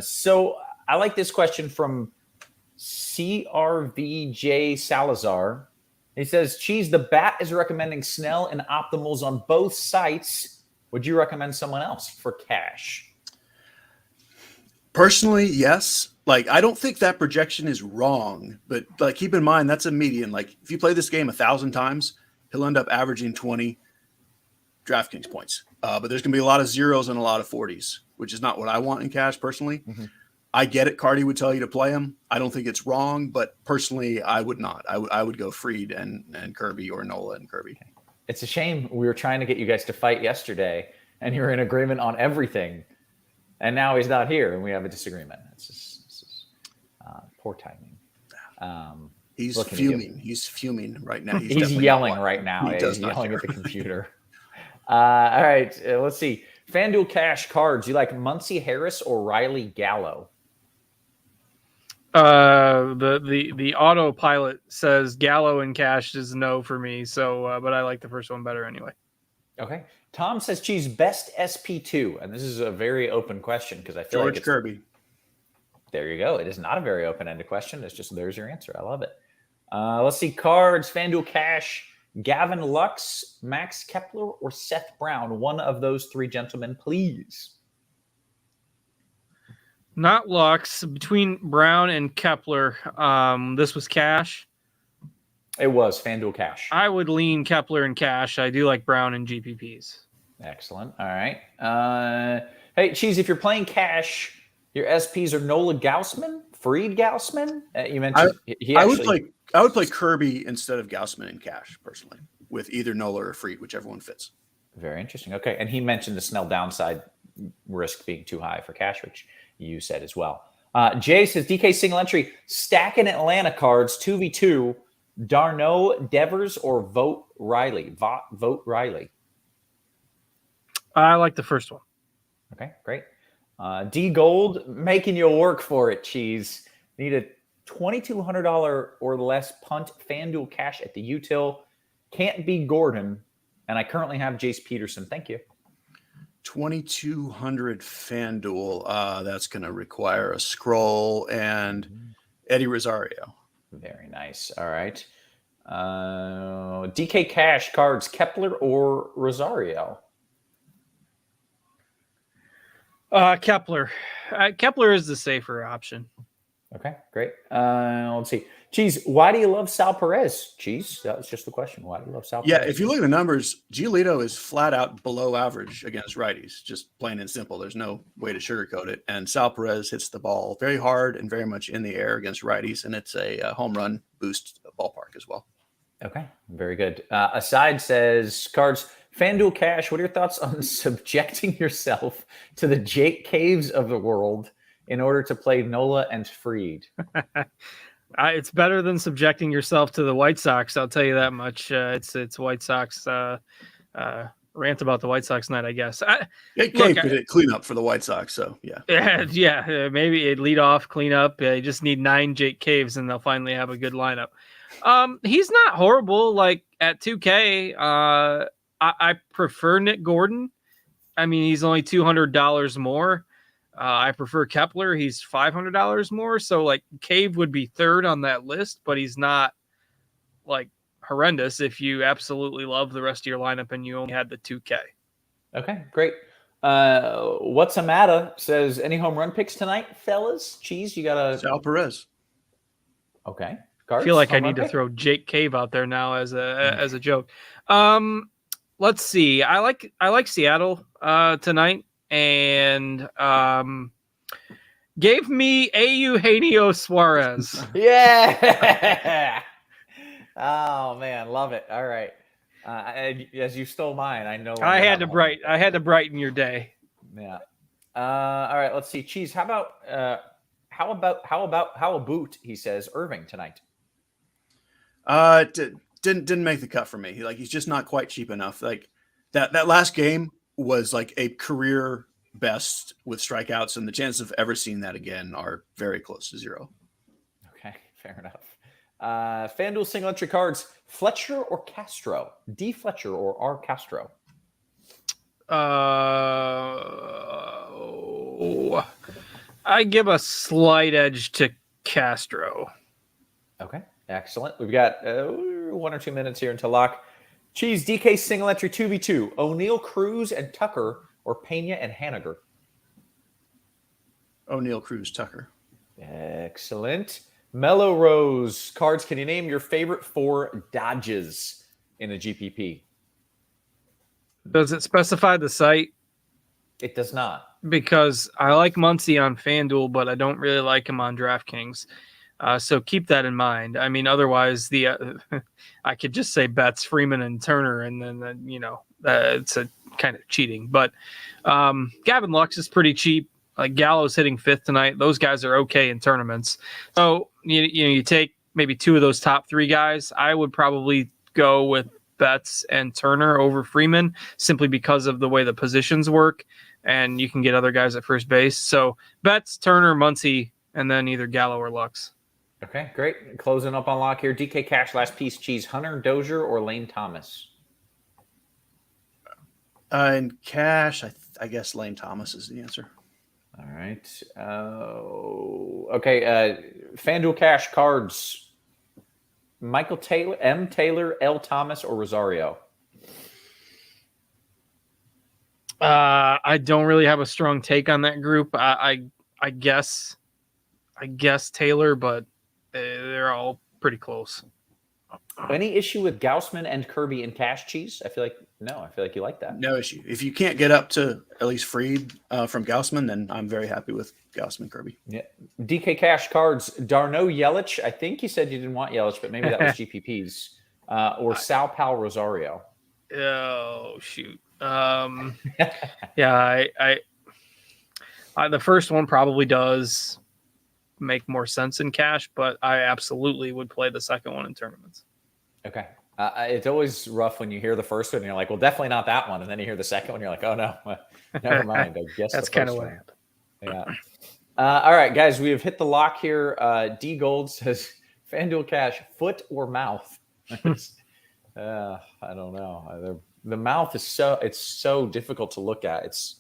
So I like this question from CRVJ Salazar. He says, Cheese, the Bat is recommending Snell and optimals on both sites. Would you recommend someone else for cash? Personally, yes. Like, I don't think that projection is wrong, but like, keep in mind, that's a median. Like, if you play this game 1,000 times, he'll end up averaging 20 DraftKings points. But there's going to be a lot of zeros and a lot of 40s, which is not what I want in cash personally. Mm-hmm. I get it. Cardi would tell you to play him. I don't think it's wrong, but personally, I would not. I would go Fried and Kirby, or Nola and Kirby. It's a shame we were trying to get you guys to fight yesterday, and you're in agreement on everything, and now he's not here, and we have a disagreement. It's just poor timing. He's fuming. He's fuming right now. He's yelling right now. He's yelling at the computer. All right, let's see. FanDuel Cash cards. You like Muncy Harris or Riley Gallo? The autopilot says Gallo and Cash is no for me. So, but I like the first one better anyway. Okay. Tom says, Cheese, best SP2. And this is a very open question because I feel George Kirby. There you go. It is not a very open-ended question. It's just, there's your answer. I love it. Let's see. Cards, FanDuel Cash, Gavin Lux, Max Kepler, or Seth Brown. One of those 3 gentlemen, please. Not Lux. Between Brown and Kepler, this was Cash. It was FanDuel Cash. I would lean Kepler and Cash. I do like Brown and GPPs. Excellent. All right. Hey, Cheese, if you're playing Cash, your SPs are Nola Gaussman, Freed Gaussman? You mentioned he I actually. would play Kirby instead of Gaussman in cash personally, with either Nola or Freed, whichever one fits. Very interesting. Okay, and he mentioned the Snell downside risk being too high for cash, which you said as well. Jay says DK single entry stacking Atlanta cards 2v2. Darno, Devers, or Vote Riley. Vote Riley. I like the first one. Okay, great. D Gold making you work for it. Cheese. Need a $2,200 or less punt FanDuel cash at the util. Can't be Gordon, and I currently have Jace Peterson. Thank you. 2,200 FanDuel. That's going to require a scroll and Eddie Rosario. Very nice. All right. DK Cash cards, Kepler or Rosario? Kepler. Kepler is the safer option. Okay, great. Let's see. Cheese, why do you love Sal Perez? Cheese, that was just the question. Why do you love Sal Perez? Yeah, if you look at the numbers, Giolito is flat out below average against righties, just plain and simple. There's no way to sugarcoat it. And Sal Perez hits the ball very hard and very much in the air against righties, and it's a home run boost ballpark as well. Okay, very good. Aside says, cards, FanDuel Cash, what are your thoughts on subjecting yourself to the Jake Caves of the world in order to play Nola and Freed? It's better than subjecting yourself to the White Sox. I'll tell you that much. It's White Sox rant about the White Sox night, I guess. Jake Cave could hit cleanup for the White Sox, so yeah. Yeah, maybe a lead off cleanup. You just need 9 Jake Caves, and they'll finally have a good lineup. He's not horrible. Like at 2K, I prefer Nick Gordon. I mean, he's only $200 more. I prefer Kepler. He's $500 more. So like Cave would be third on that list, but he's not like horrendous if you absolutely love the rest of your lineup and you only had the 2K. Okay, great. What's a matter says, any home run picks tonight, fellas? Cheese, you got a Sal Perez. Okay. I feel like I need to throw Jake Cave out there now as a joke. Let's see. I like Seattle tonight, and gave me Eugenio Suarez. Yeah. Oh man, love it. All right. As you stole mine, I know. I had to brighten your day. Yeah. All right. Let's see. Cheese. How about he says Irving tonight. Didn't make the cut for me. He's just not quite cheap enough. Like that last game was like a career best with strikeouts, and the chances of ever seeing that again are very close to zero. Okay, fair enough. FanDuel single entry cards, Fletcher or Castro? D Fletcher or R Castro? I give a slight edge to Castro. Okay, excellent. We've got 1 or 2 minutes here until lock. Cheese, DK single entry 2v2. O'Neill, Cruz, and Tucker, or Pena and Haniger? O'Neill, Cruz, Tucker. Excellent. Mellow Rose cards. Can you name your favorite 4 dodges in a GPP? Does it specify the site? It does not. Because I like Muncy on FanDuel, but I don't really like him on DraftKings. So keep that in mind. I mean, otherwise, I could just say Betts, Freeman, and Turner, and then it's a kind of cheating. But Gavin Lux is pretty cheap. Like Gallo's hitting 5th tonight. Those guys are okay in tournaments. So you take maybe 2 of those top 3 guys. I would probably go with Betts and Turner over Freeman simply because of the way the positions work, and you can get other guys at first base. So Betts, Turner, Muncy, and then either Gallo or Lux. Okay, great. Closing up on lock here. DK Cash, last piece. Cheese, Hunter, Dozier, or Lane Thomas? In cash, I guess Lane Thomas is the answer. All right. Okay. FanDuel Cash cards. Michael Taylor, M. Taylor, L. Thomas, or Rosario? I don't really have a strong take on that group. I guess Taylor, but they're all pretty close. Any issue with Gaussman and Kirby in cash, Cheese? I feel like you like that. No issue. If you can't get up to at least Freed from Gaussman, then I'm very happy with Gaussman Kirby. Yeah. DK Cash cards, Darno Yelich. I think you said you didn't want Yelich, but maybe that was GPPs. Or Sao Paulo Rosario. Oh, shoot. Yeah, I the first one probably does make more sense in cash, but I absolutely would play the second one in tournaments. Okay. It's always rough when you hear the first one and you're like, well, definitely not that one. And then you hear the second one, you're like, oh, no, never mind. I guess that's kind of what happened. Yeah. All right, guys, we have hit the lock here. D Gold says, FanDuel Cash, foot or mouth? I don't know. The mouth is so difficult to look at. It's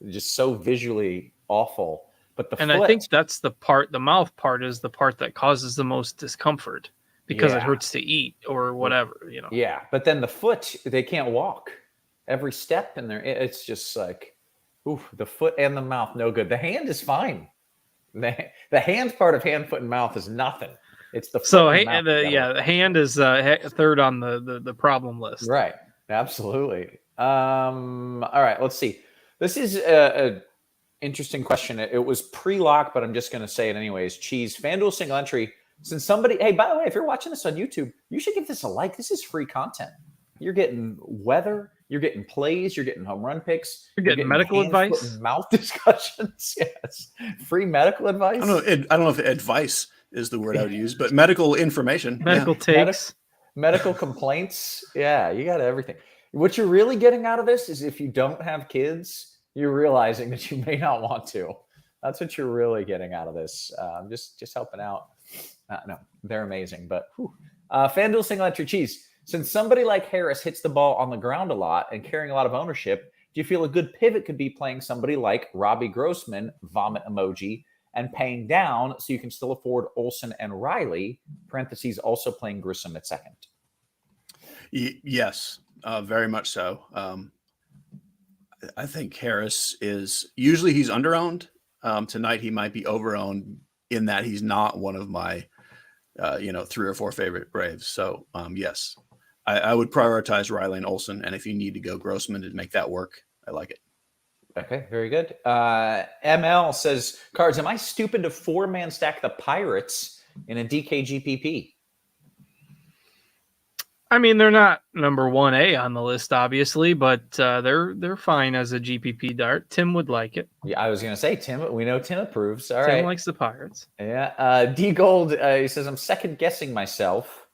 just so visually awful. But foot, I think that's the part, the mouth part is the part that causes the most discomfort because it hurts to eat or whatever, Yeah, but then the foot, they can't walk every step in there. It's just like, oof, the foot and the mouth, no good. The hand is fine. The hand part of hand, foot, and mouth is nothing. It's the foot and mouth. The hand is third on the problem list. Right. Absolutely. All right, let's see. This is a interesting question. It was pre-lock, but I'm just going to say it anyways. Cheese, FanDuel single entry. Since somebody, hey, by the way, if you're watching this on YouTube, you should give this a like. This is free content. You're getting weather, you're getting plays, you're getting home run picks, you're getting medical advice, mouth discussions. Yes, free medical advice. I don't know if advice is the word I would use, but medical information, medical takes, medical complaints. Yeah, you got everything. What you're really getting out of this is if you don't have kids, you're realizing that you may not want to. That's what you're really getting out of this. Just helping out. No, they're amazing. But FanDuel single entry, Cheese. Since somebody like Harris hits the ball on the ground a lot and carrying a lot of ownership, do you feel a good pivot could be playing somebody like Robbie Grossman, vomit emoji, and paying down so you can still afford Olsen and Riley, parentheses, also playing Grissom at second? Yes, very much so. I think Harris is usually he's underowned. Tonight he might be overowned in that he's not one of my 3 or 4 favorite Braves. So yes, I would prioritize Riley and Olsen. And if you need to go Grossman to make that work, I like it. Okay, very good. ML says, Cards, am I stupid to 4-man stack the Pirates in a DK GPP? I mean, they're not number 1A on the list, obviously, but they're fine as a GPP dart. Tim would like it. Yeah, I was going to say, Tim. We know Tim approves. All right. Tim likes the Pirates. Yeah. D Gold, he says, I'm second guessing myself.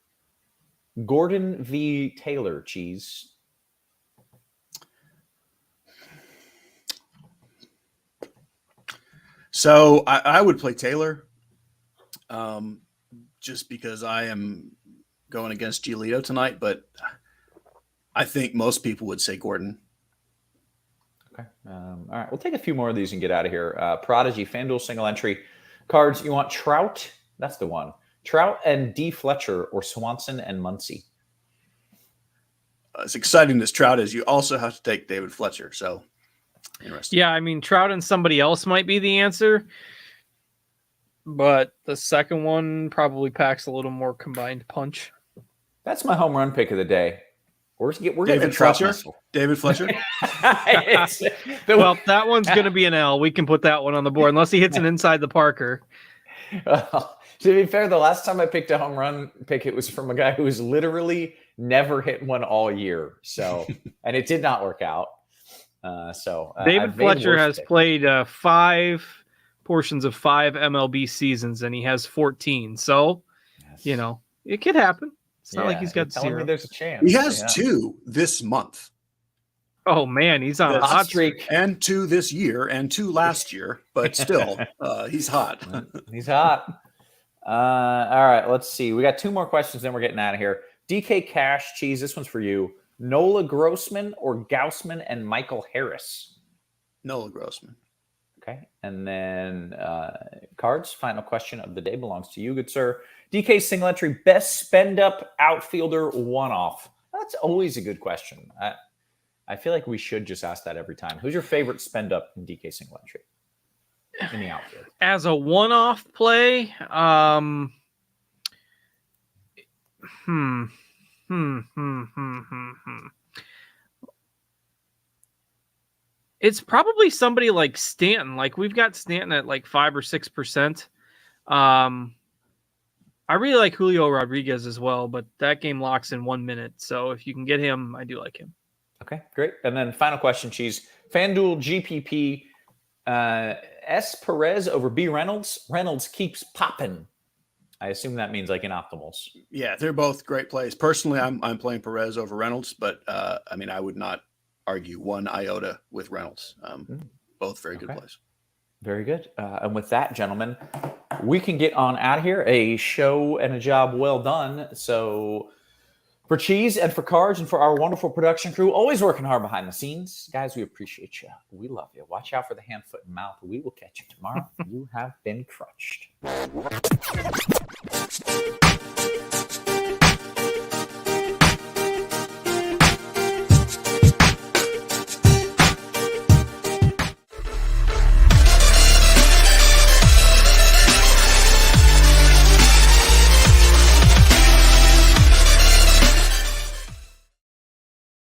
Gordon v. Taylor, Cheese. So I would play Taylor, just because I am going against Giolito tonight, but I think most people would say Gordon. Okay. All right. We'll take a few more of these and get out of here. Prodigy, FanDuel single entry. Cards, you want Trout? That's the one. Trout and D. Fletcher or Swanson and Muncy? As exciting as Trout is, you also have to take David Fletcher. So interesting. Yeah, I mean, Trout and somebody else might be the answer, but the second one probably packs a little more combined punch. That's my home run pick of the day. We're getting David Fletcher. David Fletcher. Well, that one's going to be an L. We can put that one on the board unless he hits an inside the Parker. To be fair, the last time I picked a home run pick, it was from a guy who was literally never hit one all year. So, and it did not work out. David Fletcher has played 5 portions of 5 MLB seasons, and he has 14. So, it could happen. It's not like he's got 0. There's a chance. He has 2 this month. Oh man, he's on a hot streak. And 2 this year, and 2 last year, but still, he's hot. He's hot. All right, let's see. We got 2 more questions, then we're getting out of here. DK Cash, Cheese, this one's for you. Nola Grossman or Gaussman and Michael Harris? Nola Grossman. Okay. And then Cards, final question of the day belongs to you, good sir. DK single entry, best spend up outfielder one-off. That's always a good question. I feel like we should just ask that every time. Who's your favorite spend up in DK single entry in the outfield? As a one-off play, It's probably somebody like Stanton. Like we've got Stanton at like 5 or 6%. I really like Julio Rodriguez as well, but that game locks in 1 minute. So if you can get him, I do like him. Okay, great. And then final question, Cheese. FanDuel GPP, S. Perez over B. Reynolds. Reynolds keeps popping. I assume that means like in optimals. Yeah, they're both great plays. Personally, I'm playing Perez over Reynolds, but I mean, I would not argue one iota with Reynolds. Both very good plays. Very good. And with that, gentlemen, we can get on out of here. A show and a job well done. So for Cheese and for Cards and for our wonderful production crew, always working hard behind the scenes. Guys, we appreciate you. We love you. Watch out for the hand, foot, and mouth. We will catch you tomorrow. You have been crushed.